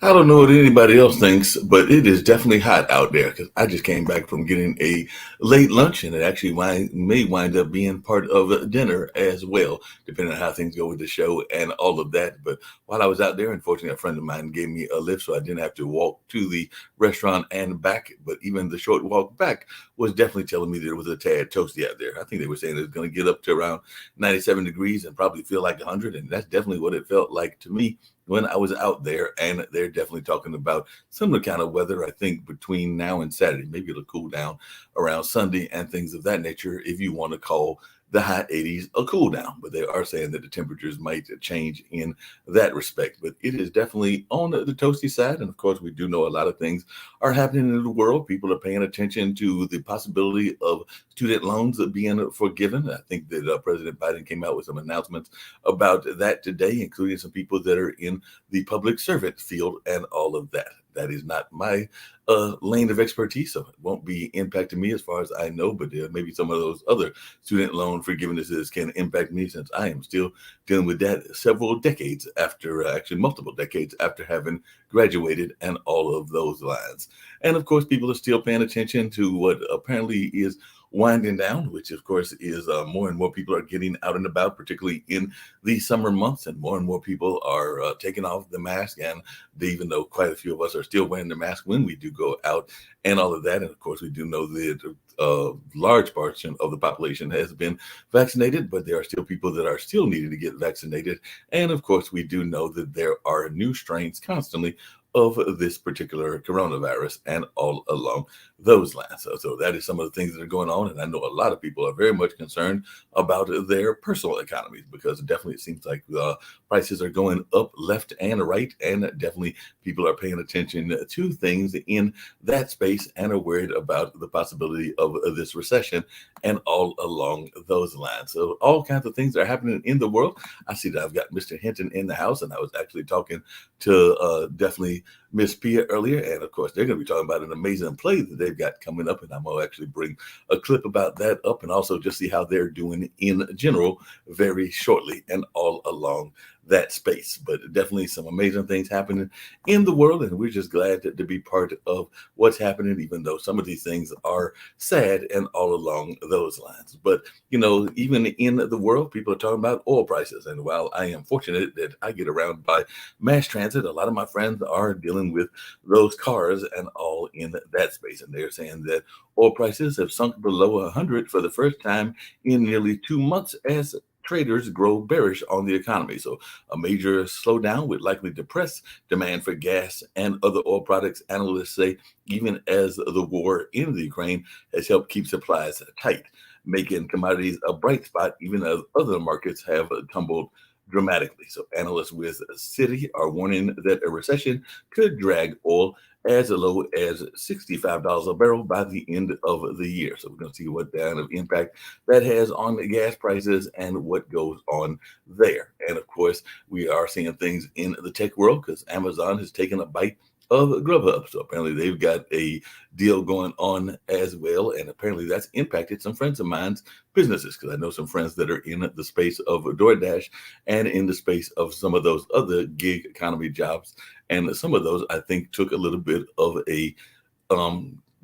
I don't know what anybody else thinks, but it is definitely hot out there because I just came back from getting a late lunch, and it actually may wind up being part of a dinner as well, depending on how things go with the show and all of that. But while I was out there, unfortunately, a friend of mine gave me a lift, so I didn't have to walk to the restaurant and back. But even the short walk back was definitely telling me that it was a tad toasty out there. I think they were saying it was going to get up to around 97 degrees and probably feel like 100, and that's definitely what it felt like to me when I was out there, and they're definitely talking about similar kind of weather. I think between now and Saturday, maybe it'll cool down around Sunday and things of that nature. If you want to call the high 80s a cool down, but they are saying that the temperatures might change in that respect. But it is definitely on the toasty side, and of course, we do know a lot of things are happening in the world. People are paying attention to the possibility of student loans being forgiven. I think that President Biden came out with some announcements about that today, including some people that are in the public servant field and all of that. That is not my lane of expertise, so it won't be impacting me as far as I know. But maybe some of those other student loan forgivenesses can impact me, since I am still dealing with that several decades after, actually multiple decades after having graduated and all of those lines. And of course, people are still paying attention to what apparently is winding down, which of course is more and more people are getting out and about, particularly in the summer months, and more people are taking off the mask. And even though quite a few of us are still wearing the mask when we do go out and all of that, and of course we do know that large portion of the population has been vaccinated, but there are still people that are still needing to get vaccinated. And of course, we do know that there are new strains constantly of this particular coronavirus and all along those lines. So that is some of the things that are going on. And I know a lot of people are very much concerned about their personal economies, because definitely it seems like prices are going up left and right. And definitely people are paying attention to things in that space and are worried about the possibility of this recession and all along those lines. So all kinds of things are happening in the world. I see that I've got Mr. Hinton in the house, and I was actually talking to definitely Miss Pia earlier, and of course they're going to be talking about an amazing play that they've got coming up, and I'm going to actually bring a clip about that up, and also just see how they're doing in general very shortly and all along that space. But definitely some amazing things happening in the world, and we're just glad to be part of what's happening, even though some of these things are sad and all along those lines. But even in the world, people are talking about oil prices, and while I am fortunate that I get around by mass transit, a lot of my friends are dealing with those cars and all in that space, and they're saying that oil prices have sunk below 100 for the first time in nearly 2 months, as traders grow bearish on the economy. So a major slowdown would likely depress demand for gas and other oil products, analysts say, even as the war in the Ukraine has helped keep supplies tight, making commodities a bright spot, even as other markets have tumbled dramatically. So analysts with Citi are warning that a recession could drag oil as low as $65 a barrel by the end of the year. So we're going to see what kind of impact that has on the gas prices and what goes on there. And of course, we are seeing things in the tech world, because Amazon has taken a bite of Grubhub. So apparently they've got a deal going on as well. And apparently that's impacted some friends of mine's businesses, because I know some friends that are in the space of DoorDash and in the space of some of those other gig economy jobs. And some of those, I think, took a little bit of a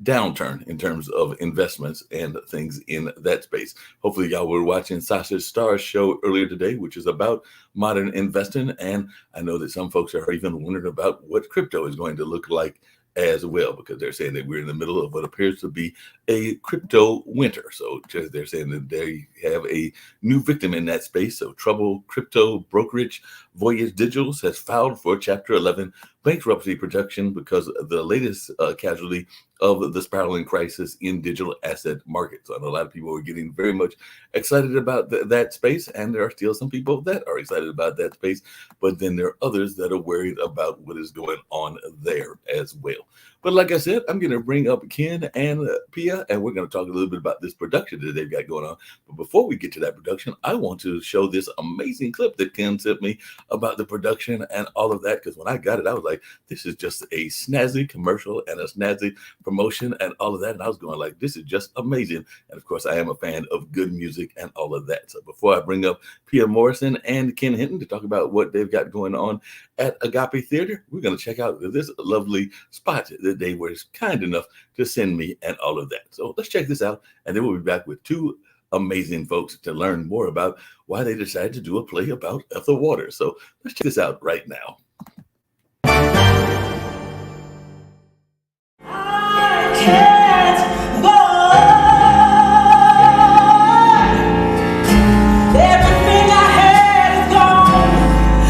downturn in terms of investments and things in that space. Hopefully y'all were watching Sausage Star's show earlier today, which is about modern investing. And I know that some folks are even wondering about what crypto is going to look like as well, because they're saying that we're in the middle of what appears to be a crypto winter. So just they're saying that they have a new victim in that space. So Trouble Crypto Brokerage Voyage Digitals has filed for Chapter 11 bankruptcy protection because of the latest casualty of the spiraling crisis in digital asset markets. So I know a lot of people are getting very much excited about that space, and there are still some people that are excited about that space, but then there are others that are worried about what is going on there as well. But like I said, I'm going to bring up Ken and Pia, and we're going to talk a little bit about this production that they've got going on. But before we get to that production, I want to show this amazing clip that Ken sent me about the production and all of that, because when I got it, I was like, this is just a snazzy commercial and a snazzy promotion and all of that. And I was going like, this is just amazing. And of course, I am a fan of good music and all of that. So before I bring up Pia Morrison and Ken Hinton to talk about what they've got going on at Agape Theater, we're going to check out this lovely spot that they were kind enough to send me and all of that. So let's check this out. And then we'll be back with two amazing folks to learn more about why they decided to do a play about Ethel Waters. So let's check this out right now. I can't go. Everything I had is gone.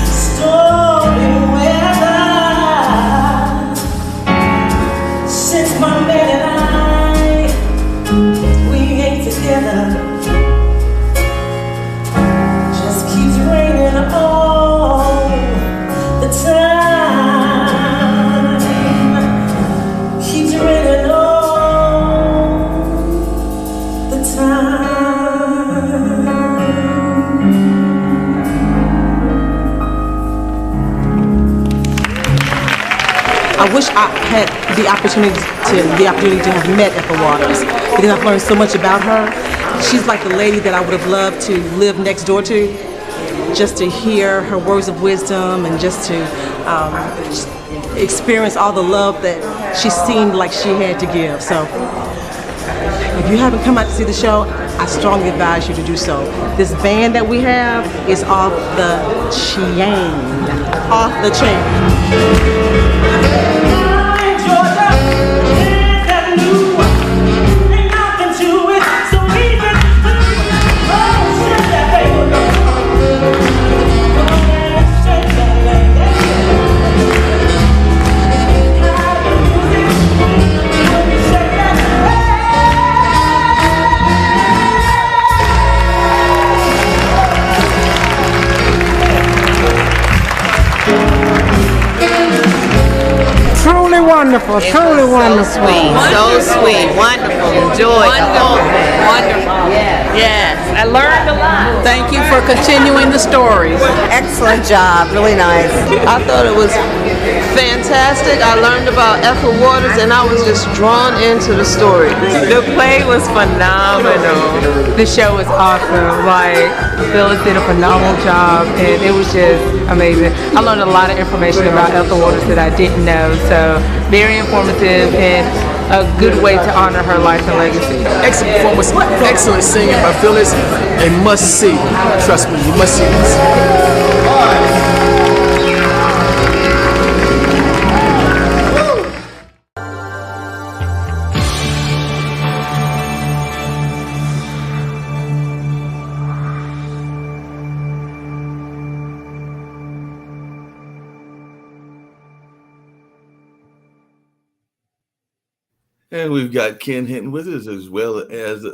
Stormy weather. Since my man and I, we ain't together. Just keeps ringing all the time. Keeps ringing all the time. I wish I had the opportunity to have met Ethel Waters, because I've learned so much about her. She's like the lady that I would have loved to live next door to, just to hear her words of wisdom and just to experience all the love that she seemed like she had to give. So if you haven't come out to see the show, I strongly advise you to do so. This band that we have is off the chain. Off the chain. Wonderful, totally wonderful. So sweet, wonderful, enjoyed. Wonderful. Yes, I learned a lot. Thank you for continuing the stories. Excellent job, really nice. I thought it was fantastic. I learned about Ethel Waters and I was just drawn into the story. The play was phenomenal. The show was awesome. Like, Phyllis did a phenomenal job and it was just amazing. I learned a lot of information about Ethel Waters that I didn't know, so very informative and a good way to honor her life and legacy. Excellent performance, excellent singing by Phyllis. A must see. Trust me, you must see this. And we've got Ken Hinton with us as well as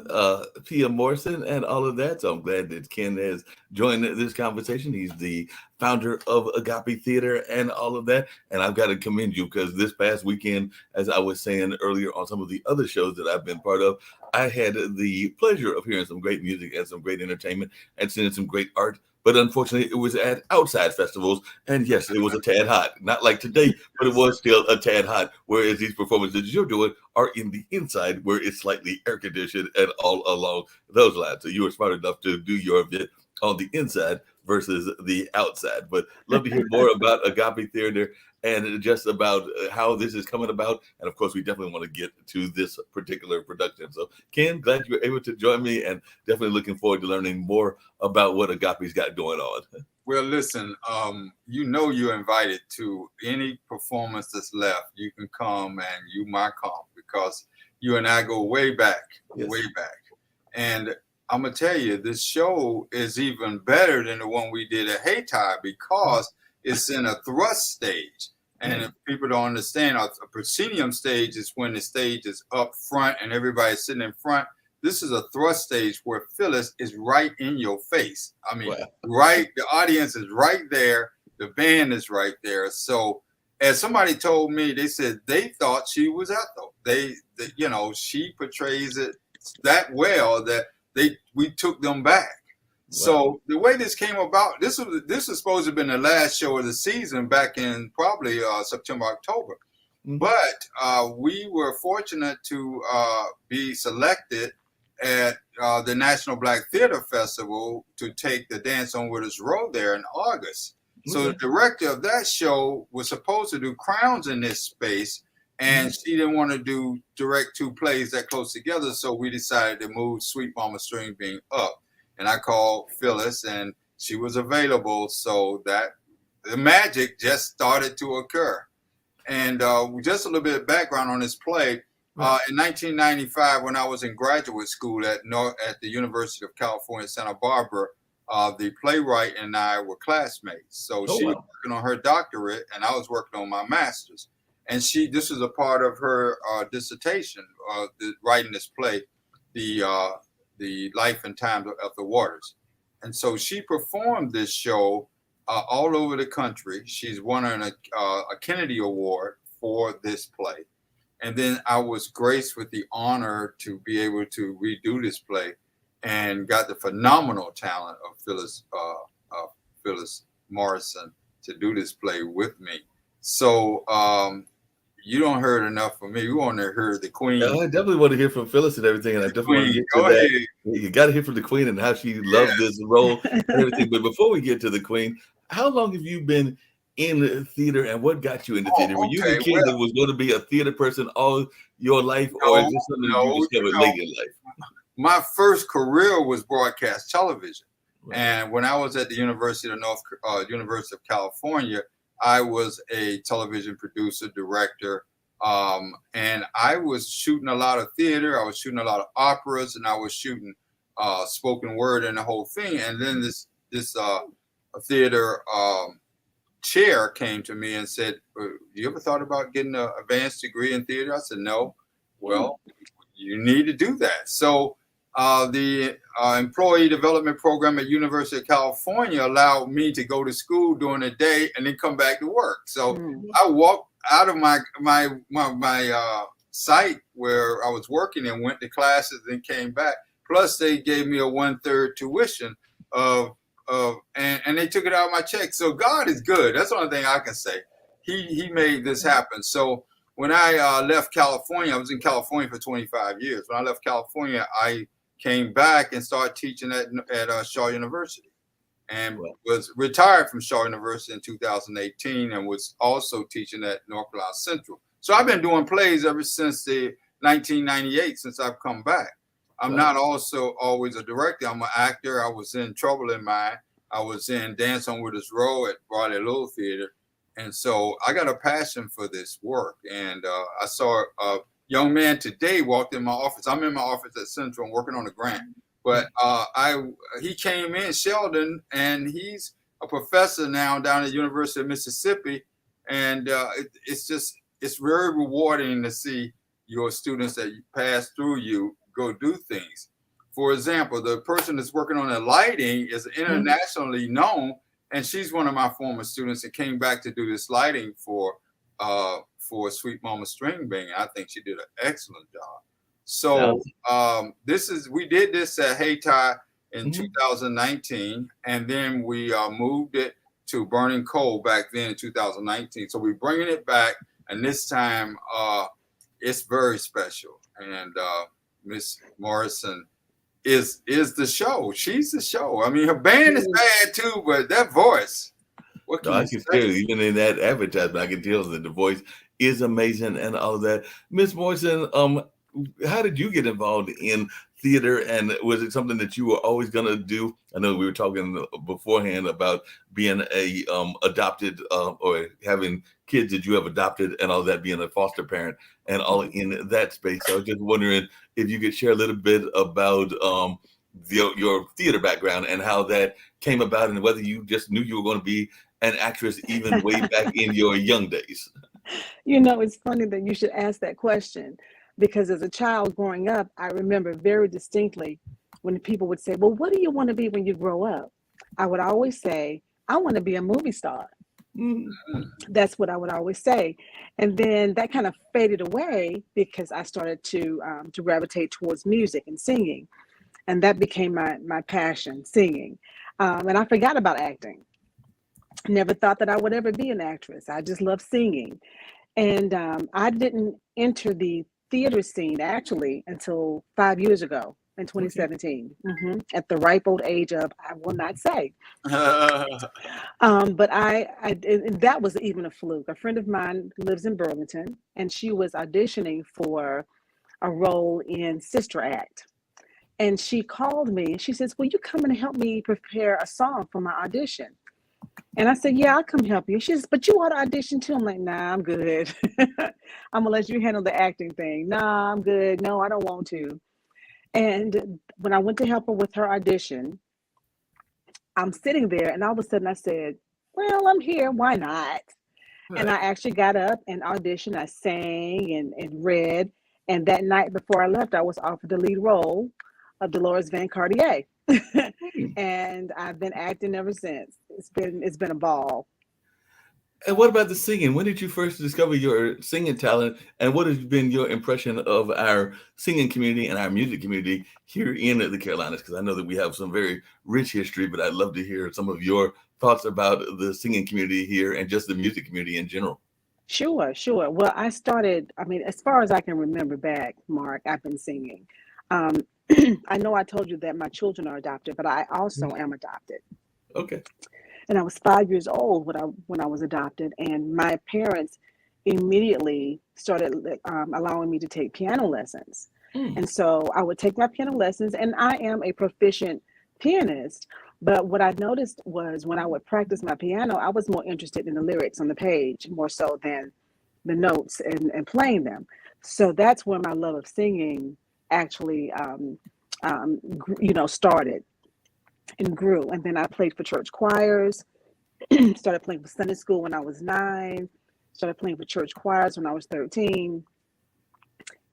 Pia Morrison and all of that. So I'm glad that Ken has joined this conversation. He's the founder of Agape Theater and all of that. And I've got to commend you because this past weekend, as I was saying earlier on some of the other shows that I've been part of, I had the pleasure of hearing some great music and some great entertainment and seeing some great art. But unfortunately, it was at outside festivals. And yes, it was a tad hot. Not like today, but it was still a tad hot. Whereas these performances you're doing are in the inside where it's slightly air conditioned and all along those lines. So you were smart enough to do your bit on the inside versus the outside. But love to hear more about Agape Theater and just about how this is coming about. And of course, we definitely want to get to this particular production. So Ken, glad you were able to join me and definitely looking forward to learning more about what Agape's got going on. Well, listen, you're invited to any performance that's left. You can come and you might come because you and I go way back, way back. And I'm going to tell you, this show is even better than the one we did at Haytide because it's in a thrust stage. And if people don't understand, a proscenium stage is when the stage is up front and everybody's sitting in front. This is a thrust stage where Phyllis is right in your face. I mean, right, the audience is right there. The band is right there. So as somebody told me, they said they thought she was Ethel. She portrays it that well that we took them back. So the way this came about, this was supposed to have been the last show of the season back in probably September, October. But we were fortunate to be selected at the National Black Theater Festival to take the Dance on Widows Row there in August. So the director of that show was supposed to do Crowns in this space, and she didn't want to direct two plays that close together, so we decided to move Sweet Mama String Bean up. And I called Phyllis, and she was available, so that the magic just started to occur. And just a little bit of background on this play. In 1995, when I was in graduate school at the University of California, Santa Barbara, the playwright and I were classmates. So she was working on her doctorate, and I was working on my master's. And this was a part of her dissertation, writing this play, the Life and Times of the Waters. And so she performed this show all over the country. She's won a Kennedy Award for this play. And then I was graced with the honor to be able to redo this play, and got the phenomenal talent of Phyllis Morrison to do this play with me. So you don't heard enough from me. We want to hear the Queen. I definitely want to hear from Phyllis and everything, and I definitely want to get to that. You got to hear from the Queen and how she loved this role and everything. But before we get to the Queen, how long have you been in theater, and what got you into theater? Were you the kid that was going to be a theater person all your life, or is this something you discovered late in life? My first career was broadcast television, and when I was at the University of California, I was a television producer, director, and I was shooting a lot of theater. I was shooting a lot of operas, and I was shooting spoken word and the whole thing. And then this theater chair came to me and said, "You ever thought about getting an advanced degree in theater?" I said, "No." Well, you need to do that. So the employee development program at University of California allowed me to go to school during the day and then come back to work. So I walked out of my site where I was working and went to classes and came back. Plus, they gave me a 1/3 tuition and they took it out of my check. So God is good. That's the only thing I can say. He made this happen. So when I left California, I was in California for 25 years. When I left California, I came back and started teaching at Shaw University, and was retired from Shaw University in 2018, and was also teaching at North Carolina Central. So I've been doing plays ever since the 1998, since I've come back. I'm not also always a director. I'm an actor. I was in Trouble in Mind. I was in Dance on Widows Row at Barley Little Theater. And so I got a passion for this work. And I saw a young man today walked in my office. I'm in my office at Central. I'm working on a grant. But he came in, Sheldon, and he's a professor now down at the University of Mississippi. And it's very rewarding to see your students that pass through you go do things. For example, the person that's working on the lighting is internationally known, and she's one of my former students and came back to do this lighting for Sweet Mama String Bean. I think she did an excellent job. So we did this at Hayti in 2019, and then we moved it to Burning Coal back then in 2019. So we're bringing it back, and this time it's very special. And Miss Morrison is the show. She's the show. I mean, her band is bad too, but that voice. What can I can tell, even in that advertisement, I can tell that the voice is amazing and all of that. Miss Morrison, how did you get involved in theater, and was it something that you were always going to do? I know we were talking beforehand about being a adopted or having kids that you have adopted and all that, being a foster parent and all in that space. So I was just wondering if you could share a little bit about your theater background and how that came about, and whether you just knew you were going to be an actress even way back in your young days. You know, it's funny that you should ask that question, because as a child growing up, I remember very distinctly when people would say, "Well, what do you want to be when you grow up?" I would always say, "I want to be a movie star." That's what I would always say. And then that kind of faded away because I started to gravitate towards music and singing. and that became my passion, singing. And I forgot about acting. Never thought that I would ever be an actress. I just love singing. And I didn't enter the theater scene actually until 5 years ago in 2017, at the ripe old age of, I will not say. But and that was even a fluke. A friend of mine lives in Burlington, and she was auditioning for a role in Sister Act. And she called me and she says, will you come and help me prepare a song for my audition? And I said, yeah, I'll come help you. She says, but you ought to audition too. I'm like, nah, I'm good. I'm gonna let you handle the acting thing. Nah, I'm good. No, I don't want to. And when I went to help her with her audition, I'm sitting there and all of a sudden I said, well, I'm here. Why not? Right. And I actually got up and auditioned. I sang and read. And that night before I left, I was offered the lead role of Dolores Van Cartier. And I've been acting ever since. It's been a ball. And what about the singing? When did you first discover your singing talent? And what has been your impression of our singing community and our music community here in the Carolinas? Because I know that we have some very rich history, but I'd love to hear some of your thoughts about the singing community here and just the music community in general. Sure. Well, I started, as far as I can remember back, Mark, I've been singing. I know I told you that my children are adopted, but I also am adopted. Okay. And I was 5 years old when I was adopted, and my parents immediately started allowing me to take piano lessons. And so I would take my piano lessons, and I am a proficient pianist. But what I noticed was when I would practice my piano, I was more interested in the lyrics on the page more so than the notes and playing them. So that's where my love of singing actually, started and grew. And then I played for church choirs, started playing for Sunday school when I was 9, started playing for church choirs when I was 13.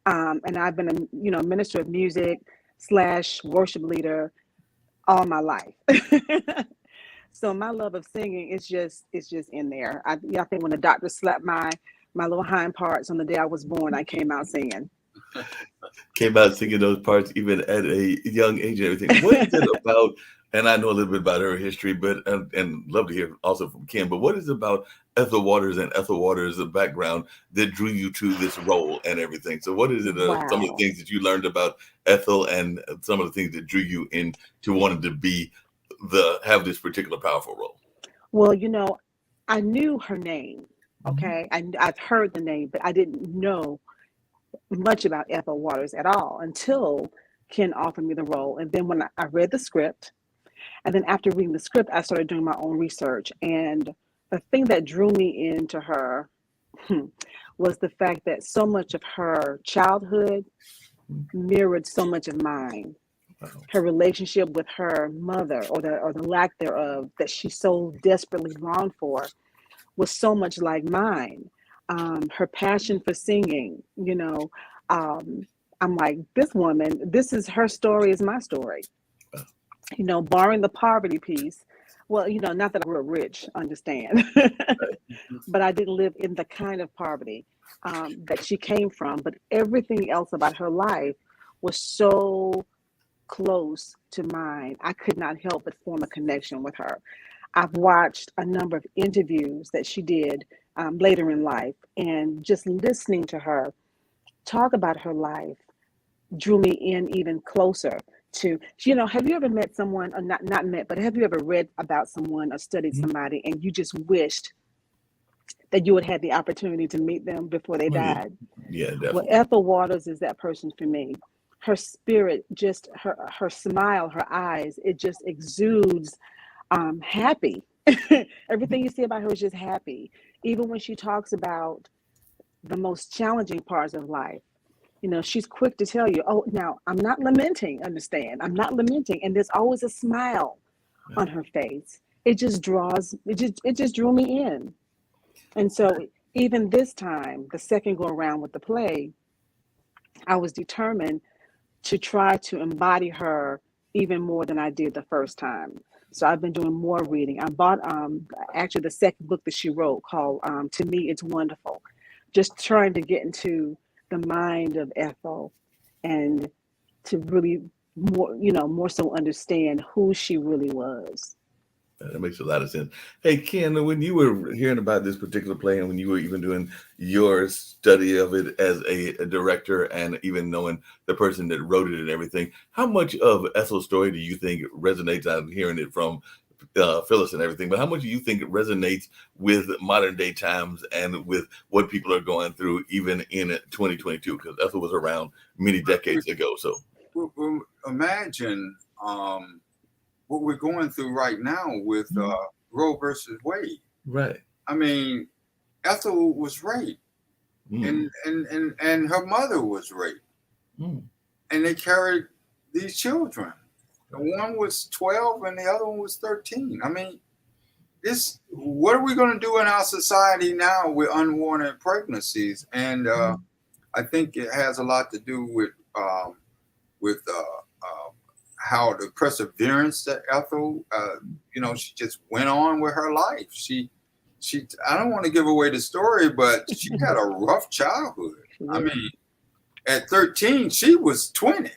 And I've been a minister of music / worship leader all my life. So my love of singing is just in there. I think when the doctor slapped my little hind parts on the day I was born, I came out singing. Came out singing those parts even at a young age and everything. What is it about, and I know a little bit about her history, but and love to hear also from Kim, but what is it about Ethel Waters and Ethel Waters' background that drew you to this role and everything? So what is it, some of the things that you learned about Ethel and some of the things that drew you into wanting to have this particular powerful role? Well, I knew her name, okay? I've heard the name, but I didn't know much about Ethel Waters at all until Ken offered me the role. And then when I read the script, and then after reading the script, I started doing my own research. And the thing that drew me into her was the fact that so much of her childhood mirrored so much of mine. Her relationship with her mother, or the lack thereof, that she so desperately longed for, was so much like mine. Her passion for singing, I'm like, this woman, this is her story is my story. Barring the poverty piece. Well, not that I grew up rich, understand, but I didn't live in the kind of poverty that she came from. But everything else about her life was so close to mine. I could not help but form a connection with her. I've watched a number of interviews that she did later in life, and just listening to her talk about her life drew me in even closer to, have you ever met someone, or not met, but have you ever read about someone or studied somebody and you just wished that you would have the opportunity to meet them before they died? Yeah, definitely. Well, Ethel Waters is that person for me. Her spirit, just her smile, her eyes, it just exudes happy. Everything you see about her is just happy. Even when she talks about the most challenging parts of life, she's quick to tell you, oh, now I'm not lamenting, understand? I'm not lamenting. And there's always a smile on her face. It just drew me in. And so even this time, the second go around with the play, I was determined to try to embody her even more than I did the first time. So I've been doing more reading. I bought actually the second book that she wrote called To Me It's Wonderful, just trying to get into the mind of Ethel and to really more so understand who she really was. That makes a lot of sense. Hey, Ken, when you were hearing about this particular play and when you were even doing your study of it as a director and even knowing the person that wrote it and everything, how much of Ethel's story do you think resonates? I'm hearing it from Phyllis and everything, but how much do you think it resonates with modern day times and with what people are going through even in 2022? Because Ethel was around many decades ago. So imagine what we're going through right now with Roe versus Wade. Right. I mean, Ethel was raped, and her mother was raped, and they carried these children. One was 12 and the other one was 13. I mean, what are we going to do in our society now with unwanted pregnancies? And I think it has a lot to do with how the perseverance that Ethel, she just went on with her life. She, I don't want to give away the story, but she had a rough childhood. I mean, at 13, she was 20.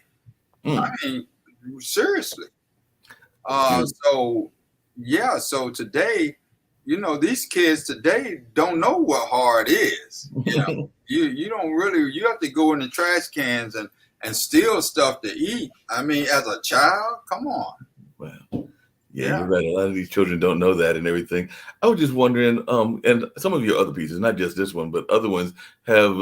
I mean, seriously. So today, these kids today don't know what hard is. You don't really, you have to go in the trash cans and steal stuff to eat. I mean, as a child, come on. Well, yeah, you're right. A lot of these children don't know that and everything. I was just wondering, and some of your other pieces, not just this one, but other ones have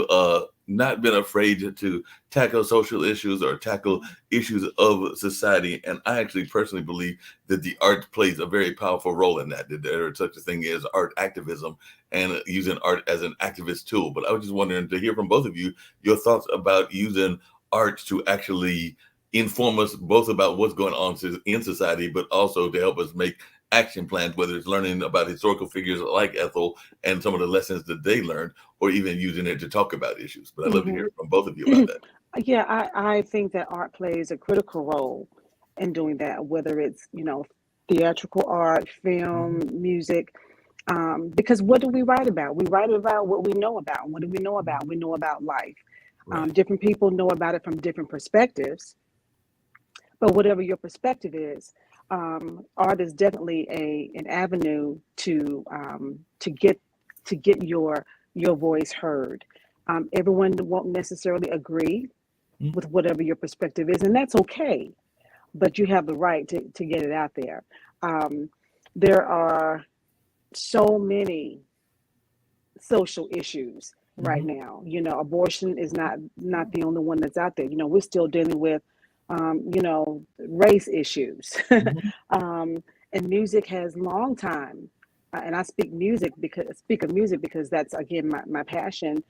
not been afraid to tackle social issues or tackle issues of society. And I actually personally believe that the art plays a very powerful role in that there is such a thing as art activism and using art as an activist tool. But I was just wondering to hear from both of you, your thoughts about using art to actually inform us both about what's going on in society, but also to help us make action plans, whether it's learning about historical figures like Ethel and some of the lessons that they learned, or even using it to talk about issues. But I'd love to hear from both of you about that. Yeah, I think that art plays a critical role in doing that, whether it's, theatrical art, film, music, because what do we write about? We write about what we know about. What do we know about? We know about life. Right. Different people know about it from different perspectives, but whatever your perspective is, art is definitely an avenue to get your voice heard. Everyone won't necessarily agree with whatever your perspective is, and that's okay. But you have the right to get it out there. There are so many social issues right now. Abortion is not the only one that's out there. We're still dealing with race issues. And music has long time, and I speak of music because that's, again, my passion,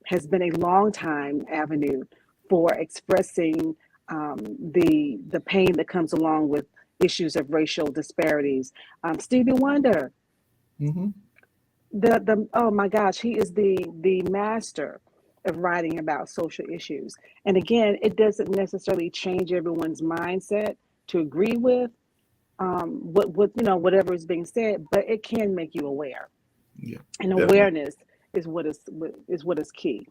has been a long time avenue for expressing the pain that comes along with issues of racial disparities. Stevie Wonder, oh my gosh, he is the master of writing about social issues. And again, it doesn't necessarily change everyone's mindset to agree with whatever is being said, but it can make you aware. Yeah, and awareness is what is key.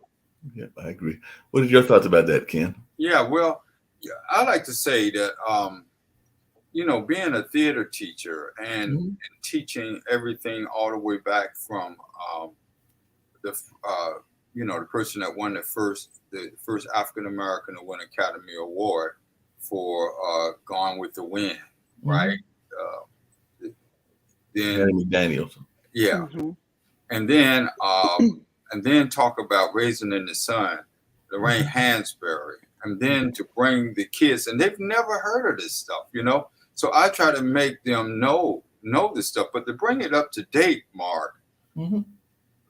Yeah, I agree. What are your thoughts about that, Ken? Yeah, well, I like to say that being a theater teacher and teaching everything all the way back from the person that won the first African American to win Academy Award for Gone with the Wind, right? Then Daniels. Yeah, and then talk about Raising in the Sun, Lorraine Hansberry, and then to bring the kids, and they've never heard of this stuff, So I try to make them know this stuff, but to bring it up to date, Mark.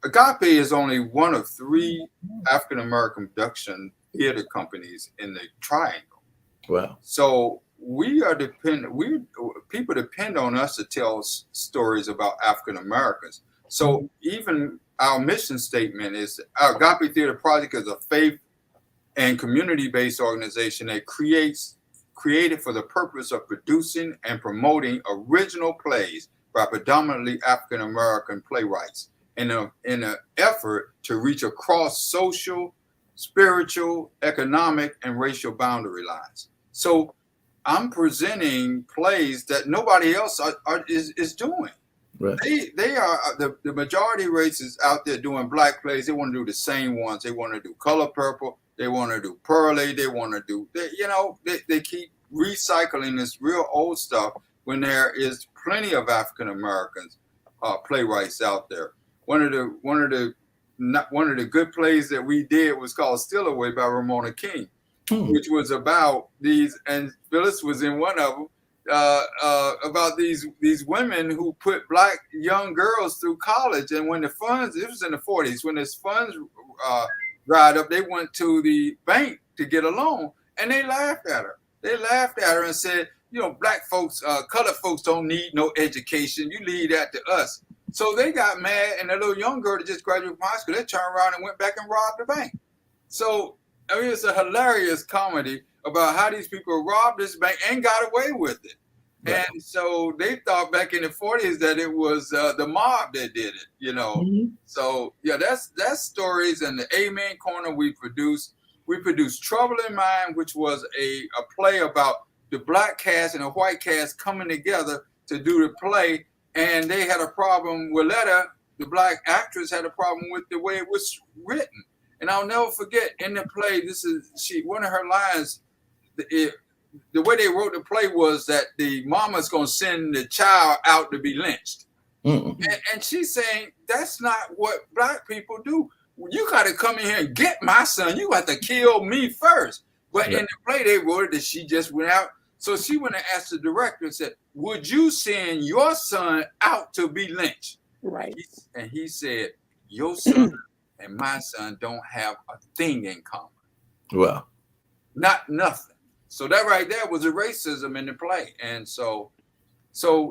Agape is only one of 3 African American production theater companies in the Triangle. Wow! So people depend on us to tell stories about African Americans. So even our mission statement is our Agape Theater Project is a faith and community-based organization that created for the purpose of producing and promoting original plays by predominantly African American playwrights in an effort to reach across social, spiritual, economic, and racial boundary lines. So I'm presenting plays that nobody else is doing. Right. They are the majority races out there doing black plays. They want to do the same ones. They want to do Color Purple. They want to do Pearly. They want to do, they keep recycling this real old stuff when there is plenty of African Americans playwrights out there. One of the good plays that we did was called Still Away by Ramona King, which was about these, and Phyllis was in one of them, about these women who put black young girls through college. And when the funds, it was in the 40s, when this funds dried up, they went to the bank to get a loan, and they laughed at her. They laughed at her and said, black folks, colored folks don't need no education. You leave that to us. So they got mad, and the little young girl that just graduated from high school, they turned around and went back and robbed the bank. So, I mean, it's a hilarious comedy about how these people robbed this bank and got away with it. Right. And so they thought back in the 40s that it was the mob that did it, Mm-hmm. So, yeah, that's stories. And the Amen Corner we produced Trouble in Mind, which was a play about the black cast and the white cast coming together to do the play. And they had a problem. Willetta, the black actress, had a problem with the way it was written. And I'll never forget in the play, one of her lines, the way they wrote the play was that the mama's going to send the child out to be lynched. Mm-hmm. And she's saying, that's not what black people do. You got to come in here and get my son. You got to kill me first. But in the play, they wrote it that she just went out. So she went and asked the director and said, would you send your son out to be lynched? Right. And he said, your son and my son don't have a thing in common. Wow. Nothing. So that right there was a racism in the play. And so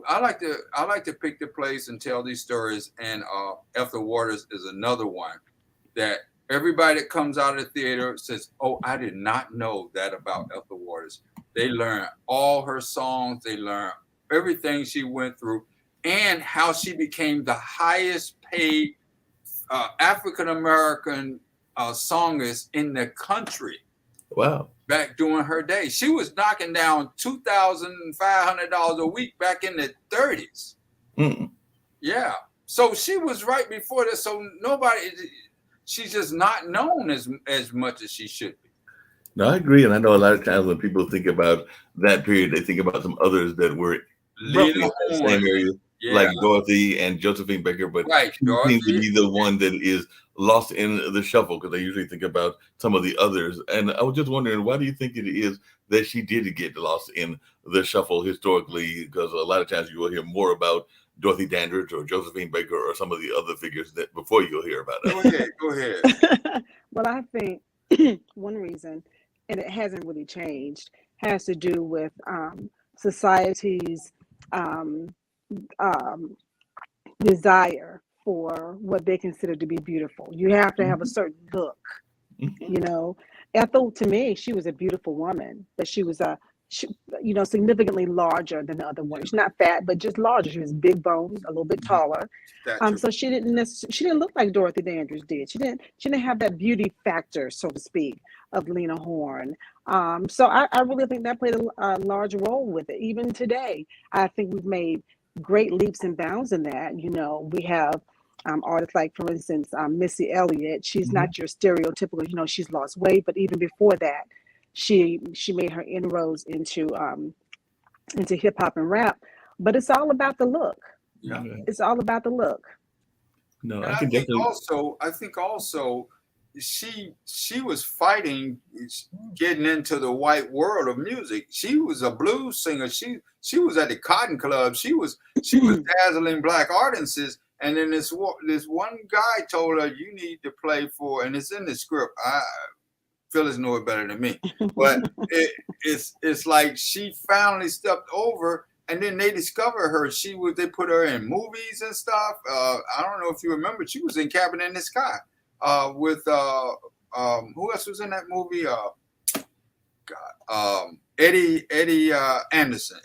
I like to pick the plays and tell these stories. And Ethel Waters is another one that everybody that comes out of the theater says, oh, I did not know that about Ethel Waters. They learn all her songs. They learn everything she went through and how she became the highest paid African-American songist in the country. Wow. Back during her day. She was knocking down $2,500 a week back in the 30s. Mm-mm. Yeah. So she was right before this. So she's just not known as much as she should be. No, I agree. And I know a lot of times when people think about that period, they think about some others that were roughly in the same area, like Dorothy and Josephine Baker, but she seems to be the one that is lost in the shuffle because I usually think about some of the others. And I was just wondering, why do you think it is that she did get lost in the shuffle historically? Because a lot of times you will hear more about Dorothy Dandridge or Josephine Baker or some of the other figures that before you'll hear about it. Go ahead. Well, I think one reason, and it hasn't really changed, has to do with society's desire for what they consider to be beautiful. You have to have a certain look, Ethel, to me, she was a beautiful woman, but she was significantly larger than the other ones. She's not fat, but just larger. She was big bones, a little bit taller. So she didn't look like Dorothy Dandridge did. She didn't have that beauty factor, so to speak, of Lena Horne. So I really think that played a large role with it. Even today, I think we've made great leaps and bounds in that. We have artists like, for instance, Missy Elliott. She's not your stereotypical, she's lost weight, but even before that, she made her inroads into hip hop and rap. But it's all about the look. Yeah, it's all about the look. No, I think also she was fighting getting into the white world of music. She was a blues singer. She was at the Cotton Club. She was dazzling black artists. And then this one guy told her, you need to play for, and it's in the script. Phyllis know it better than me, but it's like she finally stepped over, and then they discovered her. They put her in movies and stuff. I don't know if you remember, she was in Cabin in the Sky with who else was in that movie? Eddie Anderson,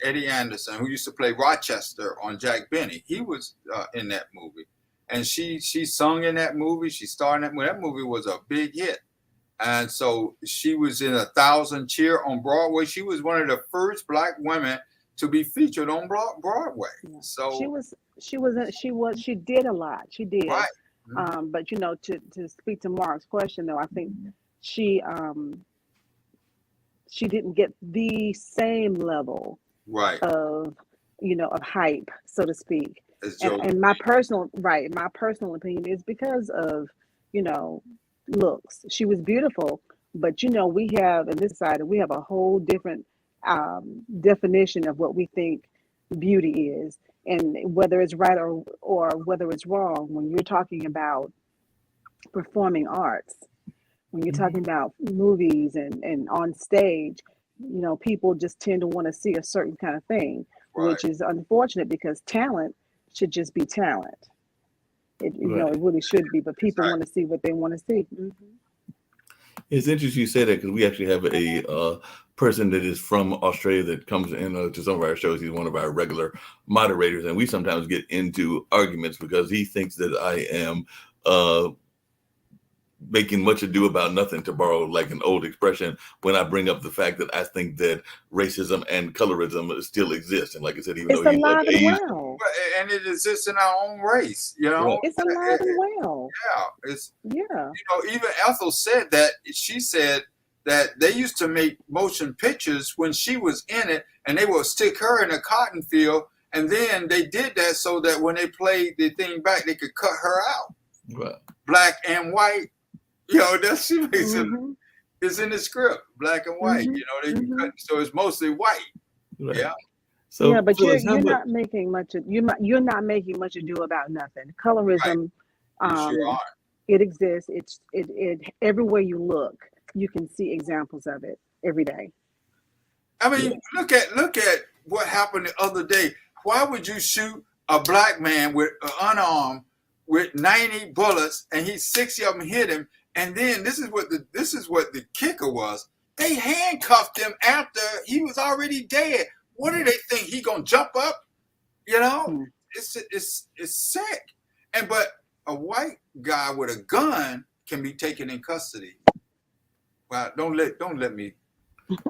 who used to play Rochester on Jack Benny. He was in that movie, and she sung in that movie. She starred in that movie. That movie was a big hit. And so she was in 1,000 Cheer on Broadway. She was one of the first Black women to be featured on Broadway. So she did a lot. She did. right. But you know, to speak to Mark's question though, I think she didn't get the same level Right. of, you know, of hype, so to speak. As And my personal opinion is because of, you know, looks. She was beautiful, but you know, we have in this society, we have a whole different definition of what we think beauty is, and whether it's right or whether it's wrong. When you're talking about performing arts, when you're talking about movies and on stage, you know, people just tend to want to see a certain kind of thing, which is unfortunate because talent should just be talent. You know, it really should be, but people want to see what they want to see. It's interesting you say that because we actually have a person that is from Australia that comes in to some of our shows. He's one of our regular moderators, and we sometimes get into arguments because he thinks that I am making much ado about nothing, to borrow like an old expression, when I bring up the fact that I think that racism and colorism still exist. And like I said, even It's though he's alive of age, and well. And it exists in our own race, you know. It's alive and well. Yeah, it's Yeah. you know, even Ethel said that. She said that they used to make motion pictures when she was in it, and they would stick her in a cotton field, and then they did that so that when they played the thing back, they could cut her out, right, black and white. You know, that she makes it. It's in the script, black and white. You know, they can cut, so it's mostly white. Right. Yeah. So yeah, but Phyllis, you're not making much. You're not making much ado about nothing. Colorism, it exists. It everywhere you look, you can see examples of it every day. I mean, look at what happened the other day. Why would you shoot a black man with unarmed with 90 bullets, and 60 of them hit him? And then this is what the kicker was. They handcuffed him after he was already dead. What do they think? He gonna jump up? You know, it's sick. But a white guy with a gun can be taken in custody. Well, don't let me.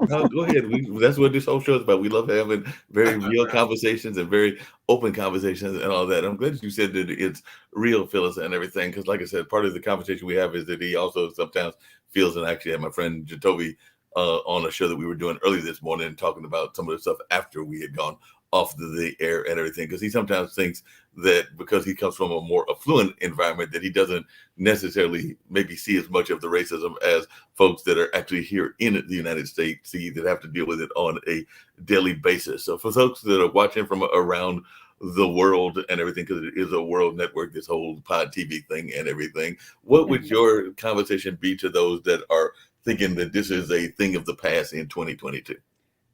No, go ahead. That's what this whole show is about. We love having very real conversations and very open conversations and all that. I'm glad that you said that it's real, Phyllis, and everything. Because like I said, part of the conversation we have is that he also sometimes feels, and I actually had my friend Jacoby on a show that we were doing early this morning talking about some of the stuff after we had gone off the air and everything, because he sometimes thinks that because he comes from a more affluent environment that he doesn't necessarily maybe see as much of the racism as folks that are actually here in the United States see, that have to deal with it on a daily basis. So for folks that are watching from around the world and everything, because it is a world network, this whole pod TV thing and everything, what would your conversation be to those that are thinking that this is a thing of the past in 2022?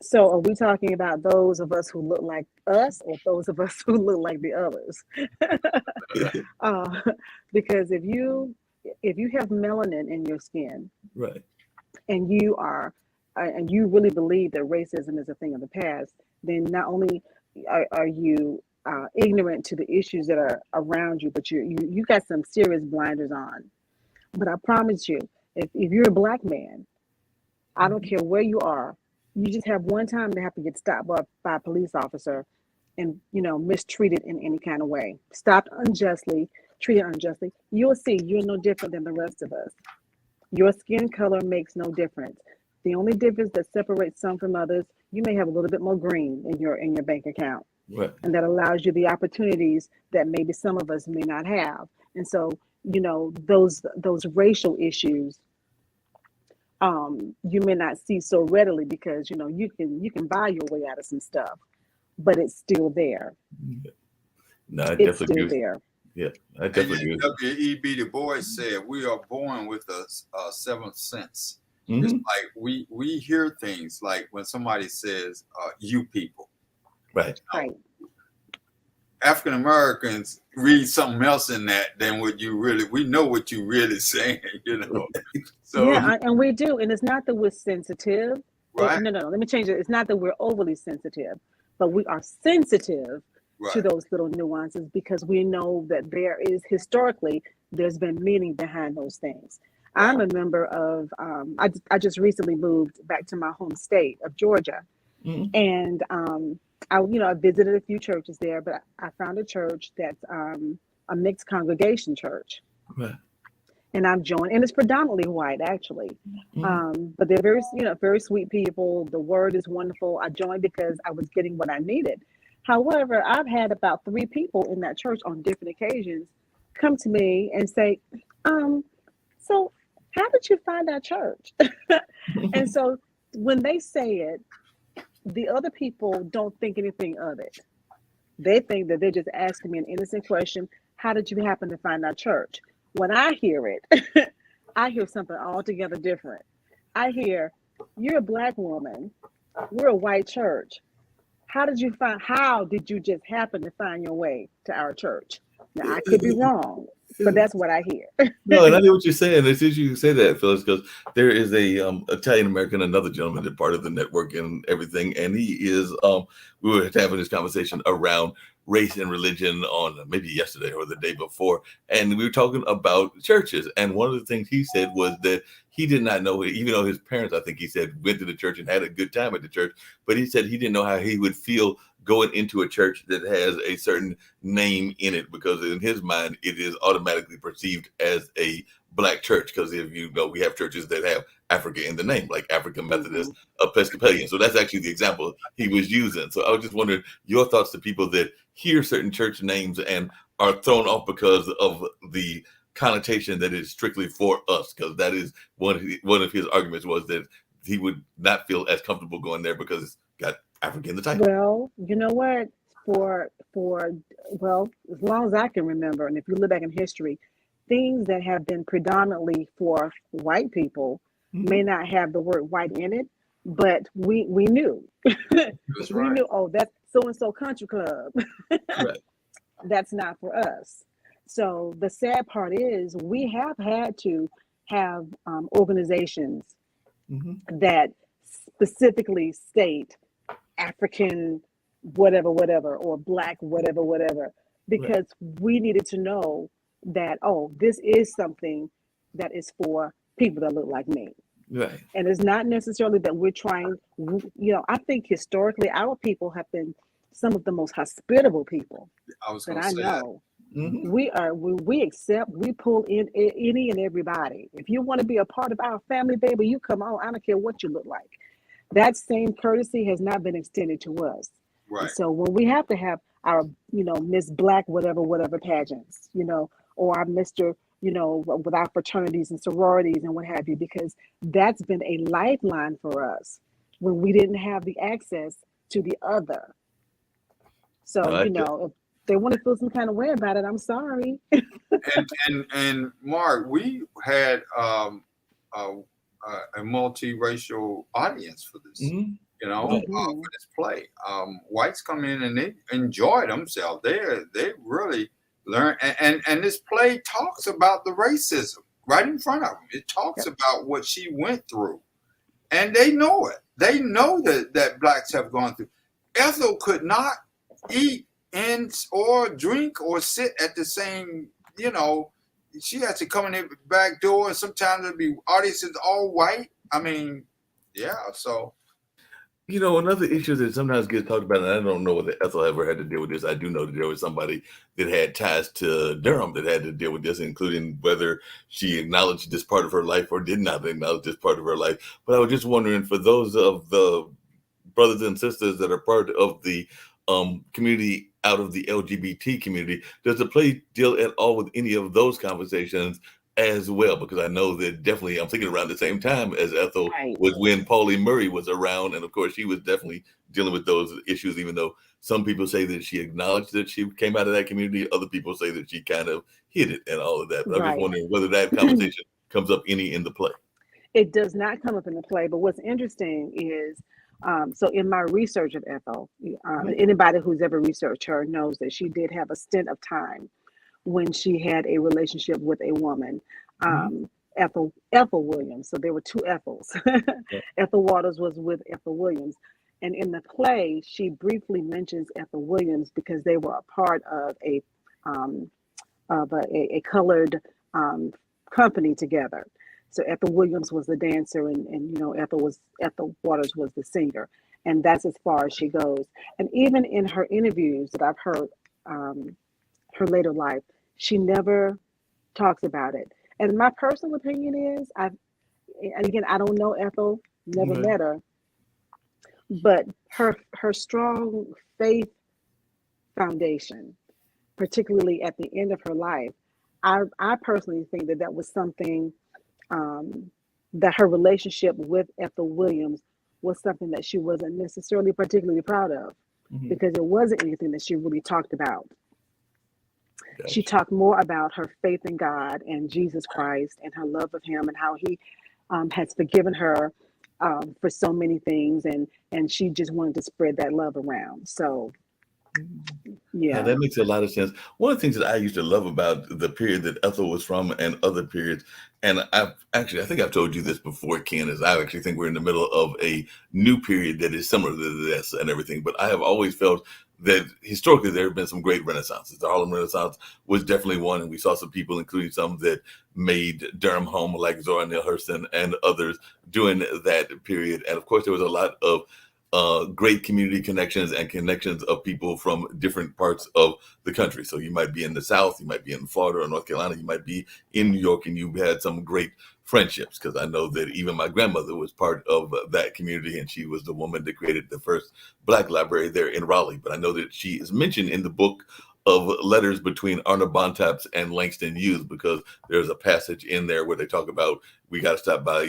So are we talking about those of us who look like us, or those of us who look like the others? Because if you have melanin in your skin, right, and you really believe that racism is a thing of the past, then not only are you ignorant to the issues that are around you, but you got some serious blinders on. But I promise you, if you're a black man, I don't care where you are, you just have one time to have to get stopped by a police officer and, you know, mistreated in any kind of way, stopped unjustly, treated unjustly. You'll see you're no different than the rest of us. Your skin color makes no difference. The only difference that separates some from others, you may have a little bit more green in your bank account. Right. And that allows you the opportunities that maybe some of us may not have. And so, you know, those racial issues, you may not see so readily because, you know, you can buy your way out of some stuff, but it's still there. No, I it's definitely still agree. there. Yeah, I definitely agree. W.E.B. Du Bois said, "We are born with a seventh sense." Mm-hmm. It's like we hear things like when somebody says, "You people," right? Right. African Americans read something else in that than what you really. We know what you really saying, you know. So yeah, and we do, and it's not that we're sensitive. Right. No. Let me change it. It's not that we're overly sensitive, but we are sensitive to those little nuances because we know that there is historically there's been meaning behind those things. I'm a member of, I just recently moved back to my home state of Georgia. And I visited a few churches there, but I found a church that's a mixed congregation church. Right. And I've joined, and it's predominantly white actually. But they're very sweet people. The word is wonderful. I joined because I was getting what I needed. However, I've had about 3 people in that church on different occasions come to me and say, so how did you find our church? And so when they say it, the other people don't think anything of it. They think that they're just asking me an innocent question. How did you happen to find our church? When I hear it, I hear something altogether different. I hear, you're a Black woman. We're a white church. How did you just happen to find your way to our church? Now, I could be wrong, but that's what I hear. No, and I know what you're saying. It's easy you say that, Phyllis, because there is a Italian American, another gentleman that part of the network and everything, and he is. We were having this conversation around race and religion on maybe yesterday or the day before, and we were talking about churches. And one of the things he said was that he did not know, even though his parents, I think he said, went to the church and had a good time at the church, but he said he didn't know how he would feel going into a church that has a certain name in it, because in his mind it is automatically perceived as a Black church. Because if you know, we have churches that have Africa in the name, like African Methodist, Episcopalian. So that's actually the example he was using. So I was just wondering your thoughts to people that hear certain church names and are thrown off because of the connotation that is strictly for us, because that is one of his arguments was that he would not feel as comfortable going there because it's got Africa in the title. Well, you know what? As long as I can remember, and if you look back in history, things that have been predominantly for white people may not have the word white in it, but we knew. We knew, oh, that's so-and-so country club. Right. That's not for us. So the sad part is we have had to have organizations that specifically state African whatever, or Black whatever, because we needed to know that, oh, this is something that is for people that look like me. Right. And it's not necessarily that we're trying, I think historically our people have been some of the most hospitable people that I know. We accept, we pull in any and everybody. If you want to be a part of our family, baby, you come on. I don't care what you look like. That same courtesy has not been extended to us. Right. So when we have to have our, Miss Black whatever pageants, or our Mr., with our fraternities and sororities and what have you, because that's been a lifeline for us when we didn't have the access to the other. So, if they want to feel some kind of way about it, I'm sorry. and Mark, we had a multiracial audience for this, for this play. Whites come in and they enjoy themselves. They really learn, and this play talks about the racism right in front of them. It talks about what she went through, and they know it. They know that Blacks have gone through. Ethel could not eat or drink or sit at the same, she has to come in the back door, and sometimes there'll be audiences all white. I mean, so. Another issue that sometimes gets talked about, and I don't know whether Ethel ever had to deal with this. I do know that there was somebody that had ties to Durham that had to deal with this, including whether she acknowledged this part of her life or did not acknowledge this part of her life. But I was just wondering, for those of the brothers and sisters that are part of the community out of the LGBT community, does the play deal at all with any of those conversations as well? Because I know that definitely, I'm thinking around the same time as Ethel was when Pauli Murray was around, and of course she was definitely dealing with those issues, even though some people say that she acknowledged that she came out of that community, other people say that she kind of hid it and all of that. But I'm just wondering whether that conversation comes up any in the play. It does not come up in the play, but what's interesting is, so in my research of Ethel, anybody who's ever researched her knows that she did have a stint of time when she had a relationship with a woman, Ethel Williams. So there were 2 Ethels. Ethel Waters was with Ethel Williams. And in the play, she briefly mentions Ethel Williams because they were a part of a colored company together. So Ethel Williams was the dancer, and Ethel Waters was the singer, and that's as far as she goes. And even in her interviews that I've heard, her later life, she never talks about it. And my personal opinion is, and again, I don't know Ethel, never met her, but her strong faith foundation, particularly at the end of her life, I personally think that was something that her relationship with Ethel Williams was something that she wasn't necessarily particularly proud of, because it wasn't anything that she really talked about. Gotcha. She talked more about her faith in God and Jesus Christ and her love of him and how he has forgiven her for so many things, and she just wanted to spread that love around. So yeah, that makes a lot of sense. One of the things that I used to love about the period that Ethel was from and other periods, and I think I've told you this before, Ken, is I actually think we're in the middle of a new period that is similar to this and everything. But I have always felt that historically there have been some great renaissances. The Harlem Renaissance was definitely one, and we saw some people, including some that made Durham home, like Zora Neale Hurston and others, during that period. And of course, there was a lot of great community connections and connections of people from different parts of the country. So you might be in the South, you might be in Florida or North Carolina, you might be in New York, and you had some great friendships, because I know that even my grandmother was part of that community, and she was the woman that created the first Black library there in Raleigh. But I know that she is mentioned in the book of letters between Arna Bontemps and Langston Hughes, because there's a passage in there where they talk about, we got to stop by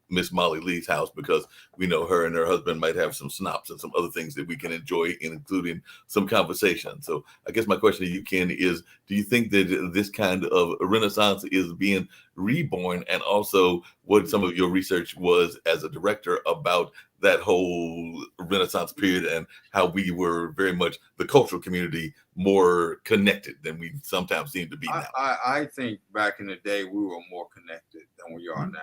Miss Molly Lee's house because we know her and her husband might have some schnapps and some other things that we can enjoy, including some conversation. So I guess my question to you, Ken, is do you think that this kind of renaissance is being reborn? And also what some of your research was as a director about that whole Renaissance period and how we were very much the cultural community more connected than we sometimes seem to be now? I think back in the day we were more connected than we are now.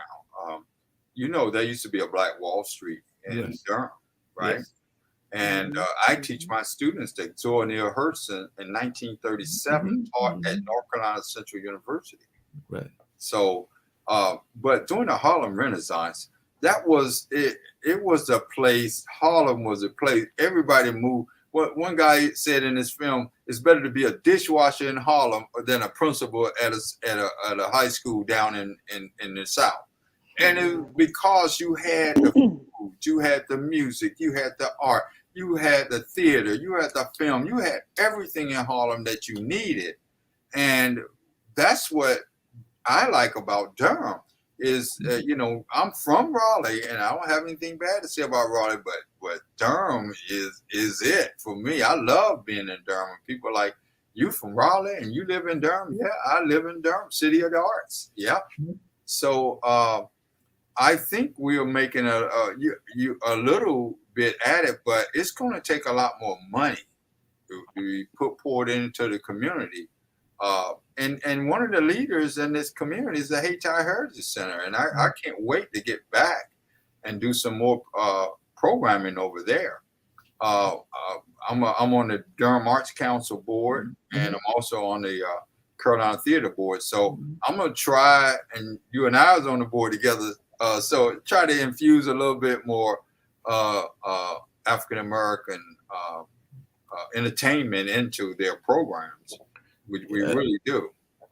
There used to be a Black Wall Street in Durham, right? Yes. And I teach my students that Zora Neale Hurston in 1937 taught at North Carolina Central University. Right. So, but during the Harlem Renaissance, that was it. It was a place. Harlem was a place. Everybody moved. What one guy said in his film, it's better to be a dishwasher in Harlem than a principal at a high school down in the South. And it was because you had the food, you had the music, you had the art, you had the theater, you had the film, you had everything in Harlem that you needed. And that's what I like about Durham is, I'm from Raleigh and I don't have anything bad to say about Raleigh, but Durham is it for me. I love being in Durham. People are like, you from Raleigh and you live in Durham? Yeah, I live in Durham, City of the Arts. Yeah. So I think we are making a little bit at it, but it's going to take a lot more money to be poured into the community. And one of the leaders in this community is the Hayti Heritage Center, and I can't wait to get back and do some more programming over there. I'm on the Durham Arts Council board, and I'm also on the Carolina Theater board. So I'm gonna try, and you and I was on the board together. So try to infuse a little bit more African American entertainment into their programs. We really do.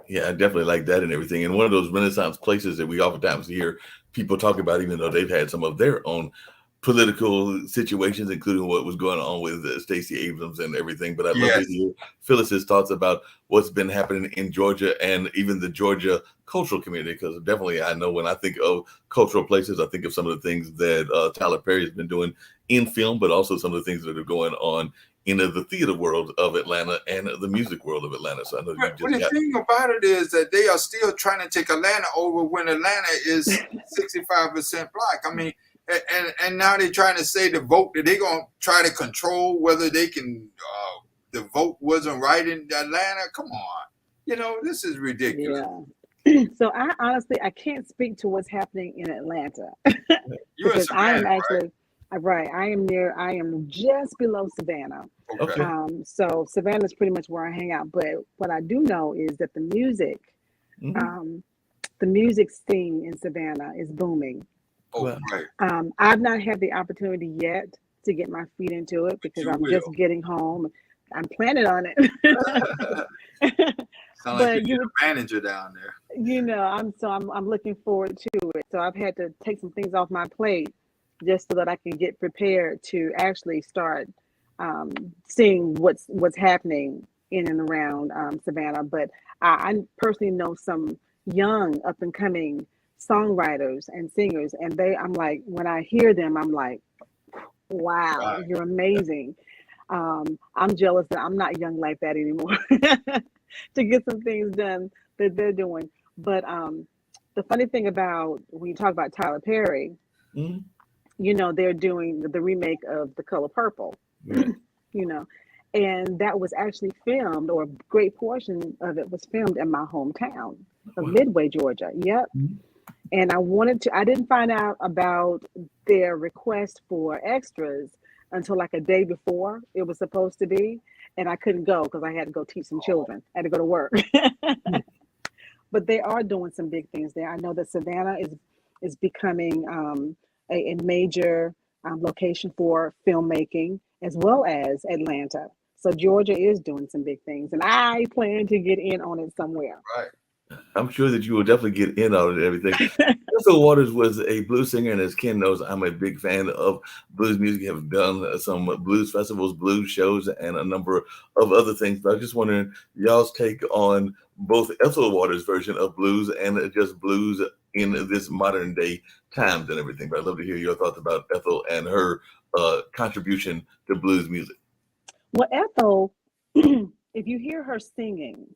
Yeah, I definitely like that and everything. And one of those Renaissance places that we oftentimes hear people talk about, even though they've had some of their own political situations, including what was going on with Stacey Abrams and everything. But I'd love to hear Phyllis's thoughts about what's been happening in Georgia and even the Georgia cultural community, because definitely I know when I think of cultural places, I think of some of the things that Tyler Perry has been doing in film, but also some of the things that are going on in the theater world of Atlanta and the music world of Atlanta. So I know but the thing about it is that they are still trying to take Atlanta over when Atlanta is 65% Black. I mean, and now they're trying to say the vote that they're going to try to control whether they can, the vote wasn't right in Atlanta. Come on. This is ridiculous. Yeah. So I honestly can't speak to what's happening in Atlanta. You're in Savannah, I am actually, right? I am just below Savannah. Okay. So Savannah is pretty much where I hang out. But what I do know is that the music the music scene in Savannah is booming. Oh, right. I've not had the opportunity yet to get my feet into it because I'm just getting home. I'm planning on it. Sound like you're a manager down there. You know, I'm looking forward to it. So I've had to take some things off my plate just so that I can get prepared to actually start seeing what's happening in and around Savannah. But I personally know some young up and coming songwriters and singers, and I'm like, when I hear them, I'm like, wow, you're amazing. I'm jealous that I'm not young like that anymore to get some things done that they're doing. But the funny thing about when you talk about Tyler Perry, you know, they're doing the remake of The Color Purple, you know, and that was actually filmed, or a great portion of it was filmed in my hometown of Midway, Georgia. Yep. And I didn't find out about their request for extras until like a day before it was supposed to be. And I couldn't go because I had to go teach some children. I had to go to work. But they are doing some big things there. I know that Savannah is becoming a major location for filmmaking, as well as Atlanta. So Georgia is doing some big things, and I plan to get in on it somewhere. Right. I'm sure that you will definitely get in on it and everything. Ethel Waters was a blues singer, and as Ken knows, I'm a big fan of blues music. Have done some blues festivals, blues shows, and a number of other things. But I was just wondering y'all's take on both Ethel Waters' version of blues and just blues in this modern day times and everything. But I'd love to hear your thoughts about Ethel and her contribution to blues music. Well, Ethel, if you hear her singing,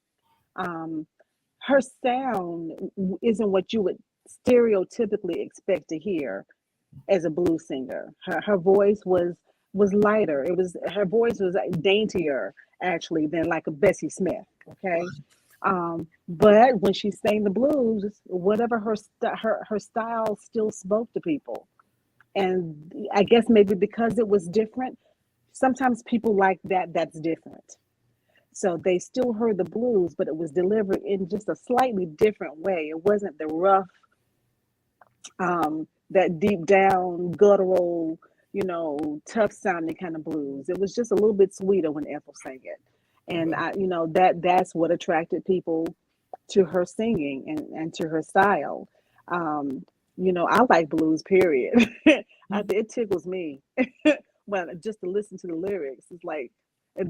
her sound isn't what you would stereotypically expect to hear as a blues singer. Her voice was lighter. Her voice was daintier actually than like a Bessie Smith. Okay, but when she sang the blues, whatever her style still spoke to people, and I guess maybe because it was different. Sometimes people like that's different. So they still heard the blues, but it was delivered in just a slightly different way. It wasn't the rough, that deep down, guttural, you know, tough sounding kind of blues. It was just a little bit sweeter when Ethel sang it. And that's what attracted people to her singing and to her style. You know, I like blues, period. It tickles me. Well, just to listen to the lyrics, it's like,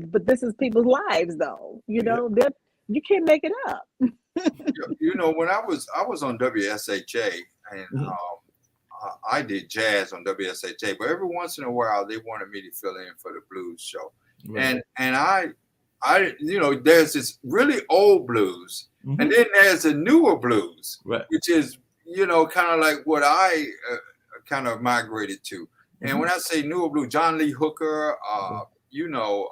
but this is people's lives, though. You know, that you can't make it up. You know, when I was on WSHA, and I did jazz on WSHA, but every once in a while they wanted me to fill in for the blues show, and I, you know, there's this really old blues, and then there's a newer blues, which is, you know, kind of like what I kind of migrated to. And when I say newer blues, John Lee Hooker, you know,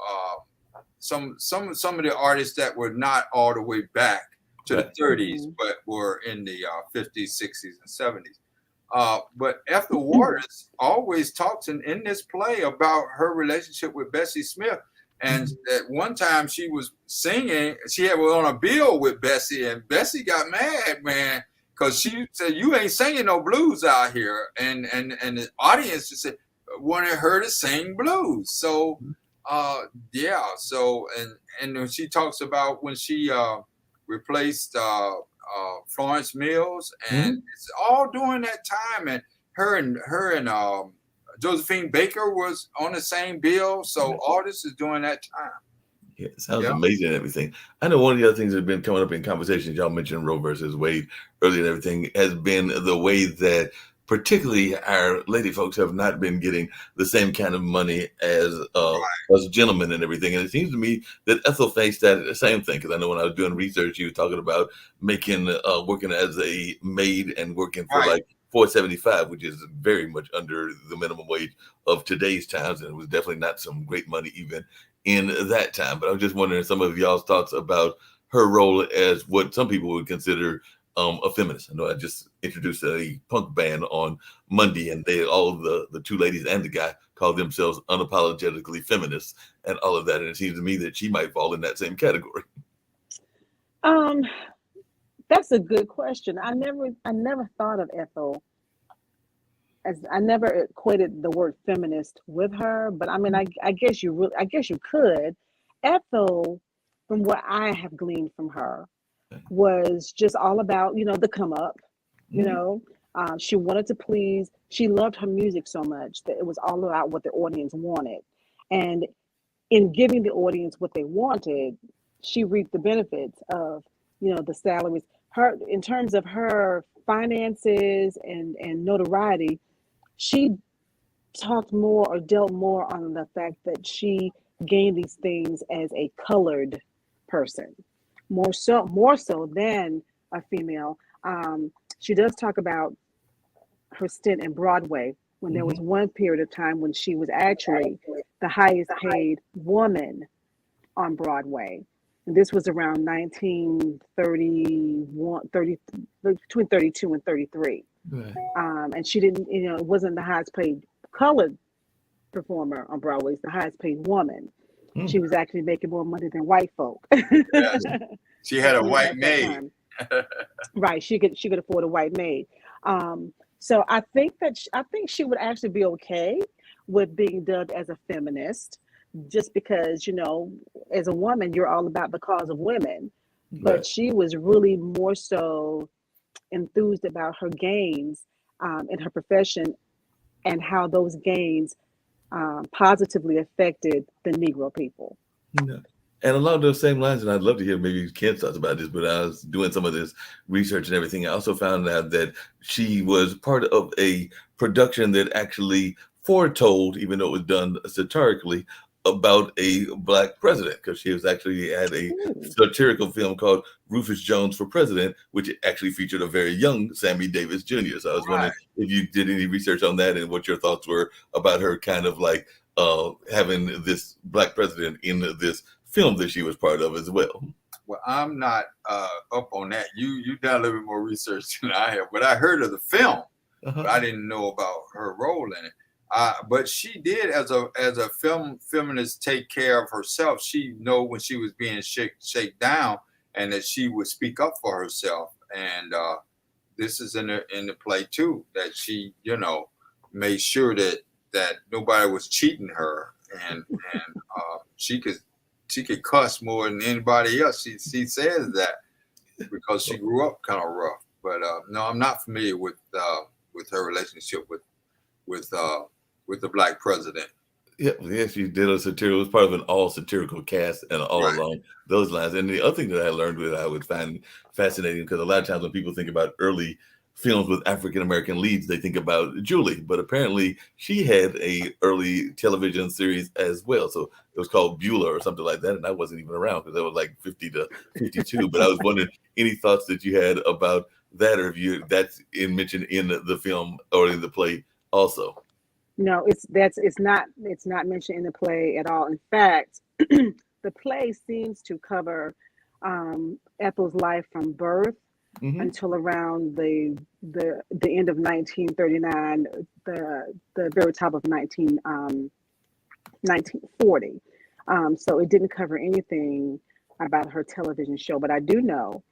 some of the artists that were not all the way back to the 30s, but were in the 50s, 60s, and 70s. But Ethel Waters always talks in this play about her relationship with Bessie Smith. And at one time she was singing, she was on a bill with Bessie, and Bessie got mad, man, because she said, "You ain't singing no blues out here," and the audience just said, wanted her to sing blues. So so and she talks about when she replaced Florence Mills, and it's all during that time, and her and Josephine Baker was on the same bill. So all this is during that time. Yeah, it sounds amazing and everything. I know one of the other things that have been coming up in conversations, y'all mentioned Roe versus Wade earlier and everything, has been the way that particularly our lady folks have not been getting the same kind of money as gentlemen and everything. And it seems to me that Ethel faced that same thing, because I know when I was doing research, you were talking about making working as a maid and working for like $4.75, which is very much under the minimum wage of today's times, and it was definitely not some great money even in that time. But I was just wondering some of y'all's thoughts about her role as what some people would consider a feminist. I know I just introduced a punk band on Monday, and they all the two ladies and the guy called themselves unapologetically feminists and all of that. And it seems to me that she might fall in that same category. That's a good question. I never thought of Ethel as I never equated the word feminist with her, but I mean, I guess I guess you could. Ethel, from what I have gleaned from her, was just all about, the come up, you Mhm. know. She wanted to please. She loved her music so much that it was all about what the audience wanted. And in giving the audience what they wanted, she reaped the benefits of, the salaries. Her, in terms of her finances and notoriety, she talked more or dealt more on the fact that she gained these things as a colored person, more so than a female. She does talk about her stint in Broadway when there was Mhm. one period of time when she was actually the highest paid woman on Broadway. And this was around 1931, 30, between 32 and 33. Right. And she didn't, it wasn't the highest paid colored performer on Broadway, it's the highest paid woman. She Mm. was actually making more money than white folk Yes. She had a white at that maid. time. Right, she could afford a white maid. So I think she would actually be okay with being dubbed as a feminist, just because as a woman you're all about the cause of women, but Right. she was really more so enthused about her gains in her profession and how those gains positively affected the Negro people. Yeah. And along those same lines, and I'd love to hear maybe Kent's thoughts about this, but I was doing some of this research and everything. I also found out that she was part of a production that actually foretold, even though it was done satirically, about a black president, because she was actually had a Ooh. satirical film called Rufus Jones for President, which actually featured a very young Sammy Davis Jr. So I was wondering Right. if you did any research on that and what your thoughts were about her kind of like having this black president in this film that she was part of as well. Well, I'm not up on that. You done a little bit more research than I have, but I heard of the film, but I didn't know about her role in it. But she did, as a feminist, take care of herself. She know when she was being shaken down, and that she would speak up for herself. And this is in the play too, that she made sure that nobody was cheating her, and she could cuss more than anybody else. She says that because she grew up kind of rough. But no, I'm not familiar with her relationship with the black president. Yeah, she did a satirical. It was part of an all satirical cast and all Right. along those lines. And the other thing that I learned that I would find fascinating, because a lot of times when people think about early films with African American leads, they think about Julie, but apparently she had a early television series as well. So it was called Beulah or something like that, and I wasn't even around because I was like 50 to 52. But I was wondering any thoughts that you had about that, or if that's mentioned in the film or in the play also. No, it's not mentioned in the play at all. In fact, the play seems to cover Ethel's life from birth Mhm. until around the end of 1939, the very top of 1940. So it didn't cover anything about her television show, but I do know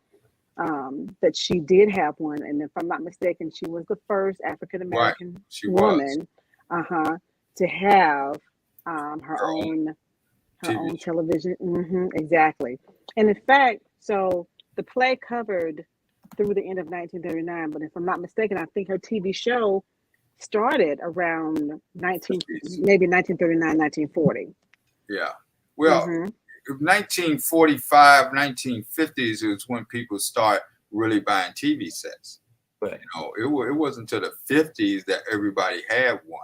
that she did have one, and if I'm not mistaken, she was the first African American She was. woman, to have her Her own own TV show. television. Exactly, and in fact, so the play covered through the end of 1939, but if I'm not mistaken, I think her TV show started around 1939, 1940. Yeah. Well, Mhm. 1945, 1950s is when people start really buying TV sets. Right. It wasn't until the 50s that everybody had one.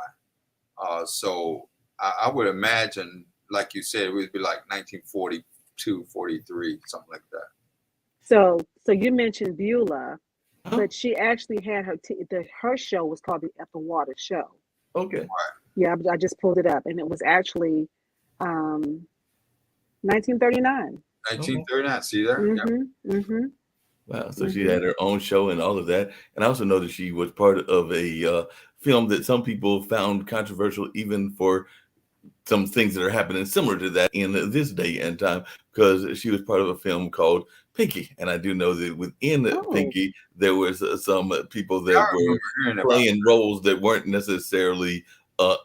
So I would imagine, like you said, it would be like 1942, 43, something like that. So you mentioned Beulah, Huh? but she actually had her show was called the Ethel Waters Show. Okay. Yeah, I just pulled it up, and it was actually 1939. 1939, see there? Yeah. Mm-hmm. Wow. So she had her own show and all of that. And I also know that she was part of a film that some people found controversial, even for some things that are happening similar to that in this day and time, because she was part of a film called Pinky, and I do know that within Oh. Pinky there was some people that I were remember hearing about playing roles that weren't necessarily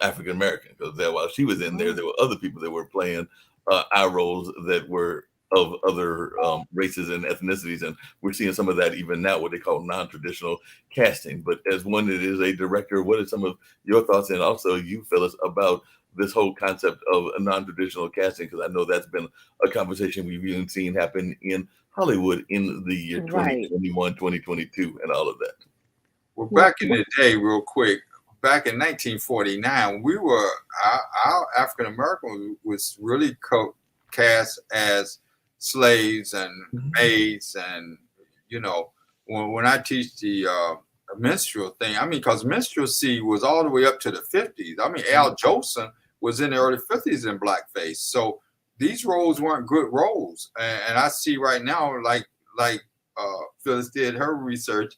African American. Because while she was in there were other people that were playing our roles that were of other races and ethnicities, and we're seeing some of that even now, what they call non-traditional casting. But as one that is a director, what are some of your thoughts, and also you, Phyllis, about this whole concept of a non-traditional casting? Because I know that's been a conversation we've even seen happen in Hollywood in the year Right. 2021, 2022, and all of that. Well, back in the day, real quick, back in 1949, we were our African American was really cast as slaves and maids, and you know, when I teach the minstrel thing, I mean, because minstrelsy was all the way up to the 50s. I mean, Al Jolson was in the early 50s in blackface, so these roles weren't good roles. And I see right now, like Phyllis did her research,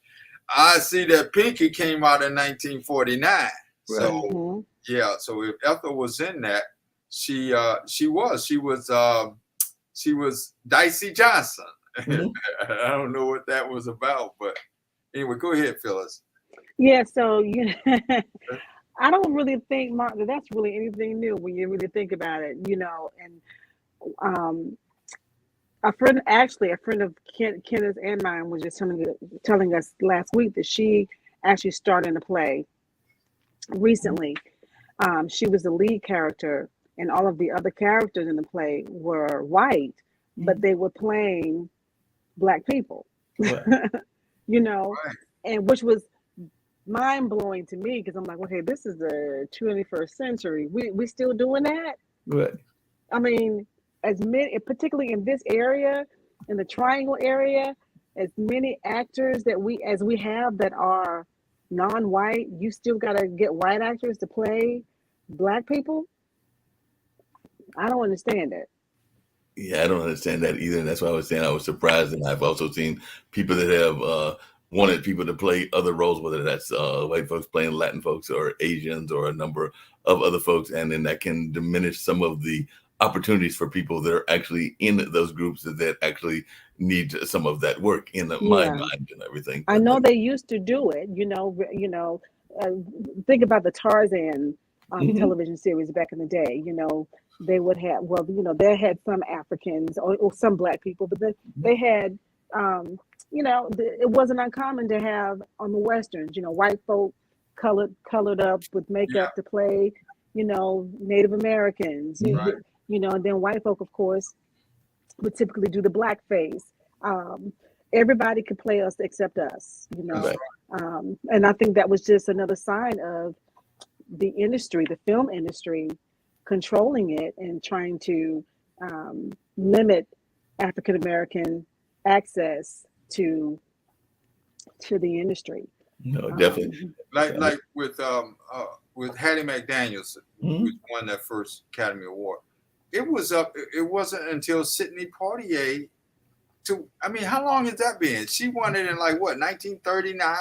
I see that Pinky came out in 1949. Right. So yeah, so if Ethel was in that, she was Dicey Johnson. I don't know what that was about, but anyway, go ahead, Phyllis. Yeah, so I don't really think, Mark, that that's really anything new when you really think about it, you know. And a friend of Kenneth and mine was just telling us last week that she actually starred in a play recently. She was the lead character, and all of the other characters in the play were white, but they were playing Black people. Right. You know, right. And which was mind-blowing to me, because I'm like, okay, this is the 21st century. We still doing that? Right. I mean, as many, particularly in this area, in the Triangle area, as many actors as we have that are non-white, you still gotta get white actors to play Black people. I don't understand it. Yeah, I don't understand that either, and that's why I was saying I was surprised. And I've also seen people that have wanted people to play other roles, whether that's white folks playing Latin folks or Asians or a number of other folks, and then that can diminish some of the opportunities for people that are actually in those groups that actually need some of that work in my mind and everything. I know they used to do it. Think about the Tarzan television series back in the day. You know, they would have, they had some Africans or some Black people, but then they had, it wasn't uncommon to have on the Westerns, white folk colored up with makeup to play, Native Americans, right. And then white folk, of course, would typically do the blackface. Everybody could play us except us, Right. And I think that was just another sign of the industry, the film industry, controlling it and trying to limit African American access to the industry. No, definitely. Like with Hattie McDaniels, who won that first Academy Award. It wasn't until Sidney Poitier how long has that been? She won it in 1939,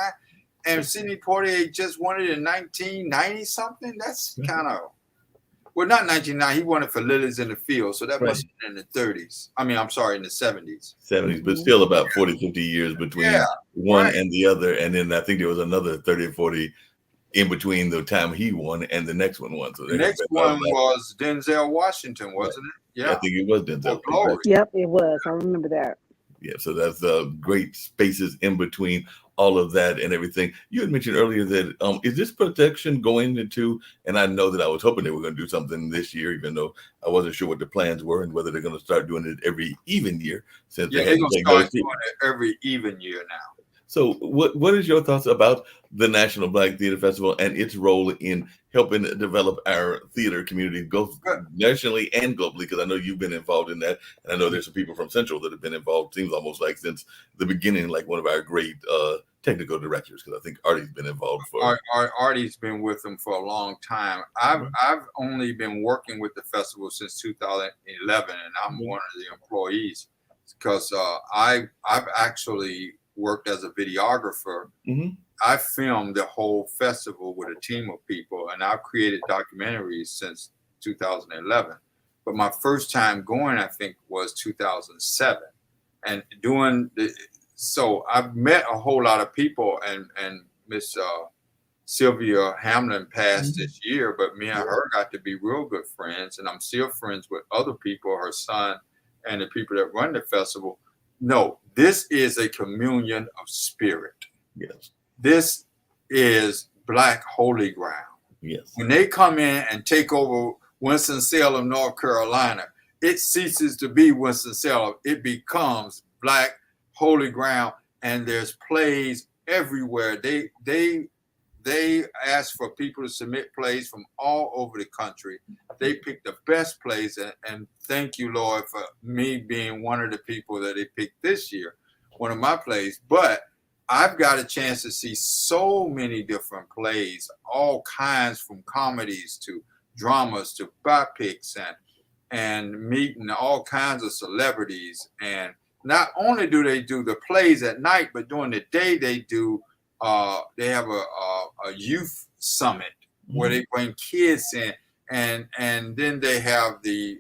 and Sidney Poitier just won it in 1990 something. That's kind of, not 1990. He won it for Lilies in the Field, so that must have been in the 30s. In the 70s. 70s, but still about 40, 50 years between one and the other, and then I think there was another 30 or 40 in between the time he won and the next one won. So the next one was Denzel Washington, wasn't it? Yeah, I think it was Denzel. Yep, it was. I remember that. Yeah, so that's great spaces in between all of that and everything. You had mentioned earlier that is this production going into, and I know that I was hoping they were going to do something this year, even though I wasn't sure what the plans were and whether they're going to start doing it every even year. Since they're going to start doing it every even year now. So what is your thoughts about the National Black Theater Festival and its role in helping develop our theater community, both nationally and globally? Because I know you've been involved in that, and I know there's some people from Central that have been involved, seems almost like since the beginning, like one of our great technical directors, because I think Artie's been involved for. Artie's been with them for a long time. I've only been working with the festival since 2011, and I'm one of the employees because I've actually worked as a videographer. I filmed the whole festival with a team of people, and I've created documentaries since 2011. But my first time going, I think, was 2007. and doing the. So I've met a whole lot of people, and Miss Sylvia Hamlin passed this year, but me and her got to be real good friends, and I'm still friends with other people, her son, and the people that run the festival. No, this is a communion of spirit. Yes. This is Black holy ground. Yes. When they come in and take over Winston-Salem, North Carolina, it ceases to be Winston-Salem. It becomes Black holy ground, and there's plays everywhere. They ask for people to submit plays from all over the country. They pick the best plays, and thank you, Lord, for me being one of the people that they picked this year, one of my plays. But I've got a chance to see so many different plays, all kinds, from comedies to dramas to biopics, and meeting all kinds of celebrities. And not only do they do the plays at night, but during the day they have a youth summit where they bring kids in, and then they have the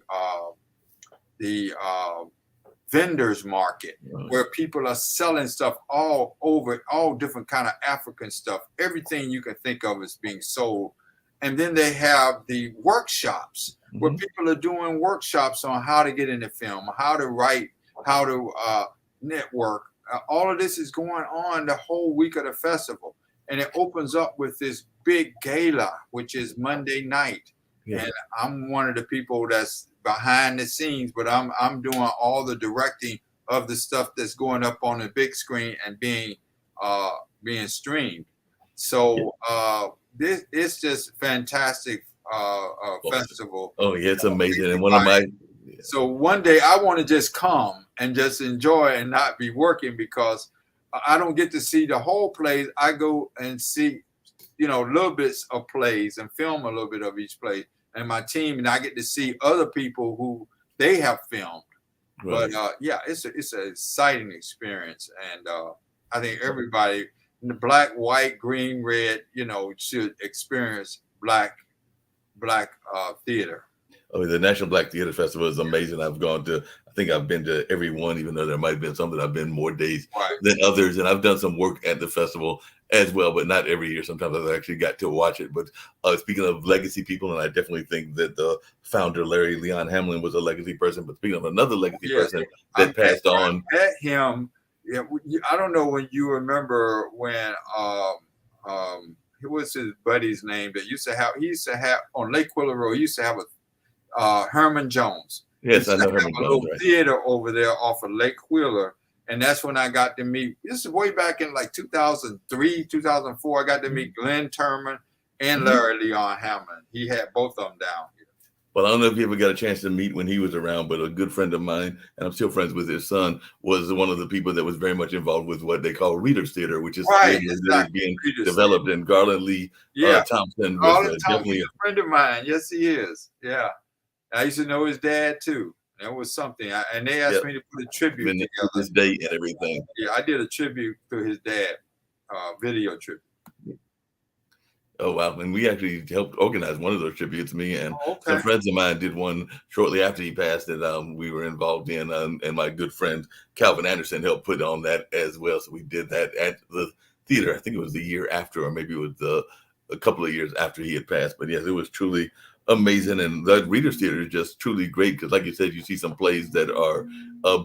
vendors market where people are selling stuff all over, all different kind of African stuff. Everything you can think of is being sold. And then they have the workshops where people are doing workshops on how to get into film, how to write, how to network. All of this is going on the whole week of the festival. And it opens up with this big gala, which is Monday night. Yeah. And I'm one of the people that's behind the scenes, but I'm doing all the directing of the stuff that's going up on the big screen and being streamed. So this is just fantastic festival. Oh yeah, it's amazing. And one of my So one day I want to just come and just enjoy and not be working, because I don't get to see the whole plays. I go and see, little bits of plays and film a little bit of each play, and my team, and I get to see other people who they have filmed. Right. But it's an exciting experience, and I think everybody, in the black, white, green, red, should experience black theater. Oh, the National Black Theater Festival is amazing. I think I've been to every one, even though there might have been some that I've been more days than others. And I've done some work at the festival as well, but not every year. Sometimes I've actually got to watch it. But speaking of legacy people, and I definitely think that the founder, Larry Leon Hamlin, was a legacy person. But speaking of another legacy person that passed on. I met him. Yeah, I don't know when you remember when, what's his buddy's name that he used to have on Lake Quiller Road, he used to have Herman Jones. Yes, I know Herman Jones. A little theater over there off of Lake Wheeler, and that's when I got to meet. This is way back in like 2003, 2004. I got to meet Glenn Turman and Larry Leon Hamlin. He had both of them down here. Well, I don't know if you ever got a chance to meet when he was around, but a good friend of mine, and I'm still friends with his son, was one of the people that was very much involved with what they call Reader's Theater, which is being developed in Garland Lee Thompson. Garland Thompson is a friend of mine. Yes, he is. Yeah. I used to know his dad too. That was something. And they asked me to put a tribute together. His date and everything. Yeah, I did a tribute to his dad, video tribute. Oh, wow. And we actually helped organize one of those tributes. Me and some friends of mine did one shortly after he passed that we were involved in. And my good friend, Calvin Anderson, helped put on that as well. So we did that at the theater. I think it was the year after, or maybe it was a couple of years after he had passed. But yes, it was truly amazing. And the Reader's Theater is just truly great because, like you said, you see some plays that are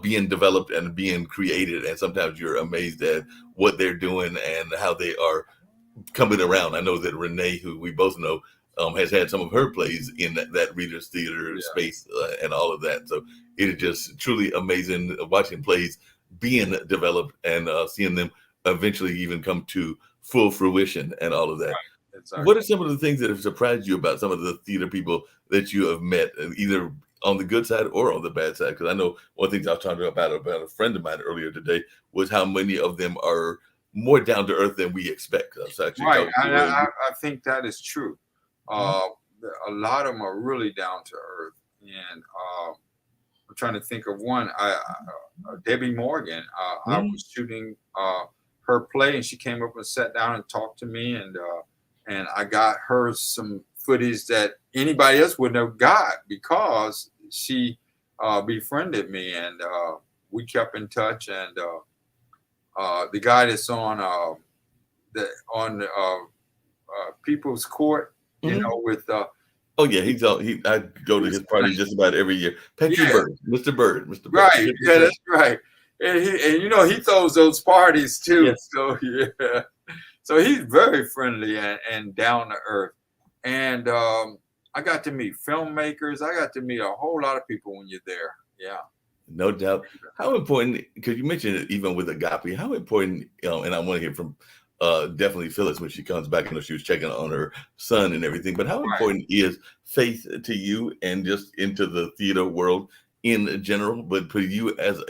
being developed and being created. And sometimes you're amazed at what they're doing and how they are coming around. I know that Renee, who we both know, has had some of her plays in that Reader's Theater space and all of that. So it is just truly amazing watching plays being developed and seeing them eventually even come to full fruition and all of that. Right. Exactly. What are some of the things that have surprised you about some of the theater people that you have met, either on the good side or on the bad side? Because I know one thing I was talking about a friend of mine earlier today was how many of them are more down to earth than we expect. Right, I think that is true. A lot of them are really down to earth, and I'm trying to think of one. Debbie Morgan. I was shooting her play, and she came up and sat down and talked to me, and I got her some footage that anybody else wouldn't have got because she befriended me, and we kept in touch, and the guy that's on People's Court, you know, with oh yeah, I go to his party just about every year. Petrie Bird, Mr. Bird, Mr. Bird. Right, yeah, that's right. And you know, he throws those parties too. Yes. So yeah, so he's very friendly and down to earth. And I got to meet filmmakers. I got to meet a whole lot of people when you're there. Yeah. No doubt. How important, because you mentioned it even with Agape, how important, and I want to hear from definitely Phyllis when she comes back. I know she was checking on her son and everything, but how important is faith to you and just into the theater world in general, but for you as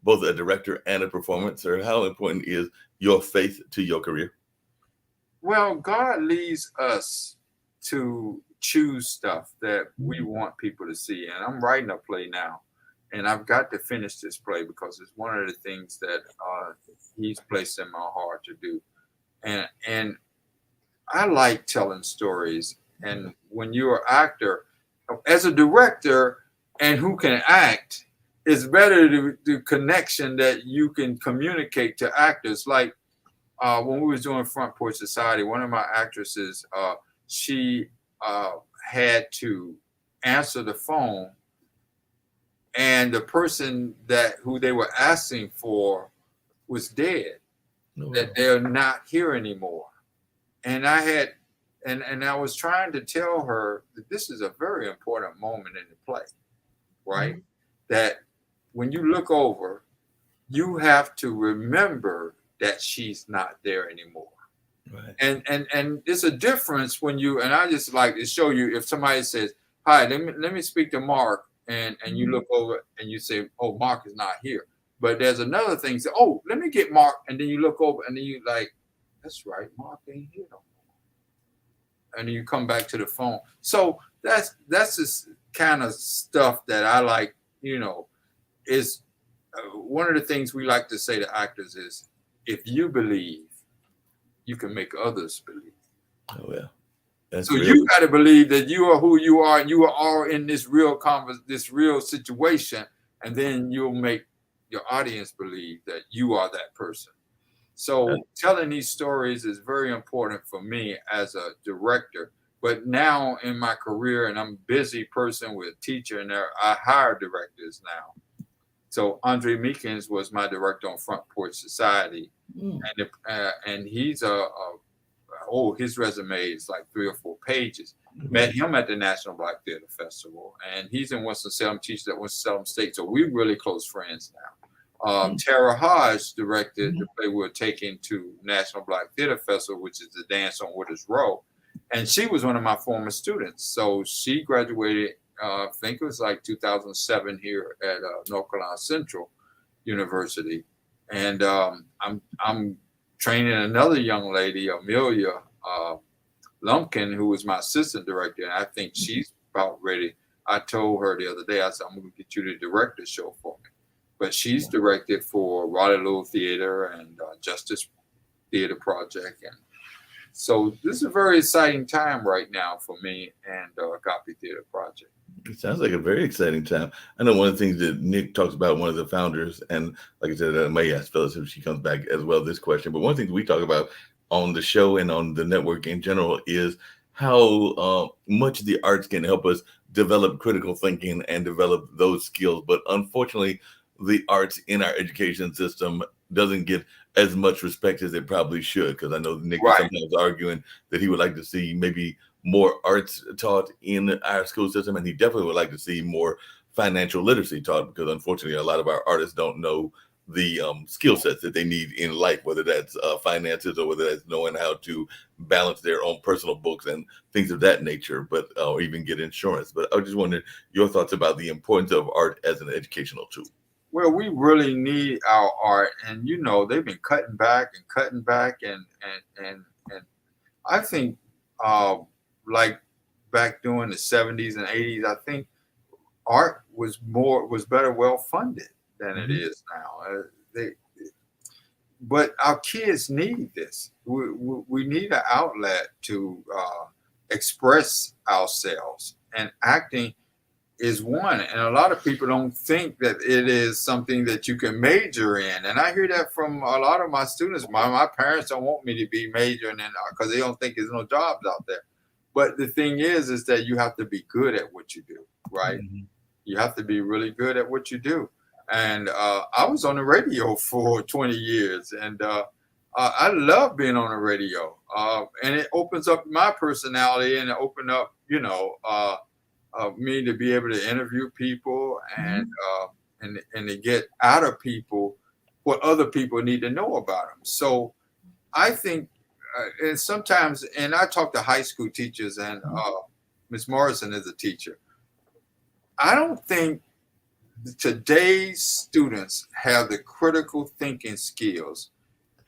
both a director and a performer, how important is your faith to your career? Well, God leads us to choose stuff that we want people to see. And I'm writing a play now, and I've got to finish this play because it's one of the things that he's placed in my heart to do. And I like telling stories. And when you're an actor, as a director and who can act, it's better the connection that you can communicate to actors. Like when we was doing Front Porch Society, one of my actresses, she had to answer the phone, and the person who they were asking for was dead. That they're not here anymore. And I was trying to tell her that this is a very important moment in the play, right? Mm-hmm. That when you look over, you have to remember that she's not there anymore. Right. And it's a difference when and I just like to show you, if somebody says, hi, let me speak to Mark, and you look over and you say, oh, Mark is not here. But there's another thing, say, oh, let me get Mark, and then you look over and then you like, that's right, Mark ain't here no more. And then you come back to the phone. So that's this kind of stuff that I like, you know, is one of the things we like to say to actors is, if you believe, you can make others believe. Oh yeah. That's so you got to believe that you are who you are, and you are all in this real situation, and then you'll make your audience believe that you are that person. So telling these stories is very important for me as a director. But now in my career, and I'm a busy person with a teacher, and I hire directors now. So Andre Meekins was my director on Front Porch Society, and he's his resume is like 3 or 4 pages. Met him at the National Black Theater Festival, and he's in Winston-Salem, teaches at Winston-Salem State. So we're really close friends now. Tara Hodge directed the play we're taking to National Black Theater Festival, which is the Dance on Wooders Row. And she was one of my former students. So she graduated, I think it was like 2007 here at North Carolina Central University. And I'm training another young lady, Amelia Lumpkin, who was my assistant director. And I think she's about ready. I told her the other day, I said, I'm going to get you to direct the show for me. But she's directed for Raleigh Little Theater and Justice Theater Project. And so this is a very exciting time right now for me and Agape Theater Project. It sounds like a very exciting time. I know one of the things that Nick talks about, one of the founders, and like I said, I may ask Phyllis if she comes back as well this question, but one thing we talk about on the show and on the network in general is how much the arts can help us develop critical thinking and develop those skills. But unfortunately, the arts in our education system doesn't get as much respect as it probably should. Because I know Nick is sometimes arguing that he would like to see maybe more arts taught in our school system, and he definitely would like to see more financial literacy taught, because unfortunately a lot of our artists don't know the skill sets that they need in life, whether that's finances or whether that's knowing how to balance their own personal books and things of that nature, but or even get insurance. But I just wondered your thoughts about the importance of art as an educational tool. Well, we really need our art, and you know they've been cutting back, and I think like back during the 70s and 80s, I think art was better well funded than it is now. But our kids need this. We need an outlet to express ourselves, and acting is one. And a lot of people don't think that it is something that you can major in. And I hear that from a lot of my students. My parents don't want me to be majoring in because they don't think there's no jobs out there. But the thing is that you have to be good at what you do, right? Mm-hmm. You have to be really good at what you do. And I was on the radio for 20 years, and I love being on the radio. And it opens up my personality, and it opened up, me to be able to interview people and to get out of people what other people need to know about them. So I think, and sometimes, and I talk to high school teachers, and Ms. Morrison is a teacher. I don't think today's students have the critical thinking skills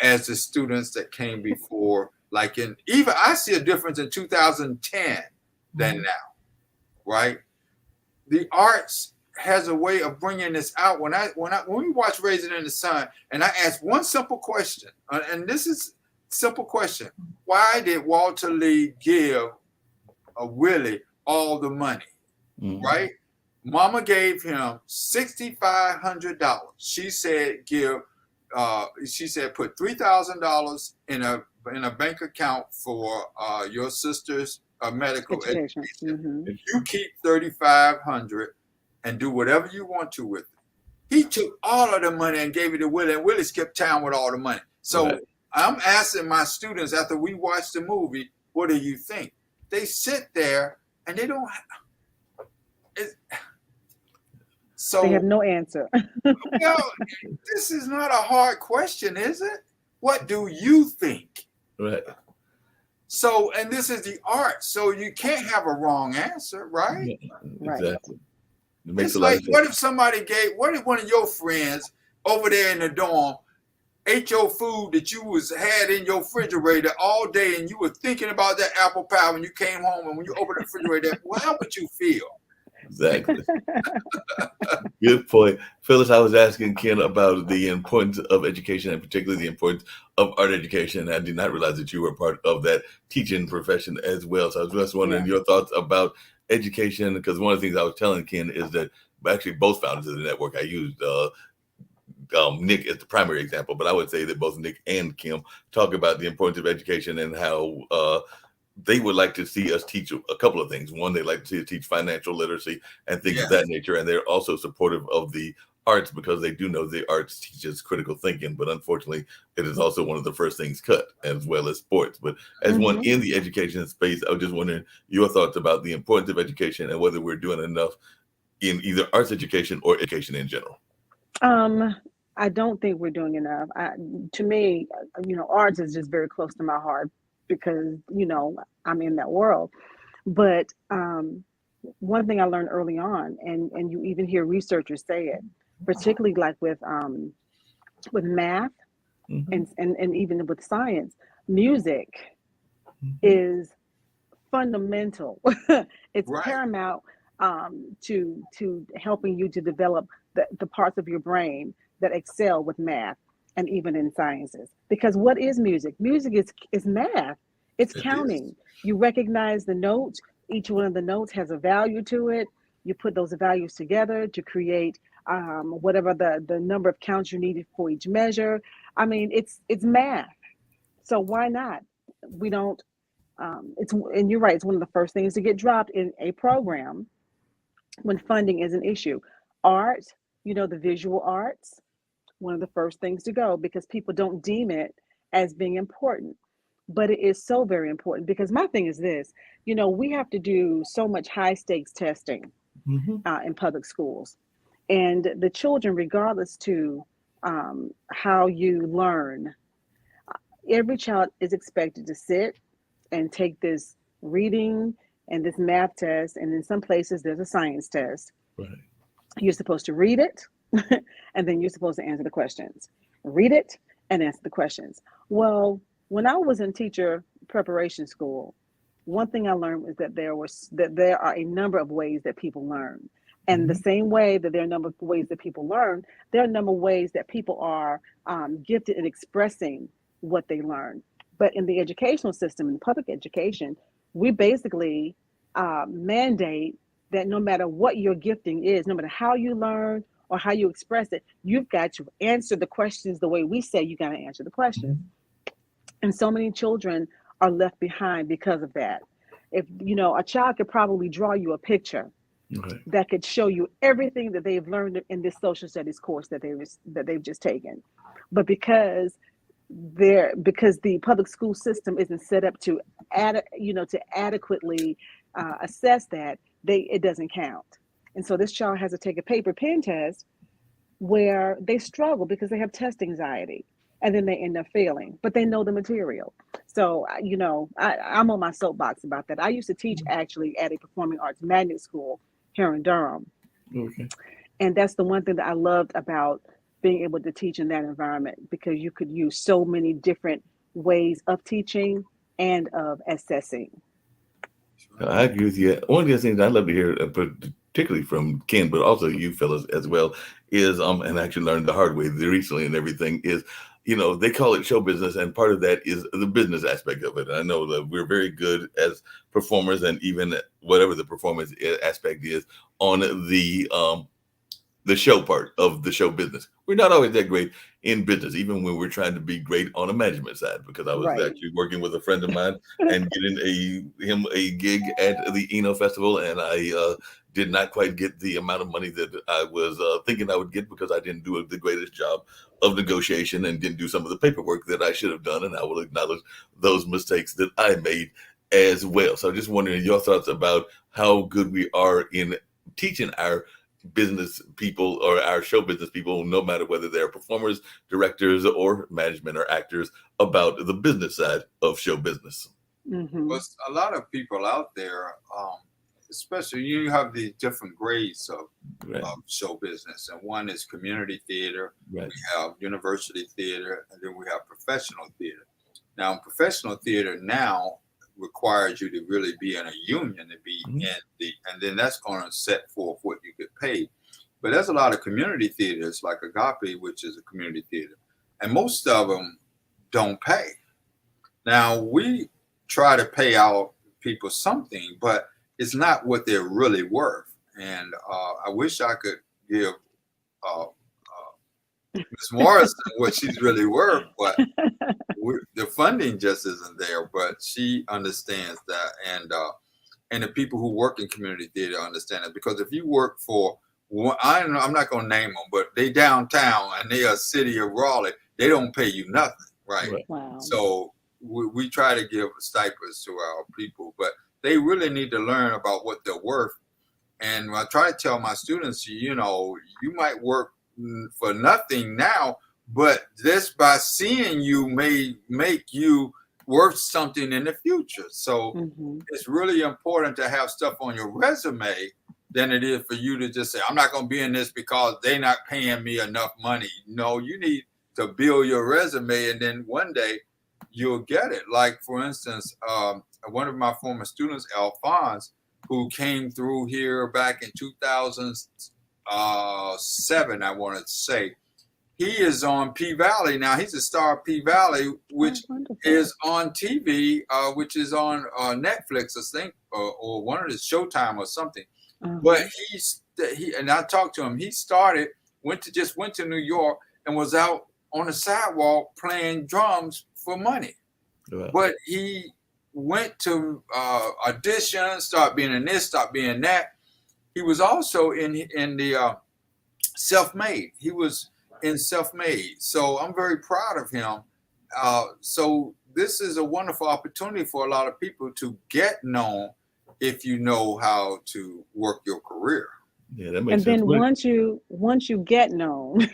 as the students that came before. Like even I see a difference in 2010 than now, right? The arts has a way of bringing this out. When we watch Raising in the Sun, and I ask one simple question, and this is a simple question: why did Walter Lee give Willie all the money, right? Mama gave him $6,500. She said put $3,000 in a bank account for your sister's medical education. Mm-hmm. If you keep $3,500 and do whatever you want to with it. He took all of the money and gave it to Willie, and Willie skipped town with all the money. So right. I'm asking my students after we watch the movie, what do you think? They sit there and they don't. So they have no answer. This is not a hard question, is it? What do you think? Right. So, and this is the art, so you can't have a wrong answer, right? Right. Exactly. It's like, what if what if one of your friends over there in the dorm ate your food that you had in your refrigerator all day, and you were thinking about that apple pie when you came home, and when you opened the refrigerator, well, how would you feel? Exactly. Good point. Phyllis, I was asking Ken about the importance of education, and particularly the importance of art education. I did not realize that you were part of that teaching profession as well. So I was just wondering your thoughts about education, because one of the things I was telling Ken is that actually both founders of the network, I used Nick as the primary example, but I would say that both Nick and Kim talk about the importance of education and how they would like to see us teach a couple of things. One, they like to see us teach financial literacy and things of that nature. And they're also supportive of the arts because they do know the arts teaches critical thinking. But unfortunately, it is also one of the first things cut, as well as sports. But as one in the education space, I was just wondering your thoughts about the importance of education and whether we're doing enough in either arts education or education in general. I don't think we're doing enough. To me, arts is just very close to my heart, because I'm in that world. But one thing I learned early on, and you even hear researchers say it, particularly like with math and even with science, music is fundamental. It's paramount to helping you to develop the parts of your brain that excel with math and even in sciences. Because what is music? Music is math. It's counting. You recognize the notes. Each one of the notes has a value to it. You put those values together to create whatever the number of counts you needed for each measure. I mean, it's math. So why not? We don't. And you're right. It's one of the first things to get dropped in a program when funding is an issue. Art, the visual arts, one of the first things to go, because people don't deem it as being important. But it is so very important, because my thing is this, we have to do so much high stakes testing in public schools. And the children, regardless to how you learn, every child is expected to sit and take this reading and this math test. And in some places, there's a science test. Right. You're supposed to read it, and then you're supposed to answer the questions. Read it and answer the questions. Well, when I was in teacher preparation school, one thing I learned was that there are a number of ways that people learn. And the same way that there are a number of ways that people learn, there are a number of ways that people are gifted in expressing what they learn. But in the educational system, in public education, we basically mandate that no matter what your gifting is, no matter how you learn or how you express it, you've got to answer the questions the way we say you got to answer the questions. And so many children are left behind because of that. If you know, a child could probably draw you a picture that could show you everything that they've learned in this social studies course that they've just taken, but because the public school system isn't set up to adequately assess that, it doesn't count. And so this child has to take a paper pen test where they struggle because they have test anxiety, and then they end up failing, but they know the material. So, I'm on my soapbox about that. I used to teach actually at a performing arts magnet school here in Durham. Okay. And that's the one thing that I loved about being able to teach in that environment, because you could use so many different ways of teaching and of assessing. I agree with you. One of the things I'd love to hear, particularly from Ken, but also you fellas as well, is and I actually learned the hard way recently and everything is, they call it show business, and part of that is the business aspect of it. And I know that we're very good as performers, and even whatever the performance aspect is on the show part of the show business. We're not always that great in business, even when we're trying to be great on a management side, because I was actually working with a friend of mine and getting him a gig at the Eno Festival, and I did not quite get the amount of money that I was thinking I would get, because I didn't do the greatest job of negotiation and didn't do some of the paperwork that I should have done, and I will acknowledge those mistakes that I made as well. So I'm just wondering your thoughts about how good we are in teaching our business people or our show business people, no matter whether they're performers, directors, or management or actors, about the business side of show business. But a lot of people out there, especially you have the different grades of show business, and one is community theater, we have university theater, and then we have professional theater. Now, professional theater now requires you to really be in a union to be in and then that's going to set forth what you get paid. But there's a lot of community theaters like Agape, which is a community theater, and most of them don't pay. Now, we try to pay out people something, but it's not what they're really worth. And I wish I could give Ms. Morrison what she's really worth, but the funding just isn't there. But she understands that, and the people who work in community theater understand it, because if you work for, I'm not going to name them, but they downtown and they are city of Raleigh, they don't pay you nothing, right? Wow. So we try to give stipends to our people, but they really need to learn about what they're worth. And I try to tell my students, you might work for nothing now, but just by seeing you may make you worth something in the future. So it's really important to have stuff on your resume than it is for you to just say, I'm not going to be in this because they're not paying me enough money. No, you need to build your resume, and then one day you'll get it. Like, for instance, one of my former students, Alphonse, who came through here back in 2007, I wanted to say, he is on P-Valley now. He's a star of P-Valley, which is on TV, which is on Netflix, I think, or one of the Showtime or something. But he and I talked to him. He went to New York and was out on the sidewalk playing drums for money. Wow. But he went to auditions, start being in this, start being that. He was also in the Self-Made. He was in Self-Made. So I'm very proud of him. So this is a wonderful opportunity for a lot of people to get known if you know how to work your career. Yeah, that makes sense. And then once you get known,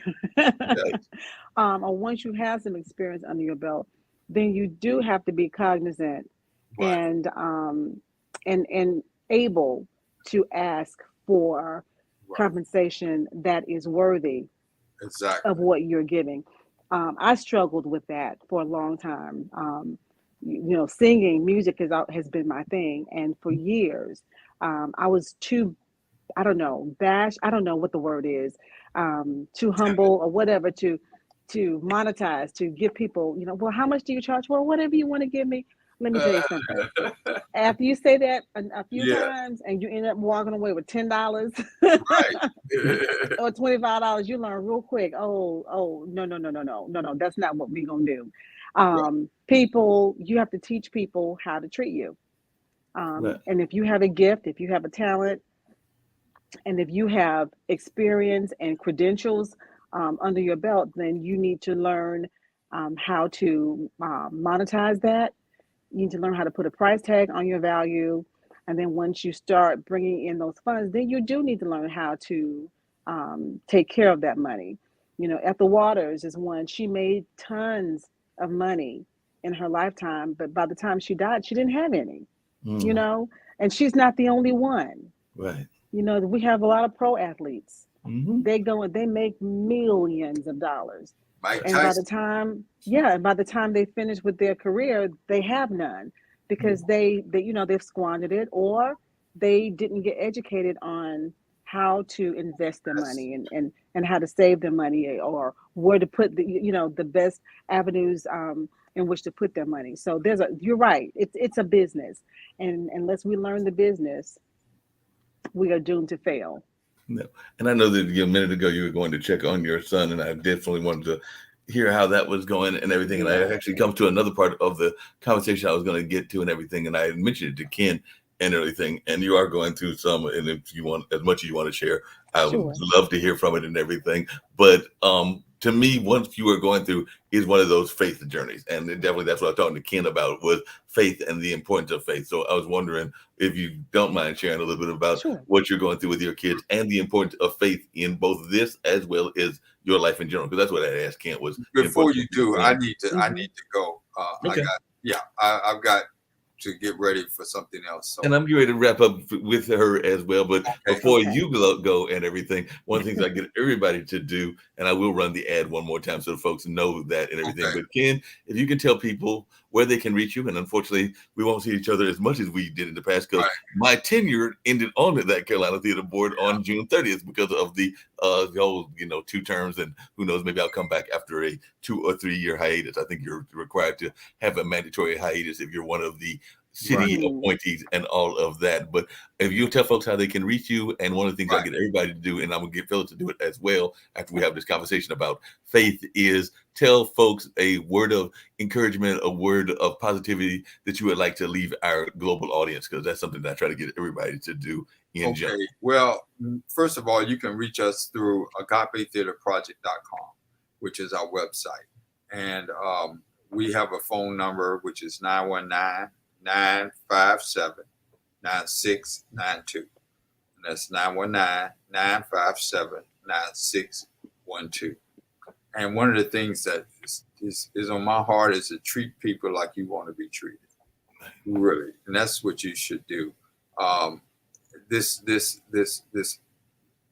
or once you have some experience under your belt, then you do have to be cognizant and able to ask for compensation that is worthy of what you're giving. I struggled with that for a long time. Singing, music has been my thing, and for years, I was too, I don't know what the word is, too humble or whatever to monetize, to give people, well, how much do you charge? Well, whatever you want to give me. Let me tell you something. After you say that a few Yeah. times and you end up walking away with $10 Right. or $25, you learn real quick. Oh, no, that's not what we're gonna do. People, you have to teach people how to treat you. Right. And if you have a gift, if you have a talent, and if you have experience and credentials under your belt, then you need to learn how to monetize that. You need to learn how to put a price tag on your value. And then once you start bringing in those funds, then you do need to learn how to take care of that money. You know, Ethel Waters is one. She made tons of money in her lifetime, but by the time she died, she didn't have any, you know, and she's not the only one. Right. You know, we have a lot of pro athletes. Mm-hmm. They go and they make millions of dollars. Mike And by Tyson. by the time they finish with their career, they have none because they you know, they've squandered it, or they didn't get educated on how to invest their money and how to save their money, or where to put the, you know, the best avenues in which to put their money. So you're right. It's a business. And unless we learn the business, we are doomed to fail. No. And I know that a minute ago you were going to check on your son, and I definitely wanted to hear how that was going and everything. And I actually come to another part of the conversation I was going to get to and everything. And I mentioned it to Ken and everything. And you are going through some, and if you want, as much as you want to share, I would love to hear from it and everything. But to me, what you are going through is one of those faith journeys. And definitely that's what I was talking to Ken about, was faith and the importance of faith. So I was wondering if you don't mind sharing a little bit about what you're going through with your kids and the importance of faith in both this as well as your life in general. Because that's what I asked Ken was. Before you do, I need to go. Okay. I've got to get ready for something else. So. And I'm ready to wrap up with her as well. But before you go and everything, one of the things I get everybody to do, and I will run the ad one more time so the folks know that and everything. But Ken, if you can tell people where they can reach you, and unfortunately we won't see each other as much as we did in the past because my tenure ended on that Carolina Theater Board on June 30th because of the whole, 2 terms, and who knows, maybe I'll come back after a 2 or 3 year hiatus. I think you're required to have a mandatory hiatus if you're one of the city appointees and all of that. But if you tell folks how they can reach you, and one of the things I get everybody to do, and I'm gonna get Philip to do it as well after we have this conversation about faith, is tell folks a word of encouragement, a word of positivity that you would like to leave our global audience, because that's something that I try to get everybody to do in general. Well, first of all, you can reach us through agapetheaterproject.com, which is our website. And we have a phone number, which is 919-957-9692. And that's 919-957-9612. And one of the things that is on my heart is to treat people like you want to be treated. Really. And that's what you should do. This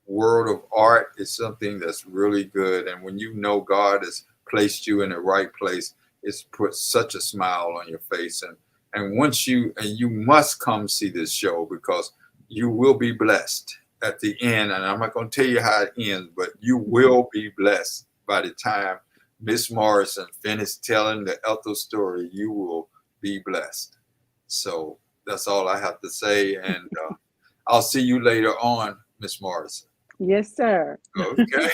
world of art is something that's really good. And when you know God has placed you in the right place, it's put such a smile on your face. And once you must come see this show, because you will be blessed at the end. And I'm not going to tell you how it ends, but you will be blessed by the time Miss Morrison finished telling the Ethel story. You will be blessed. So that's all I have to say. And I'll see you later on, Miss Morrison. Yes, sir. Okay.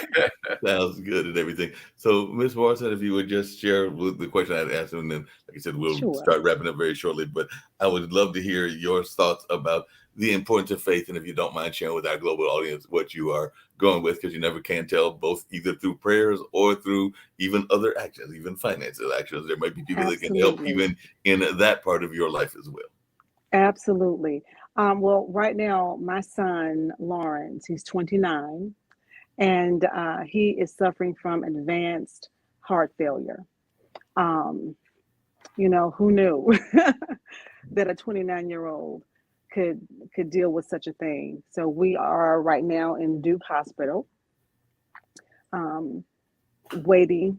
Sounds good and everything. So, Ms. Morrison, if you would just share with the question I'd asked, and then, like I said, we'll start wrapping up very shortly. But I would love to hear your thoughts about the importance of faith, and if you don't mind sharing with our global audience what you are going with, because you never can tell, both either through prayers or through even other actions, even financial actions. There might be people that can help even in that part of your life as well. Absolutely. Well, right now, my son, Lawrence, he's 29, and he is suffering from advanced heart failure. Who knew that a 29-year-old could deal with such a thing? So we are right now in Duke Hospital, waiting.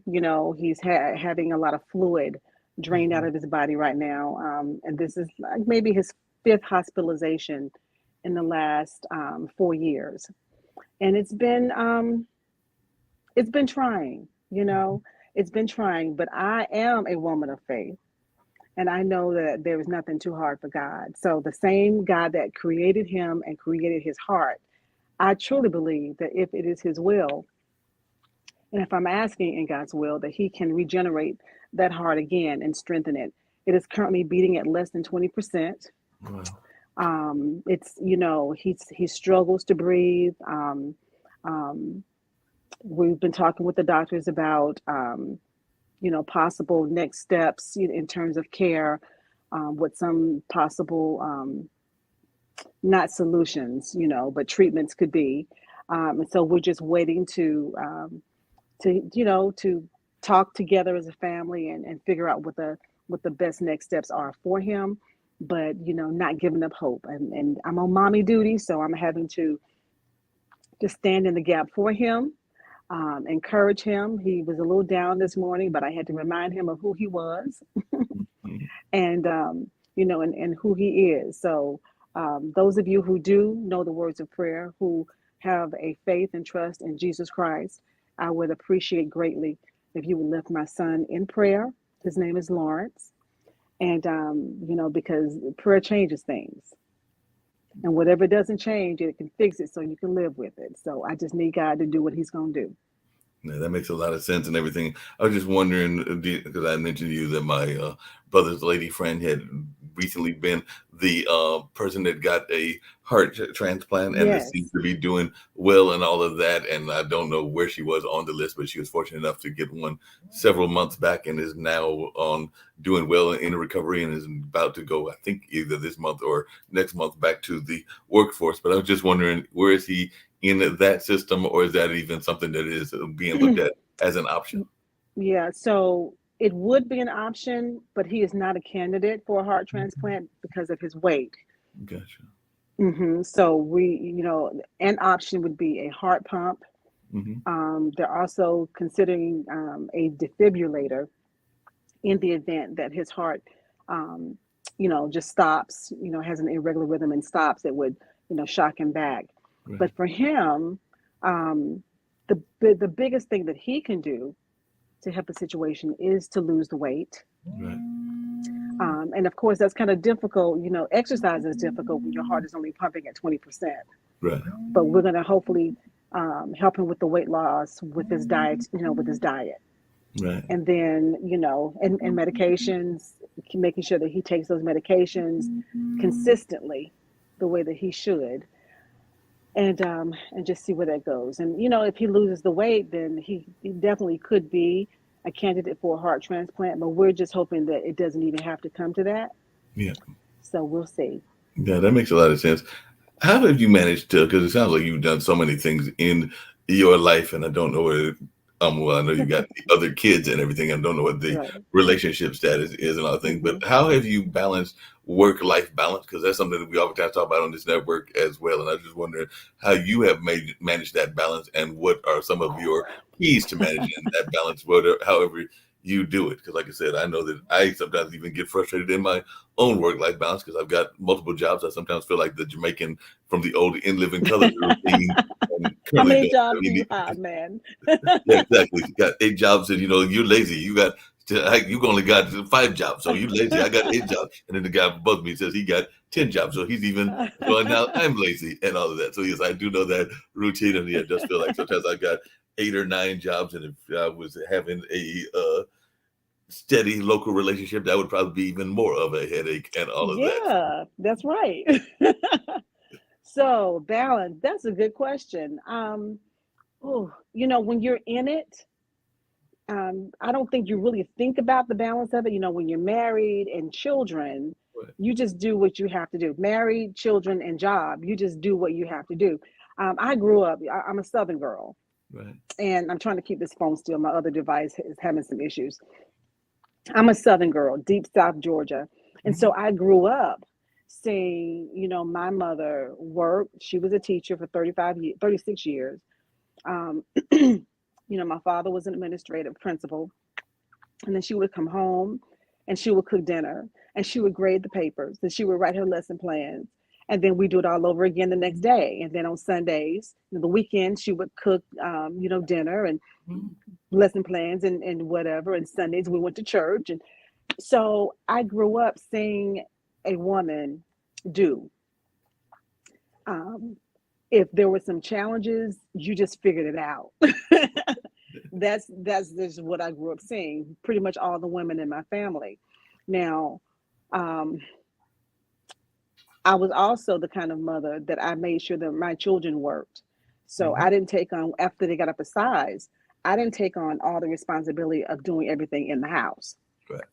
He's having a lot of fluid drained out of his body right now, and this is like maybe his 5th hospitalization in the last 4 years, and it's been trying. It's been trying. But I am a woman of faith, And I know that there is nothing too hard for God. So the same God that created him and created his heart, I truly believe that if it is his will, and if I'm asking in God's will, that he can regenerate that heart again and strengthen it. It is currently beating at less than 20%. Wow. It's, he struggles to breathe. We've been talking with the doctors about, possible next steps in terms of care, what some possible, not solutions, but treatments could be. And so we're just waiting to talk together as a family and figure out what the best next steps are for him, but not giving up hope. And I'm on mommy duty, so I'm having to stand in the gap for him, encourage him. He was a little down this morning, but I had to remind him of who he was and and who he is. So those of you who do know the words of prayer, who have a faith and trust in Jesus Christ, I would appreciate greatly if you would lift my son in prayer. His name is Lawrence. And, because prayer changes things. And whatever doesn't change, it can fix it so you can live with it. So I just need God to do what he's going to do. Yeah, that makes a lot of sense and everything. I was just wondering, because I mentioned to you that my brother's lady friend had recently been the person that got a heart transplant, and Yes. it seems to be doing well and all of that. And I don't know where she was on the list, but she was fortunate enough to get one several months back and is now on doing well in recovery and is about to go, I think, either this month or next month back to the workforce. But I was just wondering, where is he in that system, or is that even something that is being looked at as an option? Yeah, so it would be an option, but he is not a candidate for a heart transplant because of his weight. Gotcha. So an option would be a heart pump. They're also considering a defibrillator in the event that his heart, just stops, has an irregular rhythm and stops. It would, shock him back. Right. But for him, the biggest thing that he can do to help the situation is to lose the weight. Right. And of course, that's kind of difficult. Exercise is difficult when your heart is only pumping at 20%. Right. But we're going to hopefully help him with the weight loss, with his diet, Right. And then, and medications, making sure that he takes those medications consistently the way that he should. And just see where that goes. And, if he loses the weight, then he definitely could be a candidate for a heart transplant, but we're just hoping that it doesn't even have to come to that. Yeah. So we'll see. Yeah, that makes a lot of sense. How have you managed to, because it sounds like you've done so many things in your life, and I don't know where, well, I know you got the other kids and everything. I don't know what the Right. relationship status is and all things, but how have you balanced work-life balance? Because that's something that we oftentimes talk about on this network as well. And I was just wondering how you have managed that balance, and what are some of your keys to managing that balance, however you do it. Because like I said, I know that I sometimes even get frustrated in my own work-life balance because I've got multiple jobs. I sometimes feel like the Jamaican from the old In Living Color routine. How many jobs do you have, man? Yeah, exactly. You got 8 jobs, and you're lazy. You only got 5 jobs, so you lazy. I got 8 jobs, and then the guy above me says he got 10 jobs, so he's even going, now I'm lazy and all of that. So yes, I do know that routine, and I just feel like sometimes I got 8 or 9 jobs, and if I was having a steady local relationship, that would probably be even more of a headache and all of that. Yeah, that's right. So balance, that's a good question. When you're in it, I don't think you really think about the balance of it. When you're married and children, Right. you just do what you have to do. Married, children, and job, you just do what you have to do. I grew up, I'm a Southern girl, Right. and I'm trying to keep this phone still. My other device is having some issues. I'm a Southern girl, deep South Georgia. And so I grew up seeing, my mother work. She was a teacher for 36 years. My father was an administrative principal. And then she would come home and she would cook dinner and she would grade the papers and she would write her lesson plans. And then we do it all over again the next day. And then on Sundays, the weekend, she would cook, dinner and lesson plans and whatever. And Sundays we went to church. So I grew up seeing a woman do. Um, if there were some challenges, you just figured it out. That's just what I grew up seeing. Pretty much all the women in my family. Now, um, I was also the kind of mother that I made sure that my children worked. So Hmm. I didn't take on, after they got up a size, I didn't take on all the responsibility of doing everything in the house. Right.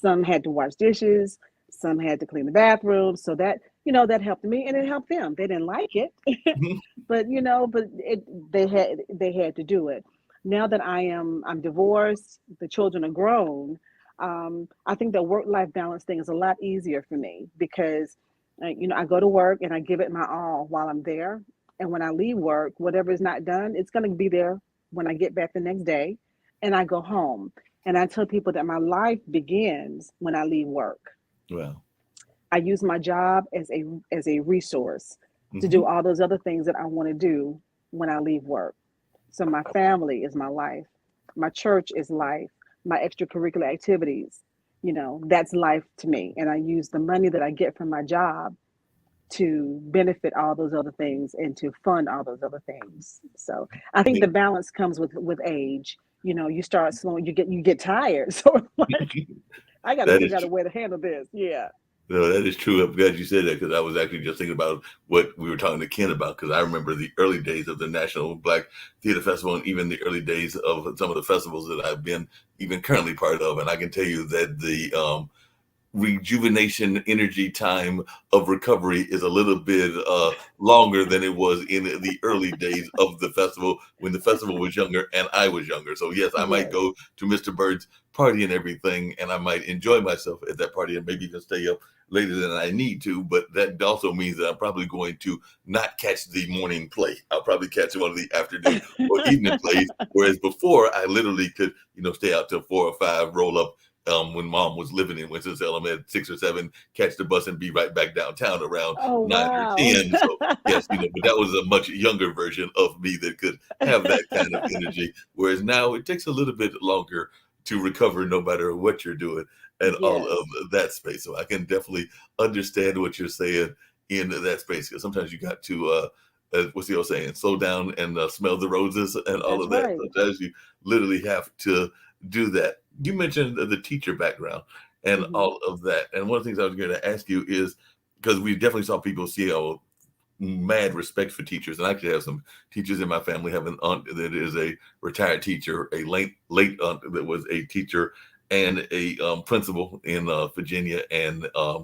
Some had to wash dishes, some had to clean the bathroom. So that, that helped me and it helped them. They didn't like it, Mhm. but they had to do it. Now that I'm divorced, the children are grown. I think the work life balance thing is a lot easier for me because I go to work and I give it my all while I'm there, and when I leave work, whatever is not done, it's going to be there when I get back the next day, and I go home. And I tell people that my life begins when I leave work. Well. I use my job as a resource to do Hmm. all those other things that I want to do when I leave work. So my family is my life. My church is life. My extracurricular activities, that's life to me. And I use the money that I get from my job to benefit all those other things and to fund all those other things. So I think the balance comes with age. You start slowing, you get tired. So it's like I got to That figure is out a way to handle this. Yeah. No, that is true. I'm glad you said that because I was actually just thinking about what we were talking to Ken about because I remember the early days of the National Black Theater Festival and even the early days of some of the festivals that I've been even currently part of. And I can tell you that the rejuvenation energy time of recovery is a little bit longer than it was in the early days of the festival when the festival was younger and I was younger. So yes, I might Yes. go to Mr. Bird's party and everything, and I might enjoy myself at that party and maybe even stay up later than I need to. But that also means that I'm probably going to not catch the morning play. I'll probably catch one of the afternoon or evening plays. Whereas before, I literally could, stay out till 4 or 5, roll up when mom was living in Winston-Salem at 6 or 7, catch the bus and be right back downtown around Oh 9 or 10. wow. So yes, but that was a much younger version of me that could have that kind of energy. Whereas now it takes a little bit longer to recover, no matter what you're doing, and all Yes. of that space. So I can definitely understand what you're saying in that space because sometimes you got to. What's the old saying? Slow down and smell the roses and all That's of that. right. Sometimes you literally have to do that. You mentioned the teacher background and Hmm. all of that. And one of the things I was going to ask you is because we definitely saw people see mad respect for teachers. And I actually have some teachers in my family. Have an aunt that is a retired teacher, a late aunt that was a teacher and a principal in Virginia. And I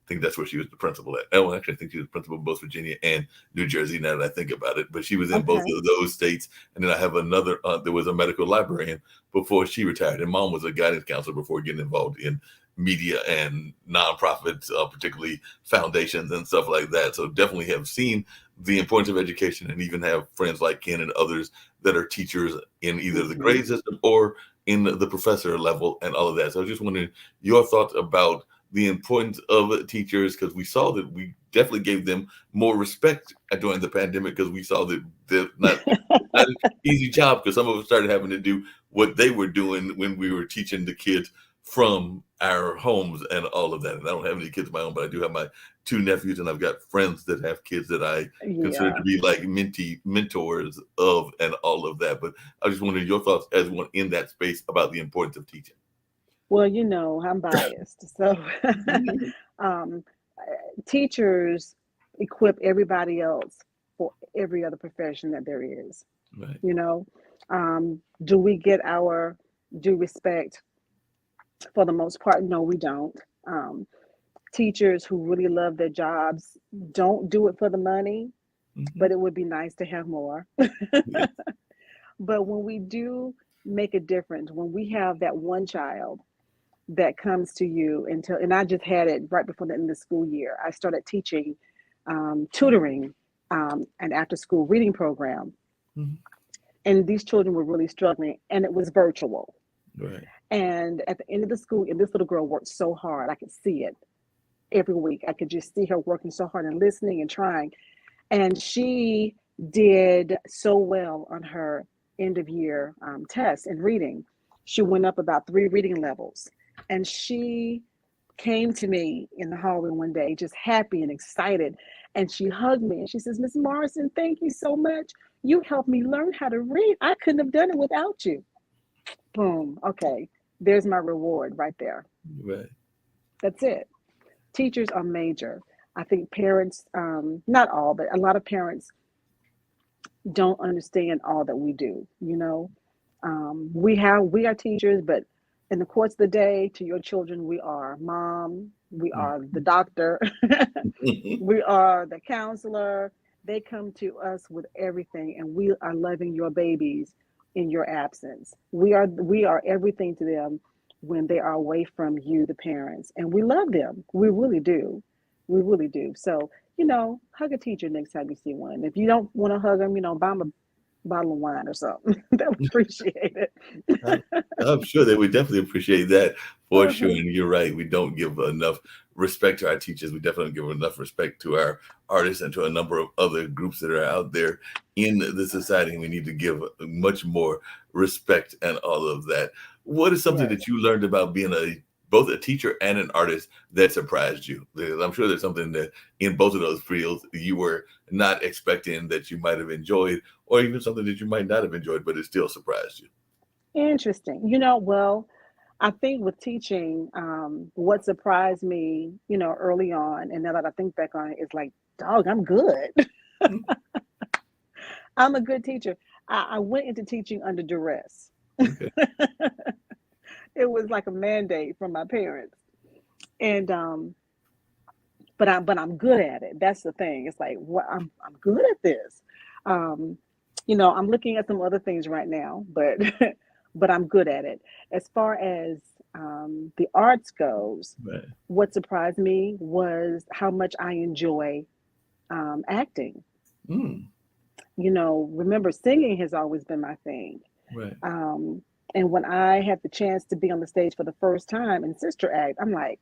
think that's where she was the principal at. Oh, actually, I think she was principal in both Virginia and New Jersey now that I think about it. But she was in both Okay. of those states. And then I have another aunt that was a medical librarian before she retired. And mom was a guidance counselor before getting involved in media and nonprofits, particularly foundations and stuff like that. So definitely have seen the importance of education and even have friends like Ken and others that are teachers in either the Hmm. grade system or in the professor level and all of that. So I was just wondering your thoughts about the importance of teachers because we saw that we definitely gave them more respect during the pandemic because we saw that they're not an easy job because some of us started having to do what they were doing when we were teaching the kids from our homes and all of that. And I don't have any kids of my own, but I do have my 2 nephews, and I've got friends that have kids that I consider to Yeah. be like mentors of and all of that. But I just wondered your thoughts as one in that space about the importance of teaching. Well, I'm biased. So um, teachers equip everybody else for every other profession that there is. Right. You know, do we get our due respect? For the most part, no, we don't. Um, Teachers who really love their jobs don't do it for the money, Hmm. but it would be nice to have more. Yeah. But when we do make a difference, when we have that one child that comes to you and I just had it right before the end of the school year. I started teaching tutoring an after school reading program, Mhm. and these children were really struggling, and it was virtual. Right. And at the end of the school, and this little girl worked so hard, I could see it every week. I could just see her working so hard and listening and trying. And she did so well on her end of year test in reading. She went up about 3 reading levels. And she came to me in the hallway one day, just happy and excited. And she hugged me and she says, Miss Morrison, thank you so much. You helped me learn how to read. I couldn't have done it without you. Boom. Okay. There's my reward right there. Right. That's it. Teachers are major. I think parents, not all, but a lot of parents don't understand all that we do. You know, we are teachers, but in the course of the day, to your children, we are mom, we are the doctor, we are the counselor. They come to us with everything, and we are loving your babies in your absence. We are everything to them when they are away from you, the parents, and we love them. We really do. We really do. So, you know, hug a teacher next time you see one. If you don't want to hug them, you know, buy them a bottle of wine or something. They'll appreciate it. I'm sure they would definitely appreciate that for sure. And you're right. We don't give enough respect to our teachers. We definitely don't give enough respect to our artists and to a number of other groups that are out there in the society. We need to give much more respect and all of that. What is something that you learned about being both a teacher and an artist that surprised you? Because I'm sure there's something that in both of those fields you were not expecting that you might have enjoyed, or even something that you might not have enjoyed, but it still surprised you. Interesting. You know, well, I think with teaching, what surprised me, you know, early on, and now that I think back on it, is like, dog, I'm good. I'm a good teacher. I went into teaching under duress. Okay. It was like a mandate from my parents, and but I'm good at it. That's the thing. It's like, what, I'm good at this. You know, I'm looking at some other things right now, but but I'm good at it. As far as the arts goes, what surprised me was how much I enjoy acting. You know, remember, singing has always been my thing. Right. And when I had the chance to be on the stage for the first time in Sister Act, I'm like,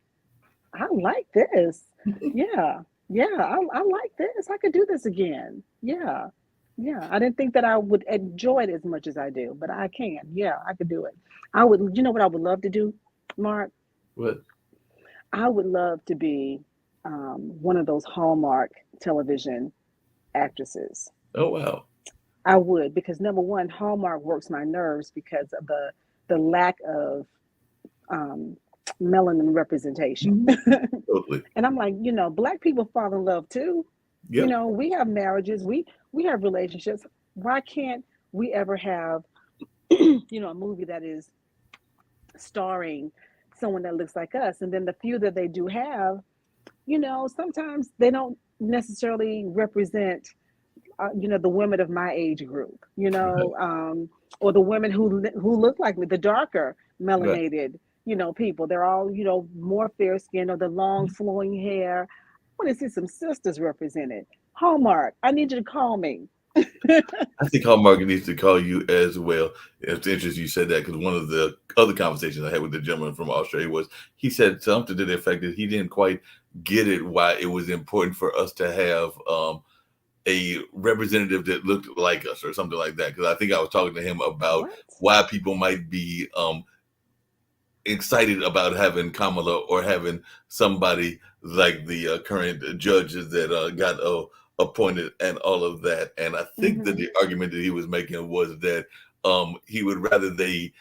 I like this. Yeah, I like this. I could do this again. Yeah. I didn't think that I would enjoy it as much as I do, but I can. Yeah, I could do it. I would, you know what I would love to do, Mark? What? I would love to be one of those Hallmark television actresses. Oh, wow. I would, because number one, Hallmark works my nerves because of the lack of melanin representation. Totally. And I'm like, you know, Black people fall in love too. Yep. You know, we have marriages, we have relationships. Why can't we ever have, you know, a movie that is starring someone that looks like us? And then the few that they do have, you know, sometimes they don't necessarily represent you know, the women of my age group, you know, or the women who look like me, the darker melanated, you know, people. They're all, you know, more fair skinned, or the long flowing hair. I want to see some sisters represented. Hallmark, I need you to call me. I think Hallmark needs to call you as well. It's interesting you said that, because one of the other conversations I had with the gentleman from Australia was, he said something to the effect that he didn't quite get it, why it was important for us to have a representative that looked like us or something like that. Because I think I was talking to him about why people might be excited about having Kamala or having somebody like the current judges that got appointed and all of that. And I think that the argument that he was making was that he would rather they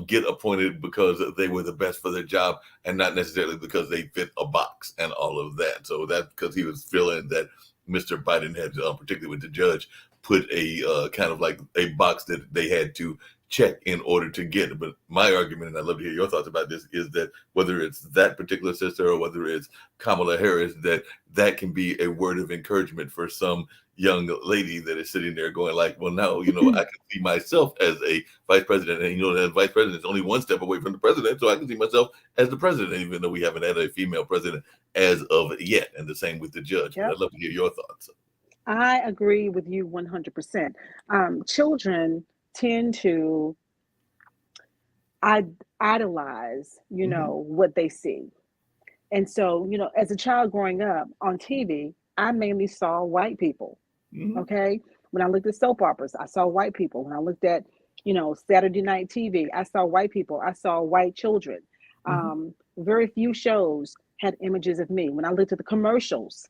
get appointed because they were the best for their job and not necessarily because they fit a box and all of that. So that's because he was feeling that Mr. Biden had, particularly with the judge, put a kind of like a box that they had to check in order to get it. But my argument, and I'd love to hear your thoughts about this, is that whether it's that particular sister or whether it's Kamala Harris, that can be a word of encouragement for some young lady that is sitting there going like, well, no, you know, I can see myself as a vice president, and you know, that vice president is only one step away from the president, so I can see myself as the president, even though we haven't had a female president as of yet. And the same with the judge. I'd love to hear your thoughts. I agree with you 100%. Children tend to idolize, you know, what they see. And so, you know, as a child growing up on TV, I mainly saw white people. Okay. When I looked at soap operas, I saw white people. When I looked at, you know, Saturday night TV, I saw white people. I saw white children. Very few shows had images of me. When I looked at the commercials,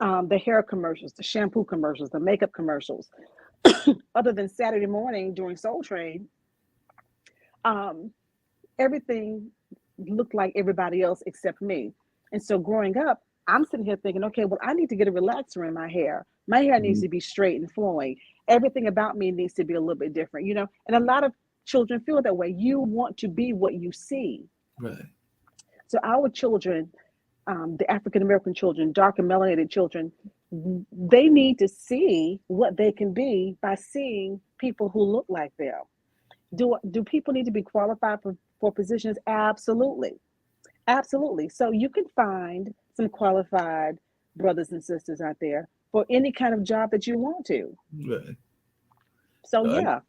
the hair commercials, the shampoo commercials, the makeup commercials, other than Saturday morning during Soul Train, everything looked like everybody else except me. And so growing up, I'm sitting here thinking, okay, well, I need to get a relaxer in my hair. My hair needs to be straight and flowing. Everything about me needs to be a little bit different, you know? And a lot of children feel that way. You want to be what you see. Right. So our children, the African-American children, dark and melanated children, they need to see what they can be by seeing people who look like them. Do people need to be qualified for positions? Absolutely. Absolutely. So you can find some qualified brothers and sisters out there for any kind of job that you want to. Right. So yeah,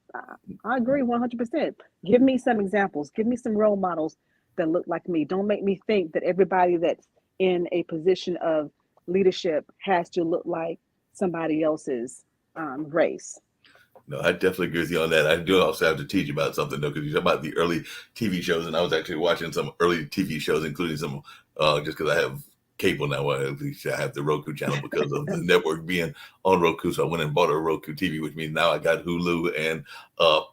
I agree 100%. Give me some examples. Give me some role models that look like me. Don't make me think that everybody that's in a position of leadership has to look like somebody else's race. No, I definitely agree with you on that. I do also have to teach you about something though, because you talk about the early TV shows, and I was actually watching some early TV shows, including some just because I have cable now. At least I have the Roku channel because of the network being on Roku. So I went and bought a Roku TV, which means now I got Hulu and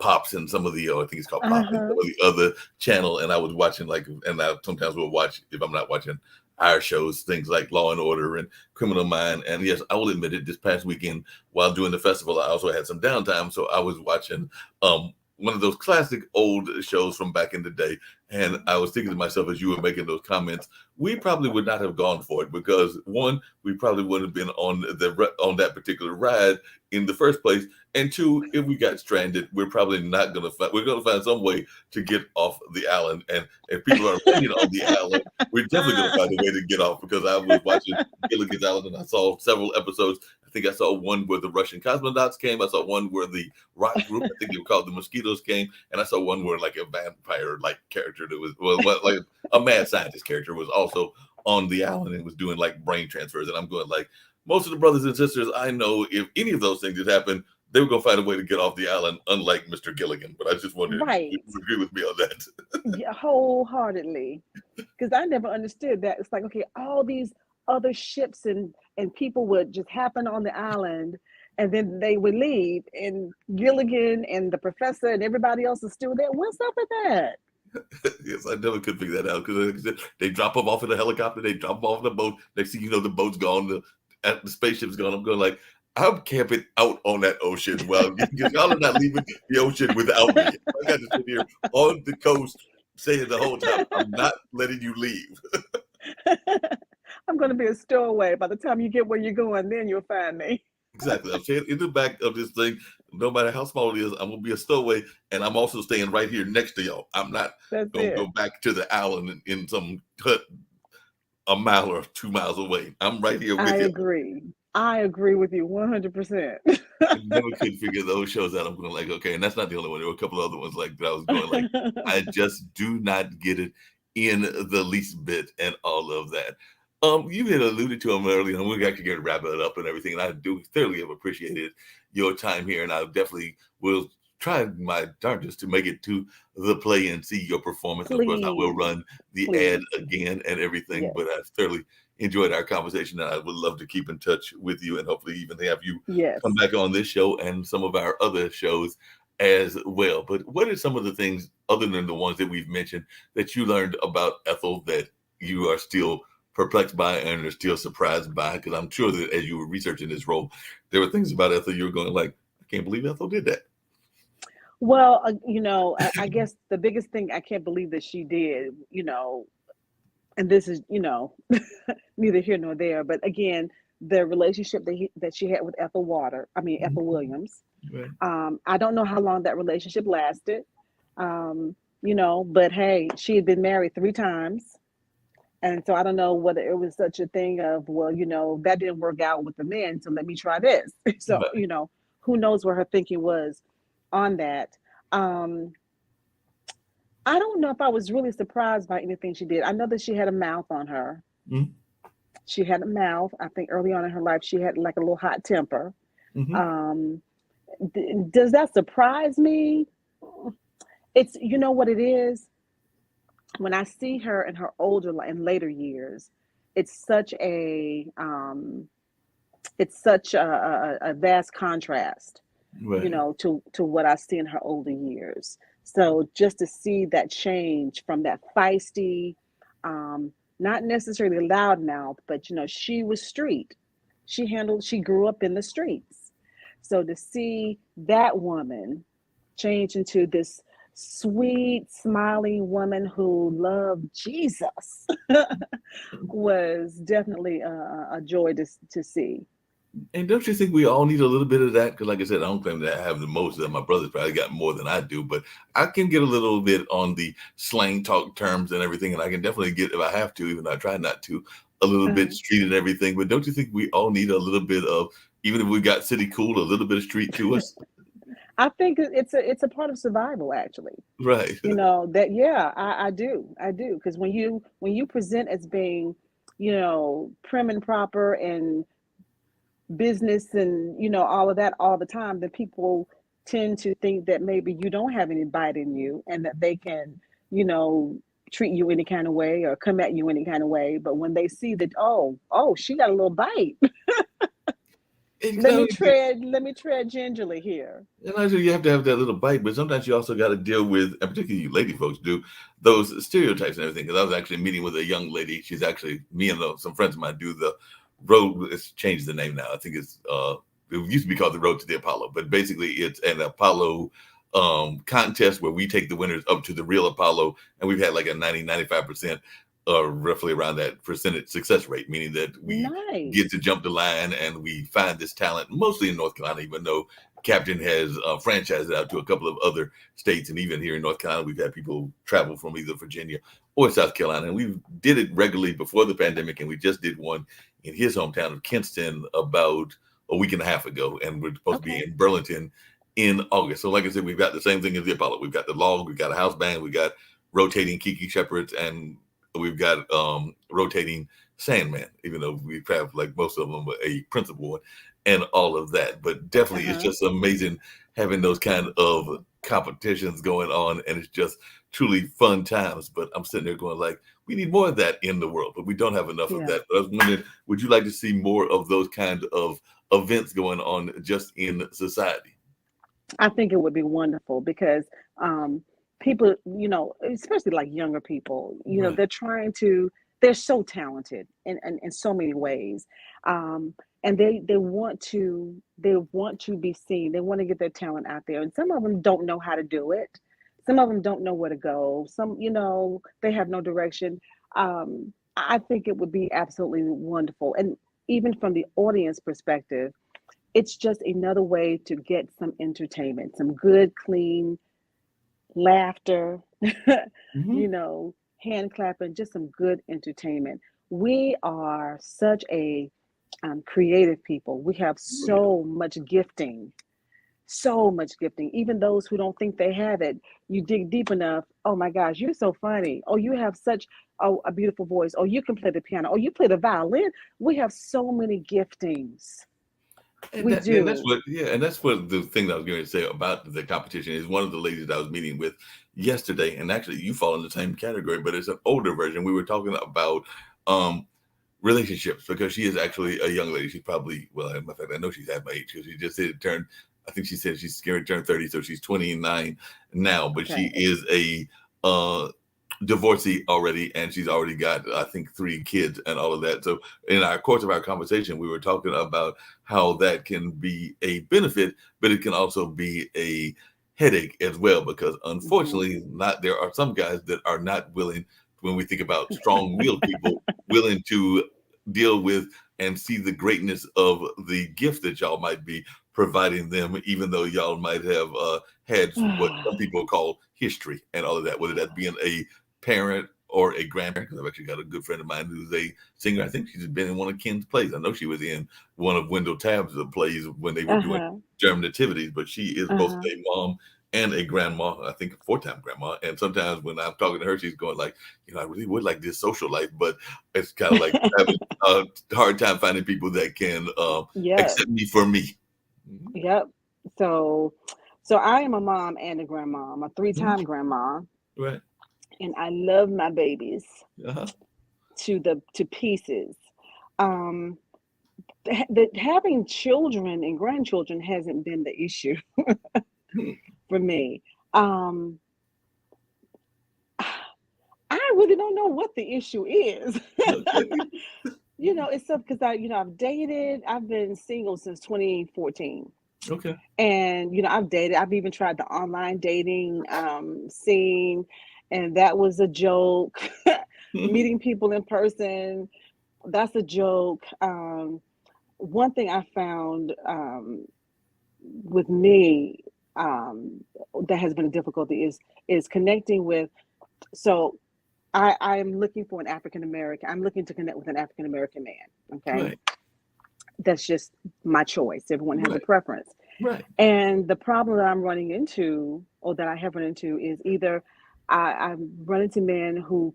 Pops and some of the I think it's called Pop and some of the other channel. And I was watching and I sometimes will watch, if I'm not watching our shows, things like Law and Order and Criminal Mind. And yes, I will admit it, this past weekend while doing the festival, I also had some downtime. So I was watching one of those classic old shows from back in the day. And I was thinking to myself, as you were making those comments, we probably would not have gone for it because one, we probably wouldn't have been on that particular ride in the first place. And two, if we got stranded, we're probably not going to we're going to find some way to get off the island. And if people are running on the island, we're definitely going to find a way to get off, because I was watching Gilligan's Island and I saw several episodes. I think I saw one where the Russian cosmonauts came. I saw one where the rock group, I think they were called the Mosquitoes, came. And I saw one where like a vampire-like character that was, like a mad scientist character was also on the island and was doing like brain transfers. And I'm going like, most of the brothers and sisters I know, if any of those things had happened, they were going to find a way to get off the island, unlike Mr. Gilligan. But I just wondered if you agree with me on that. Yeah, wholeheartedly. Because I never understood that. It's like, okay, all these other ships and people would just happen on the island, and then they would leave, and Gilligan and the professor and everybody else is still there. What's up with that? Yes, I never could figure that out, because they drop them off in a helicopter, they drop them off in a boat. Next thing you know, the boat's gone, the spaceship's gone. I'm going like, I'm camping out on that ocean. Well, y'all are not leaving the ocean without me. I got to sit here on the coast saying the whole time, I'm not letting you leave. I'm going to be a stowaway. By the time you get where you're going, then you'll find me. Exactly. I'm saying in the back of this thing, no matter how small it is, I'm going to be a stowaway, and I'm also staying right here next to y'all. I'm not going to go back to the island in some hut a mile or 2 miles away. I'm right here with you. I agree with you 100%. I never could figure those shows out. I'm going like, okay, and that's not the only one. There were a couple of other ones like that I was going like, I just do not get it in the least bit and all of that. You had alluded to them earlier, and we're actually going to wrap it up and everything. And I do thoroughly have appreciated your time here, and I definitely will try my darndest to make it to the play and see your performance. Please. Of course, I will run the ad again and everything, yes. But I thoroughly enjoyed our conversation, and I would love to keep in touch with you and hopefully even have you come back on this show and some of our other shows as well. But what are some of the things, other than the ones that we've mentioned, that you learned about Ethel that you are still perplexed by and are still surprised by? Because I'm sure that as you were researching this role, there were things about Ethel you were going like, I can't believe Ethel did that. Well, I guess the biggest thing I can't believe that she did, and this is, neither here nor there, but again, the relationship that she had with Ethel Williams. Right. I don't know how long that relationship lasted, but hey, she had been married 3 times. And so I don't know whether it was such a thing of, well, that didn't work out with the men, so let me try this. So, who knows where her thinking was on that. I don't know if I was really surprised by anything she did. I know that she had a mouth on her. Mm-hmm. She had a mouth. I think early on in her life, she had like a little hot temper. Mm-hmm. Does that surprise me? It's, what it is? when I see her in her in later years, it's such a a vast contrast, you Right. know, to what I see in her older years. So just to see that change from that feisty, um, not necessarily loudmouth, but you know, she was street. She grew up in the streets. So to see that woman change into this sweet, smiling woman who loved Jesus was definitely a joy to see. And don't you think we all need a little bit of that? Because, like I said, I don't claim that I have the most of that. My brother's probably got more than I do, but I can get a little bit on the slang talk terms and everything. And I can definitely get, if I have to, even though I try not to, a little bit Uh-huh. street and everything. But don't you think we all need a little bit of, even if we got city cool, a little bit of street to us? I think it's a part of survival, actually. Right. You know that, yeah, I do, because when you present as being, you know, prim and proper and business and you know all of that all the time, then people tend to think that maybe you don't have any bite in you and that they can, you know, treat you any kind of way or come at you any kind of way. But when they see that, oh, she got a little bite, Exactly. let me tread gingerly here. And actually, you have to have that little bite, but sometimes you also got to deal with, and particularly you lady folks do, those stereotypes and everything. Because I was actually meeting with a young lady. She's actually, me and some friends of mine do the road. It's changed the name now. I think it used to be called the Road to the Apollo, but basically it's an Apollo contest where we take the winners up to the real Apollo, and we've had like a 95% roughly around that percentage success rate, meaning that we get Nice. to jump the line and we find this talent mostly in North Carolina, even though Captain has franchised it out to a couple of other states. And even here in North Carolina, we've had people travel from either Virginia or South Carolina. And we did it regularly before the pandemic. And we just did one in his hometown of Kinston about a week and a half ago. And we're supposed to be Okay. in Burlington in August. So like I said, we've got the same thing as the Apollo. We've got the log, we've got a house band, we got rotating Kiki Shepherds, and we've got rotating Sandman, even though we have like most of them a principal one and all of that. But definitely it's Uh-huh. just amazing having those kind of competitions going on, and it's just truly fun times. But I'm sitting there going like, we need more of that in the world, but we don't have enough of Yeah. that. But I was wondering, would you like to see more of those kind of events going on just in society? I think it would be wonderful because um, people, you know, especially like younger people, you know, Right. they're so talented in so many ways. And they want to be seen. They want to get their talent out there. And some of them don't know how to do it. Some of them don't know where to go. Some, you know, they have no direction. I think it would be absolutely wonderful. And even from the audience perspective, it's just another way to get some entertainment, some good, clean laughter, you Mhm. know, hand clapping, just some good entertainment. We are such a creative people. We have Oh, yeah. so much gifting, so much gifting. Even those who don't think they have it, you dig deep enough. Oh my gosh, you're so funny. Oh, you have such a beautiful voice. Oh, you can play the piano. Oh, you play the violin. We have so many giftings. And We that, and that's do. what, yeah, and that's what the thing that I was going to say about the competition is. One of the ladies I was meeting with yesterday, and actually you fall in the same category, but it's an older version. We were talking about um relationships because she is actually a young lady. She's probably, well, as a matter of fact, I know she's at my age because she just said turned. I think she said she's going to turn 30, so she's 29 now. But she Okay. is a divorcee already, and she's already got, I think, 3 kids and all of that. So in our course of our conversation, we were talking about how that can be a benefit, but it can also be a headache as well, because Mhm. unfortunately, not there are some guys that are not willing, when we think about strong-willed people, willing to deal with and see the greatness of the gift that y'all might be providing them, even though y'all might have had what some people call history and all of that, whether that being a parent or a grandparent. Because I've actually got a good friend of mine who's a singer. I think she's been in one of Ken's plays. I know she was in one of Wendell Tabbs' plays when they were doing Uh-huh. German nativities, but she is both Uh-huh. a mom and a grandma, I think a 4-time grandma. And sometimes when I'm talking to her, she's going like, I really would like this social life, but it's kind of like having a hard time finding people that can Yes. accept me for me. Mhm. Yep. So so I am a mom and a grandma. I'm a Mhm. three-time grandma. Right. and I love my babies Uh-huh. to pieces. Um, Having children and grandchildren hasn't been the issue Hmm. for me. Um, I really don't know what the issue is. Okay. It's up because I've been single since 2014. Okay. And I've even tried the online dating scene, and that was a joke. Meeting people in person, that's a joke. One thing I found with me that has been a difficulty is connecting with. So I'm looking for an African American. I'm looking to connect with an African American man. Okay, Right. that's just my choice. Everyone has a Right. preference. Right. And the problem that I'm running into, or that I have run into, is either I'm running into men who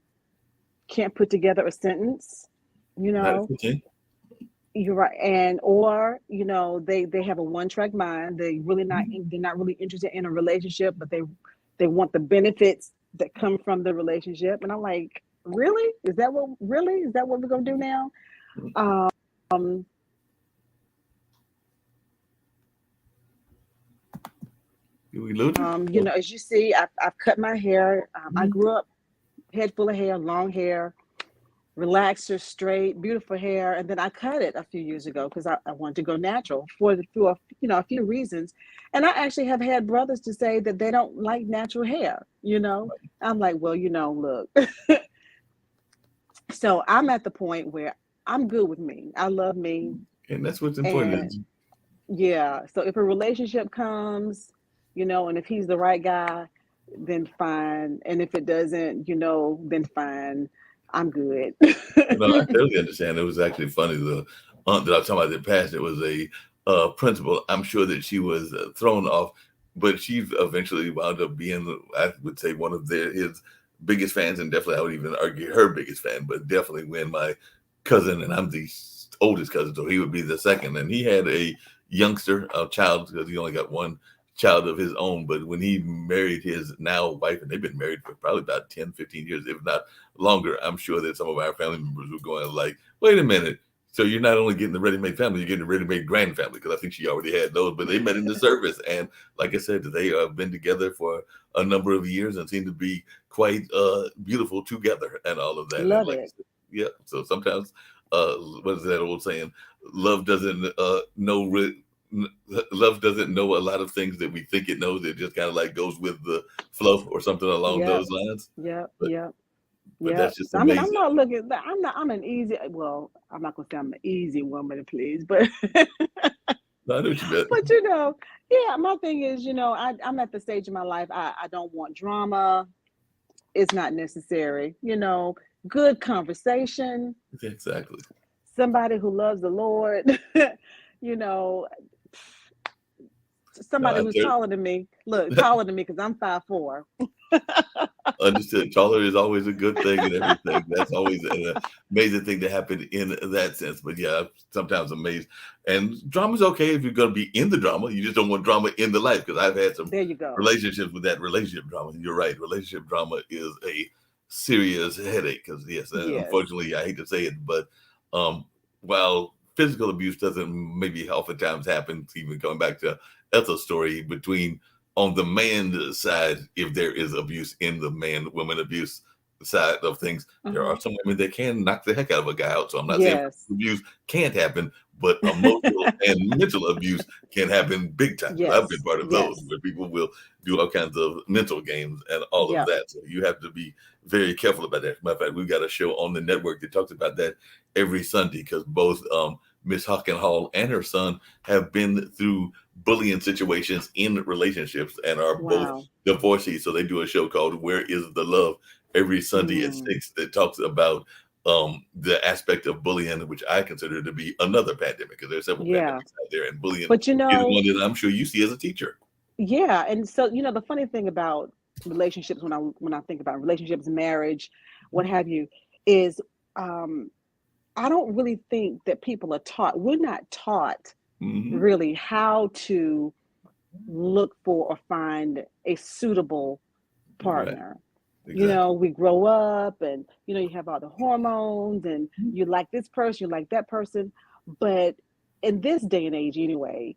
can't put together a sentence, you know, Okay. you're right, and or they have a one-track mind. They're not really interested in a relationship, but they want the benefits that come from the relationship. And I'm like, really? Is that what we're gonna do now? Um, We lose you? as you see, I've cut my hair. I grew up head full of hair, long hair, relaxer, straight, beautiful hair, and then I cut it a few years ago because I wanted to go natural through a few reasons. And I actually have had brothers to say that they don't like natural hair. I'm like, well, look. So I'm at the point where I'm good with me. I love me, And that's what's important. and yeah. So if a relationship comes, and if he's the right guy, then fine. And if it doesn't, then fine. I'm good. No, I totally understand. It was actually funny. The aunt that I was talking about that passed, it was a principal. I'm sure that she was thrown off, but she eventually wound up being, I would say, one of his biggest fans, and definitely I would even argue her biggest fan. But definitely when my cousin, and I'm the oldest cousin, so he would be the second, and he had a youngster, a child, because he only got one child of his own. But when he married his now wife, and they've been married for probably about 10, 15 years, if not longer, I'm sure that some of our family members were going like, wait a minute. So you're not only getting the ready-made family, you're getting the ready-made grand family, because I think she already had those, but they met in the service. And like I said, they have been together for a number of years and seem to be quite beautiful together and all of that. Love and it. Said, yeah. So sometimes, what is that old saying? Love doesn't love doesn't know a lot of things that we think it knows. It just kind of like goes with the flow or something along those lines. Yep. But, Yep. but Yeah. that's just I'm amazing. not looking. I'm an easy. Well, I'm not gonna say I'm an easy woman to please, but No, I know what you meant. but yeah. My thing is, I'm at the stage in my life. I don't want drama. It's not necessary. Good conversation. Exactly. Somebody who loves the Lord. you know, somebody No, who's taller than me. Look, taller than me because I'm 5'4". Understood. Taller is always a good thing and everything. That's always an amazing thing to happen in that sense. But yeah, I'm sometimes amazed. And drama's okay if you're going to be in the drama. You just don't want drama in the life, because I've had some There you go. relationships with that relationship drama. You're right. Relationship drama is a serious headache, because yes, Yes. unfortunately, I hate to say it, but while physical abuse doesn't maybe oftentimes happen, even going back to Ethel's story, between on the man side, if there is abuse in the man-woman abuse side of things, there are some women that can knock the heck out of a guy out. So I'm not saying Yes. abuse can't happen, but emotional and mental abuse can happen big time. Yes. I've been part of those Yes. where people will do all kinds of mental games and all Yeah. of that. So you have to be very careful about that. Matter of fact, we've got a show on the network that talks about that every Sunday, because both Miss Hawken Hall and her son have been through bullying situations in relationships and are both Wow. divorcees. So they do a show called Where Is the Love every Sunday at 6 that talks about the aspect of bullying, which I consider to be another pandemic, because there's several Yeah. pandemics out there, and bullying But is one that I'm sure you see as a teacher. yeah, and so the funny thing about relationships, when I think about relationships, marriage, what have you, is I don't really think that people are taught. We're not taught really how to look for or find a suitable partner. You Exactly. know, we grow up and, you know, you have all the hormones and you like this person, you like that person. But in this day and age, anyway,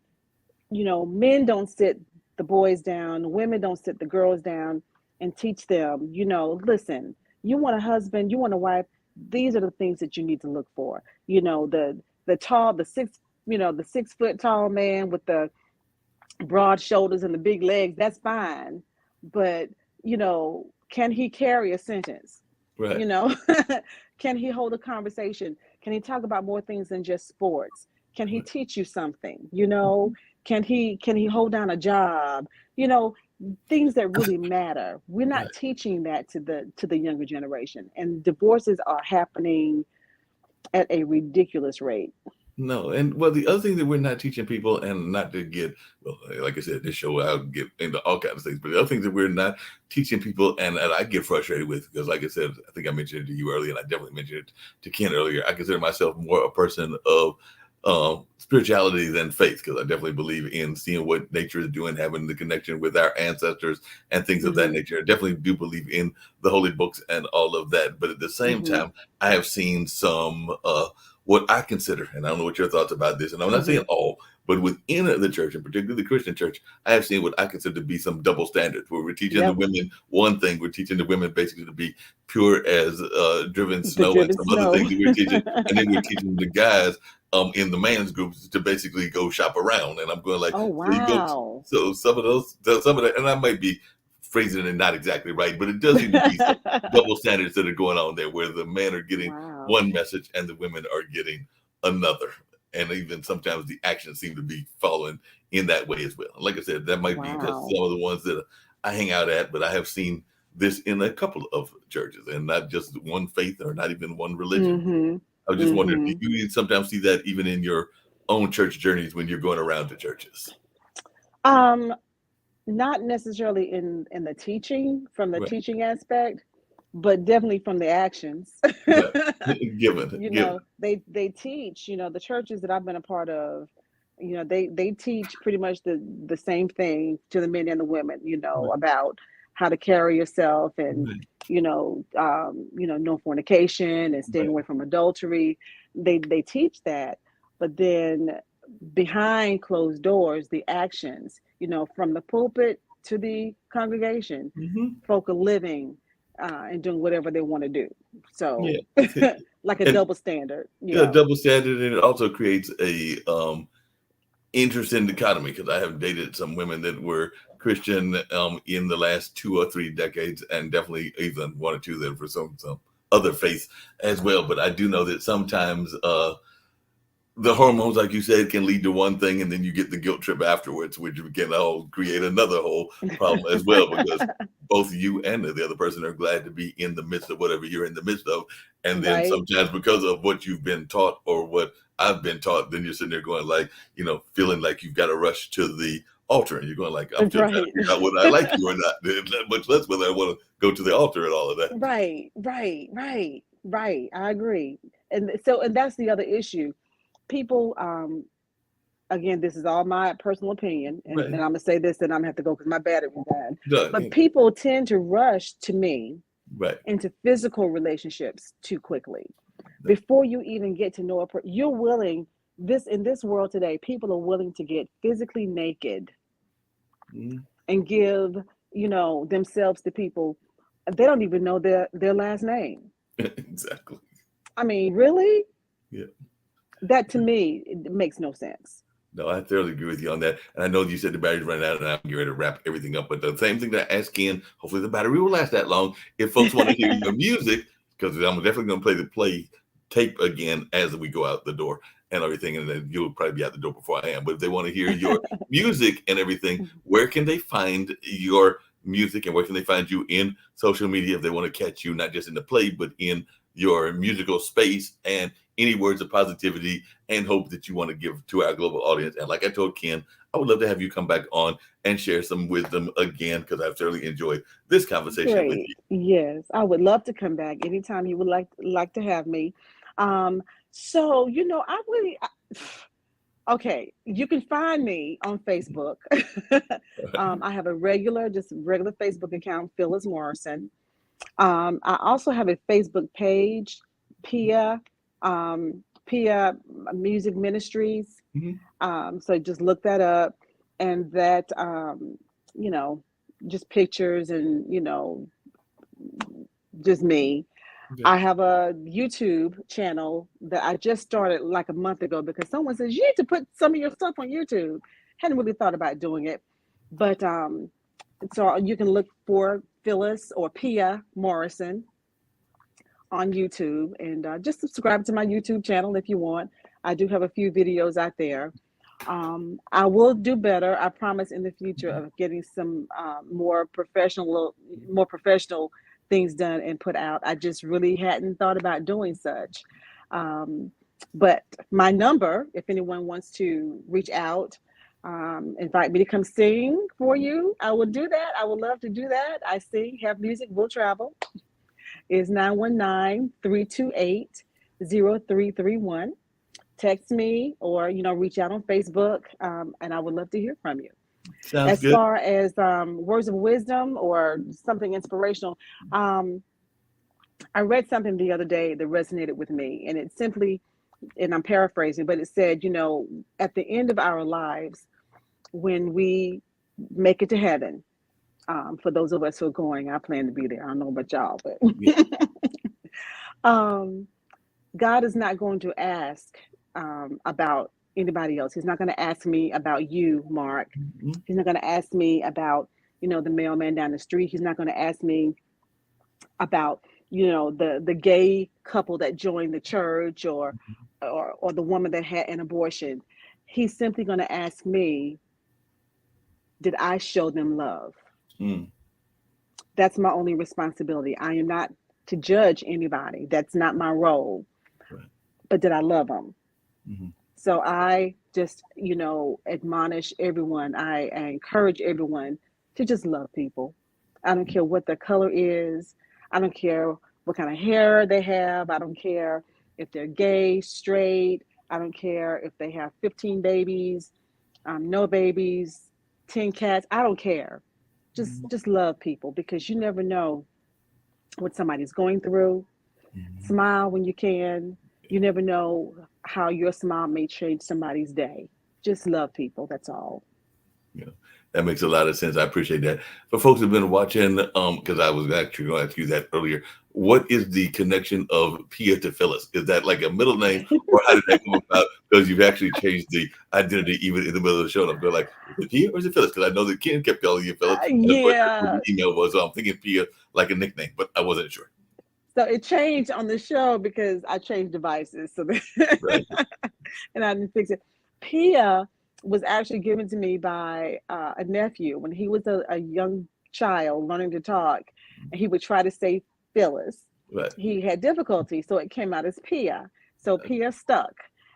you know, men don't sit the boys down, women don't sit the girls down and teach them, you know, listen, you want a husband, you want a wife, these are the things that you need to look for. You know, the tall, the six, you know, the 6 foot tall man with the broad shoulders and the big legs, that's fine. But, you know, can he carry a sentence? Right. You know, can he hold a conversation? Can he talk about more things than just sports? Can he Right. teach you something? You know, can he hold down a job? You know, things that really matter. We're Right. not teaching that to the younger generation. And divorces are happening at a ridiculous rate. No, and well, the other thing that we're not teaching people, and not to get, well, like I said, this show I'll get into all kinds of things, but the other things that we're not teaching people, and I get frustrated with, because like I said, I think I mentioned it to you earlier, and I definitely mentioned it to Ken earlier. I consider myself more a person of spirituality than faith, because I definitely believe in seeing what nature is doing, having the connection with our ancestors and things of that Mm-hmm. nature. I definitely do believe in the holy books and all of that, but at the same Mm-hmm. time, I have seen some what I consider, and I don't know what your thoughts about this, and I'm not saying Mm-hmm. all, but within the church, and particularly the Christian church, I have seen what I consider to be some double standards, where we're teaching the Yep. women one thing, we're teaching the women basically to be pure as driven The snow, and driven some other snow. things that we're teaching, and then we're teaching the guys in the man's groups to basically go shop around, and I'm going like, Oh, so you go, wow. so some of that, and I might be phrasing it not exactly right, but it does seem to be some double standards that are going on there, where the men are getting Wow. one message and the women are getting another. And even sometimes the actions seem to be following in that way as well. Like I said, that might be just Wow. some of the ones that I hang out at, but I have seen this in a couple of churches, and not just one faith or not even one religion. Mm-hmm. I was just wondering, do Mm-hmm. you sometimes see that even in your own church journeys when you're going around to churches? Um, Not necessarily in the teaching, from the Right, teaching aspect, but definitely from the actions. right. Given, You given. know, they teach, you know, the churches that I've been a part of, you know, they teach pretty much the same thing to the men and the women, you know, Right, about how to carry yourself and, right, you know, no fornication and staying right. away from adultery. They teach that, but then behind closed doors, the actions, you know, from the pulpit to the congregation, Hmm. folk are living and doing whatever they want to do. So, Yeah. like a And double standard, you yeah, know. double standard, and it also creates a interesting dichotomy, because I have dated some women that were Christian in the last 2 or 3 decades, and definitely even one or two that for some other faiths as well. But I do know that sometimes the hormones, like you said, can lead to one thing, and then you get the guilt trip afterwards, which can all create another whole problem as well, because both you and the other person are glad to be in the midst of whatever you're in the midst of, and then Right, sometimes because of what you've been taught or what I've been taught, then you're sitting there going like, feeling like you've got to rush to the altar, and you're going like, I'm still trying to right, figure out whether I like you or not, much less whether I want to go to the altar and all of that. right. I agree. And that's the other issue. People, again, this is all my personal opinion, and Right. I'm gonna say this, and I'm gonna have to go because my battery died. But Done. people tend to rush to me Right. into physical relationships too quickly. Before you even get to know a person, you're willing, this in this world today, people are willing to get physically naked Mhm. and give, you know, themselves to people. They don't even know their last name. Exactly. I mean, really? Yeah. That to me, it makes no sense. No, I thoroughly agree with you on that. And I know you said the battery's running out, and I'm getting ready to wrap everything up. But the same thing that I asked Ken, hopefully the battery will last that long. If folks want to hear your music, because I'm definitely going to play the play tape again as we go out the door and everything, and then you'll probably be out the door before I am. But if they want to hear your music and everything, where can they find your music, and where can they find you in social media if they want to catch you, not just in the play, but in your musical space, and any words of positivity and hope that you want to give to our global audience? And like I told Ken, I would love to have you come back on and share some wisdom again, because I've certainly enjoyed this conversation with Great. you. Yes, I would love to come back anytime you would like to have me. Um, so you know, okay, you can find me on Facebook. I have a just regular Facebook account, Phyllis Morrison. I also have a Facebook page, Pia, Pia Music Ministries. So just look that up, and that, you know, just pictures and, you know, just me. I have a YouTube channel that I just started like a month ago because someone says you need to put some of your stuff on YouTube. Hadn't really thought about doing it, but so you can look for Phyllis or Pia Morrison on YouTube, and just subscribe to my YouTube channel if you want. I do have a few videos out there. I will do better, I promise, in the future of getting some more professional things done and put out. I just really hadn't thought about doing such. But my number, if anyone wants to reach out, invite me to come sing for you, I will do that. I would love to do that. I sing, have music, will travel. Is 919-328-0331. Text me or, you know, reach out on Facebook, and I would love to hear from you. Sounds as good. far as words of wisdom or something inspirational, I read something the other day that resonated with me, and it simply, and I'm paraphrasing, but it said, you know, at the end of our lives, when we make it to heaven, for those of us who are going, I plan to be there. I don't know about y'all, but God is not going to ask about anybody else. He's not going to ask me about you, Mark. He's not going to ask me about, you know, the mailman down the street. He's not going to ask me about, you know, the gay couple that joined the church or the woman that had an abortion. He's simply going to ask me, did I show them love? That's my only responsibility. I am not to judge anybody. That's not my role. Right. But did I love them? So I just, you know, admonish everyone. I encourage everyone to just love people. I don't care what their color is. I don't care what kind of hair they have. I don't care if they're gay, straight. I don't care if they have 15 babies, no babies, 10 cats. I don't care. Just love people, because you never know what somebody's going through. Smile when you can. You never know how your smile may change somebody's day. Just love people. That's all. Yeah, that makes a lot of sense. I appreciate that. For folks who've been watching, because I was actually going to ask you that earlier, what is the connection of Pia to Phyllis? Is that like a middle name, or how did that come about? Because you've actually changed the identity even in the middle of the show. And I'm going like, is it Pia or is it Phyllis? Because I know that Ken kept calling you Phyllis. Yeah. The email was, so I'm thinking Pia like a nickname, but I wasn't sure. So it changed on the show because I changed devices. So Right. and I didn't fix it. Pia was actually given to me by a nephew when he was a young child learning to talk, and he would try to say Phyllis. Right. He had difficulty, so it came out as Pia. So Pia stuck.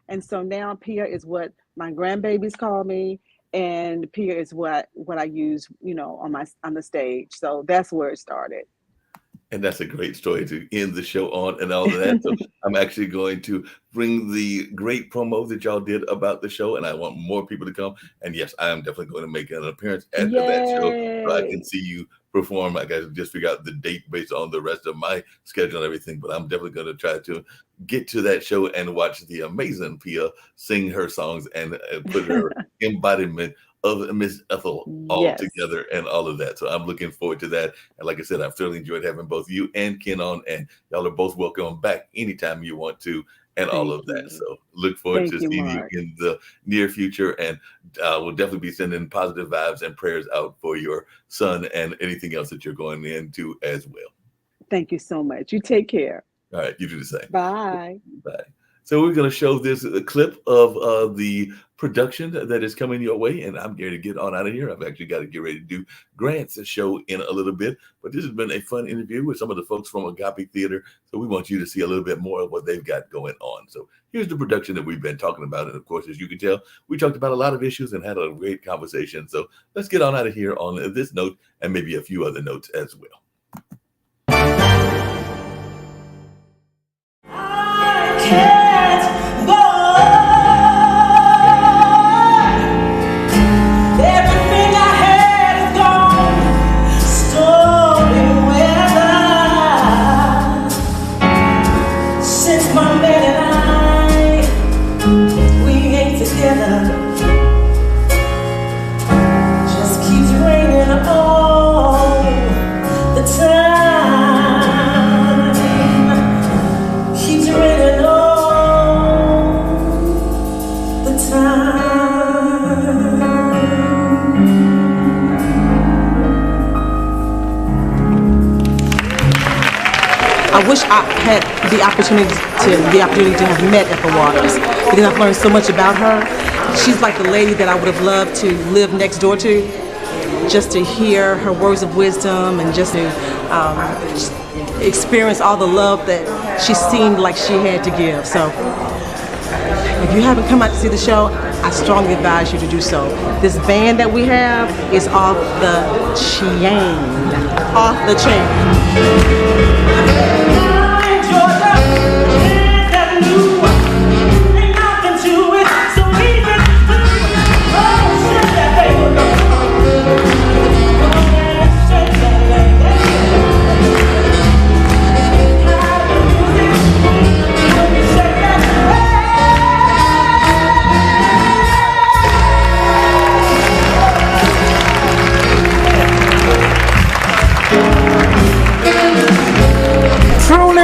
And so now Pia is what my grandbabies call me, and Pia is what I use, you know, on the stage. So that's where it started. And that's a great story to end the show on and all of that. So I'm actually going to bring the great promo that y'all did about the show, and I want more people to come. And yes, I am definitely going to make an appearance at that show so I can see you perform. I got to just figure out the date based on the rest of my schedule and everything, but I'm definitely going to try to get to that show and watch the amazing Pia sing her songs and put her embodiment of Miss Ethel all together and all of that. So I'm looking forward to that. And like I said, I've thoroughly enjoyed having both you and Ken on, and y'all are both welcome back anytime you want to, and all of that. So look forward to seeing you in the near future. And we'll definitely be sending positive vibes and prayers out for your son and anything else that you're going into as well. Thank you so much. You take care. All right. You do the same. Bye. Bye. So we're going to show this clip of the production that is coming your way, and I'm going to get on out of here. I've actually got to get ready to do Grant's show in a little bit, but this has been a fun interview with some of the folks from Agape Theater, so we want you to see a little bit more of what they've got going on. So here's the production that we've been talking about, and of course, as you can tell, we talked about a lot of issues and had a great conversation. So let's get on out of here on this note and maybe a few other notes as well. Everything I had is gone, stolen weather. wish I had the opportunity to have met Ethel Waters, because I've learned so much about her. She's like the lady that I would have loved to live next door to, just to hear her words of wisdom and just to experience all the love that she seemed like she had to give. So if you haven't come out to see the show, I strongly advise you to do so. This band that we have is off the chain. Off the chain.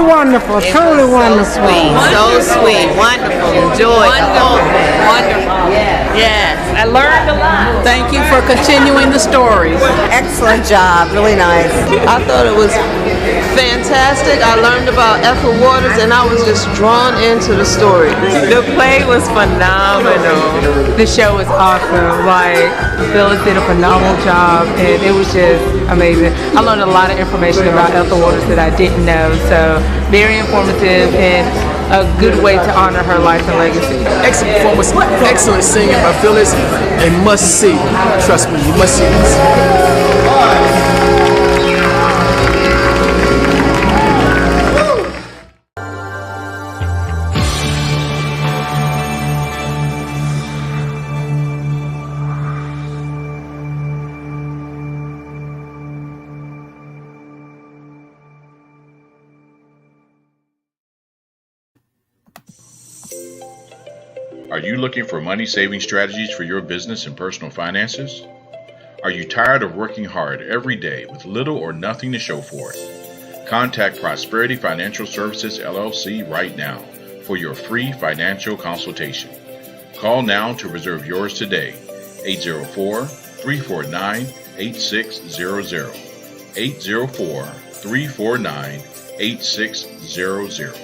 Wonderful, truly wonderful. So sweet, wonderful, enjoyed. Wonderful. Yes, I learned a lot. Thank you for continuing the stories. excellent job, really nice. I thought it was fantastic. I learned about Ethel Waters and I was just drawn into the story. The play was phenomenal. The show was awesome. Like, Phyllis did a phenomenal job and it was just amazing. I learned a lot of information about Ethel Waters that I didn't know, so very informative and a good way to honor her life and legacy. Excellent performance, excellent singing by Phyllis, a must see. Trust me, you must see this. Are you looking for money-saving strategies for your business and personal finances? Are you tired of working hard every day with little or nothing to show for it? Contact Prosperity Financial Services, LLC right now for your free financial consultation. Call now to reserve yours today, 804-349-8600, 804-349-8600.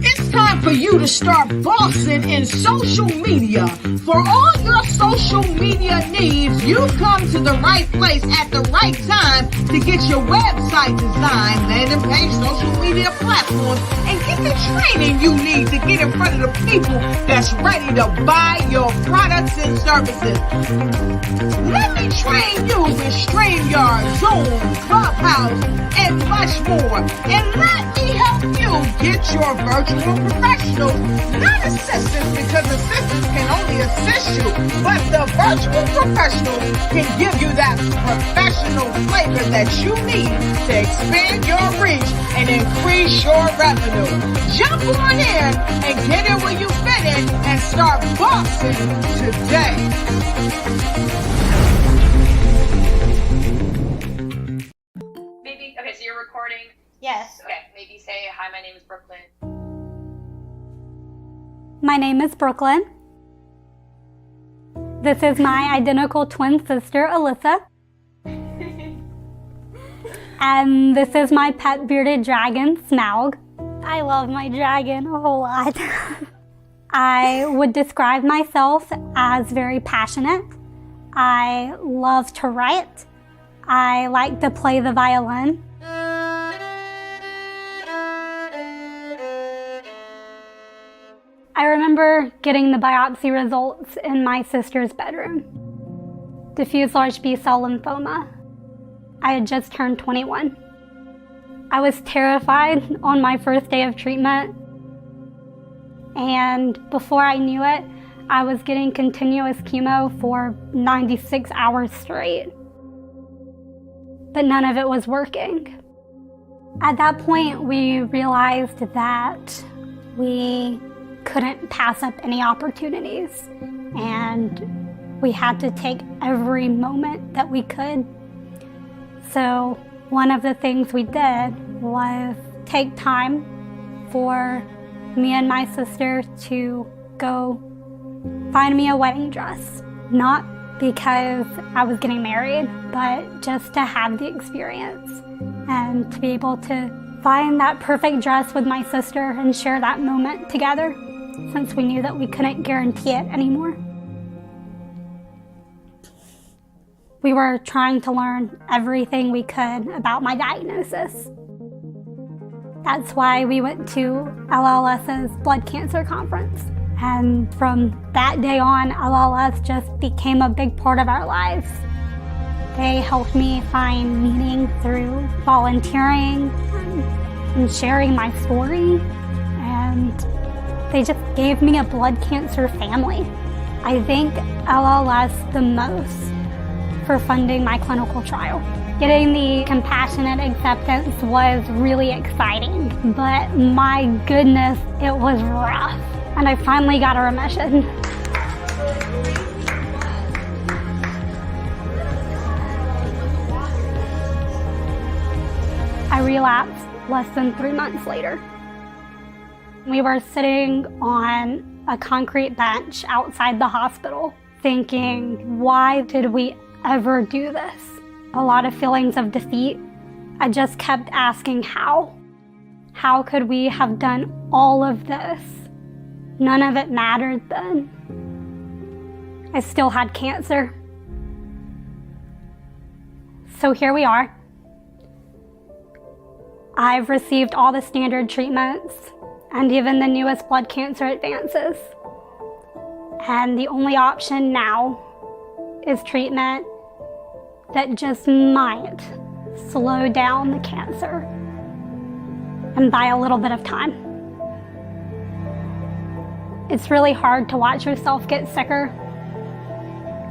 It's time for you to start bossing in social media. For all your social media needs, you've come to the right place at the right time to get your website designed, landing page, social media platforms, and get the training you need to get in front of the people that's ready to buy your products and services. Let me train you with StreamYard, Zoom, Clubhouse, and much more. And let me help you get your virtual professionals, not assistants, because assistants can only assist you, but the virtual professionals can give you that professional flavor that you need to expand your reach and increase your revenue. Jump on in and get in where you fit in and start bossing today. Okay, so you're recording? Yes. Okay, maybe say, hi, my name is Brooklyn. My name is Brooklyn. This is my identical twin sister, Alyssa. And this is my pet bearded dragon, Smaug. I love my dragon a whole lot. I would describe myself as very passionate. I love to write. I like to play the violin. I remember getting the biopsy results in my sister's bedroom. Diffuse large B-cell lymphoma. I had just turned 21. I was terrified on my first day of treatment, and before I knew it, I was getting continuous chemo for 96 hours straight. But none of it was working. At that point, we realized that we couldn't pass up any opportunities, and we had to take every moment that we could. So one of the things we did was take time for me and my sister to go find me a wedding dress. Not because I was getting married, but just to have the experience and to be able to find that perfect dress with my sister and share that moment together, since we knew that we couldn't guarantee it anymore. We were trying to learn everything we could about my diagnosis. That's why we went to LLS's blood cancer conference. And from that day on, LLS just became a big part of our lives. They helped me find meaning through volunteering and sharing my story. And they just gave me a blood cancer family. I thank LLS the most for funding my clinical trial. Getting the compassionate acceptance was really exciting, but my goodness, it was rough. And I finally got a remission. I relapsed less than 3 months later. We were sitting on a concrete bench outside the hospital thinking, why did we ever do this? A lot of feelings of defeat. I just kept asking how. How could we have done all of this? None of it mattered then. I still had cancer. So here we are. I've received all the standard treatments and even the newest blood cancer advances. And the only option now is treatment that just might slow down the cancer and buy a little bit of time. It's really hard to watch yourself get sicker.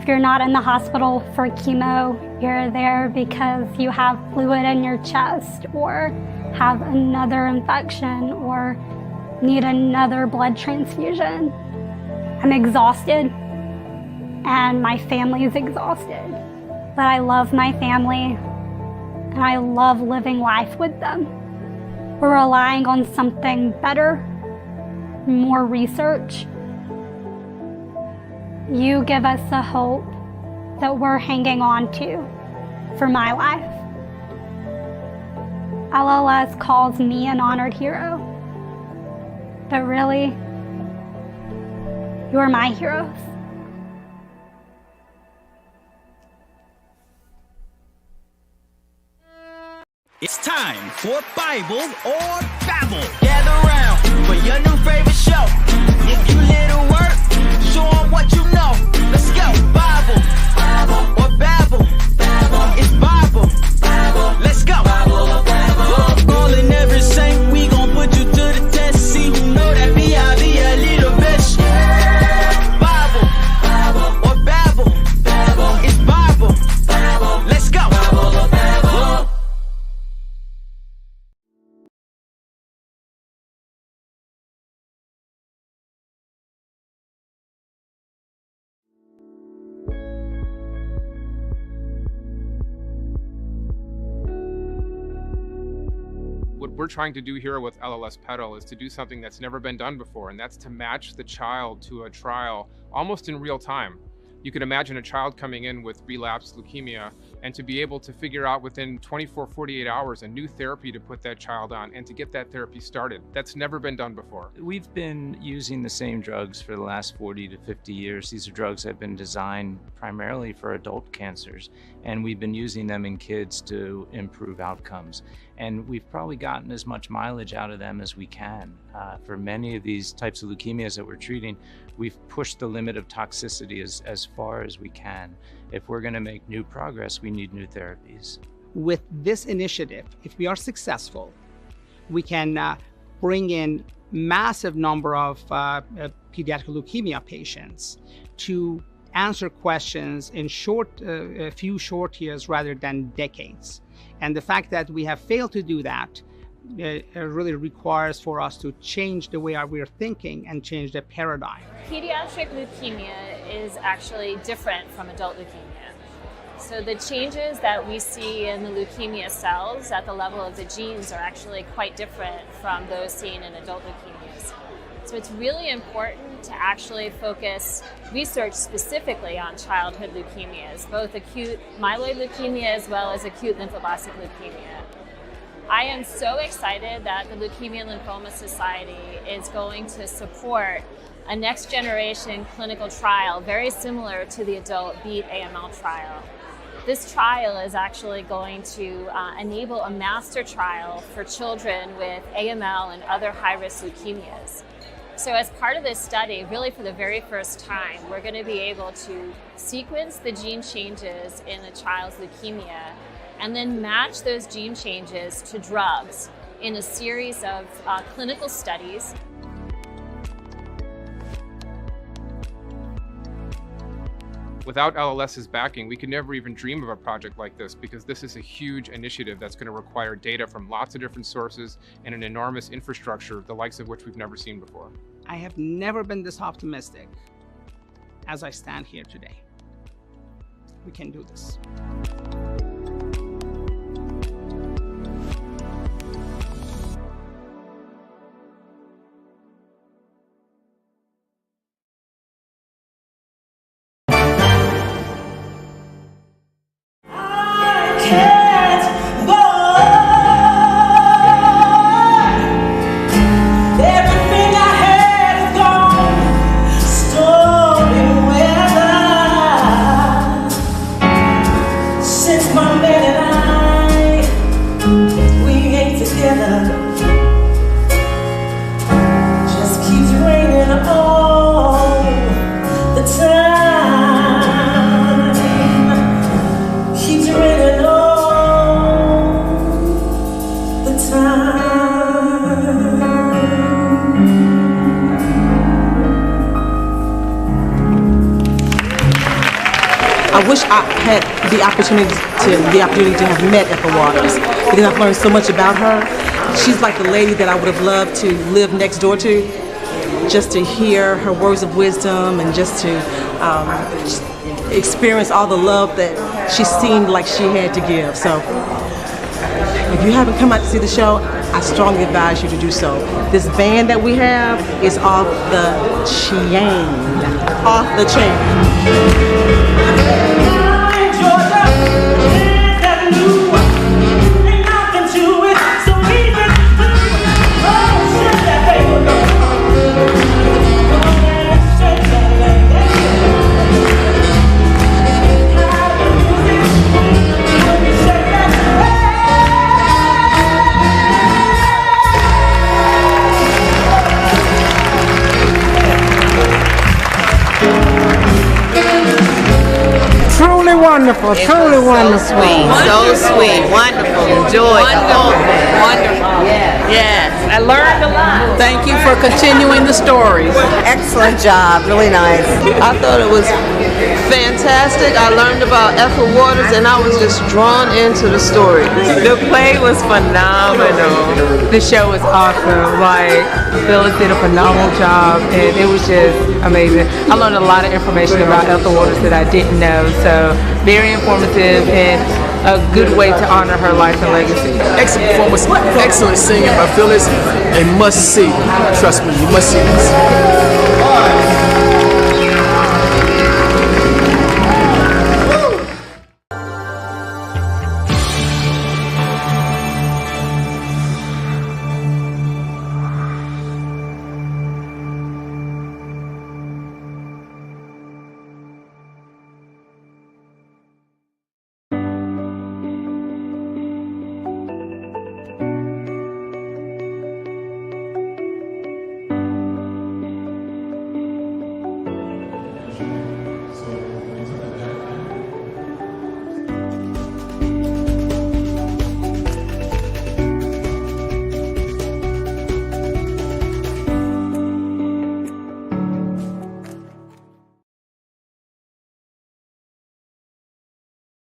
If you're not in the hospital for chemo, you're there because you have fluid in your chest or have another infection or need another blood transfusion. I'm exhausted and my family is exhausted. But I love my family and I love living life with them. We're relying on something better, more research. You give us the hope that we're hanging on to for my life. LLS calls me an honored hero, but really, you're my heroes. It's time for Bible or Babble. Gather round for your new favorite show. If you little work, show 'em what you know. Let's go. Bible or Babble. It's Bible. Let's go. Calling every saint, we gon' put you to the test. See who know that B.I.B. a little bitch. Bible or Babble. It's Bible. Let's go. What we're trying to do here with LLS Pedal is to do something that's never been done before, and that's to match the child to a trial almost in real time. You could imagine a child coming in with relapsed leukemia and to be able to figure out within 24, 48 hours a new therapy to put that child on and to get that therapy started. That's never been done before. We've been using the same drugs for the last 40 to 50 years. These are drugs that have been designed primarily for adult cancers, and we've been using them in kids to improve outcomes. And we've probably gotten as much mileage out of them as we can. For many of these types of leukemias that we're treating, we've pushed the limit of toxicity as far as we can. If we're going to make new progress, we need new therapies. With this initiative, if we are successful, we can bring in massive number of pediatric leukemia patients to answer questions in a few short years rather than decades. And the fact that we have failed to do that really requires for us to change the way we're thinking and change the paradigm. Pediatric leukemia is actually different from adult leukemia. So the changes that we see in the leukemia cells at the level of the genes are actually quite different from those seen in adult leukemias. So it's really important to actually focus research specifically on childhood leukemias, both acute myeloid leukemia as well as acute lymphoblastic leukemia. I am so excited that the Leukemia Lymphoma Society is going to support a next generation clinical trial very similar to the adult BEAT AML trial. This trial is actually going to enable a master trial for children with AML and other high-risk leukemias. So as part of this study, really for the very first time, we're going to be able to sequence the gene changes in a child's leukemia and then match those gene changes to drugs in a series of clinical studies. Without LLS's backing, we could never even dream of a project like this, because this is a huge initiative that's going to require data from lots of different sources and an enormous infrastructure, the likes of which we've never seen before. I have never been this optimistic as I stand here today. We can do this. I wish I had the opportunity to have met Ethel Waters, because I've learned so much about her. She's like the lady that I would have loved to live next door to, just to hear her words of wisdom and just to experience all the love that she seemed like she had to give. So if you haven't come out to see the show, I strongly advise you to do so. This band that we have is off the chain. Off the chain. Wonderful, truly wonderful. So sweet, wonderful, enjoyed. Wonderful. Yes. I learned a lot. Thank you for continuing the stories. Excellent job, really nice. I thought it was fantastic. I learned about Ethel Waters and I was just drawn into the story. The play was phenomenal. The show was awesome. Like, Phyllis did a phenomenal job and it was just amazing. I learned a lot of information about Ethel Waters that I didn't know, so very informative and a good way to honor her life and legacy. Excellent performance, excellent singing by Phyllis, a must see. Trust me, you must see this.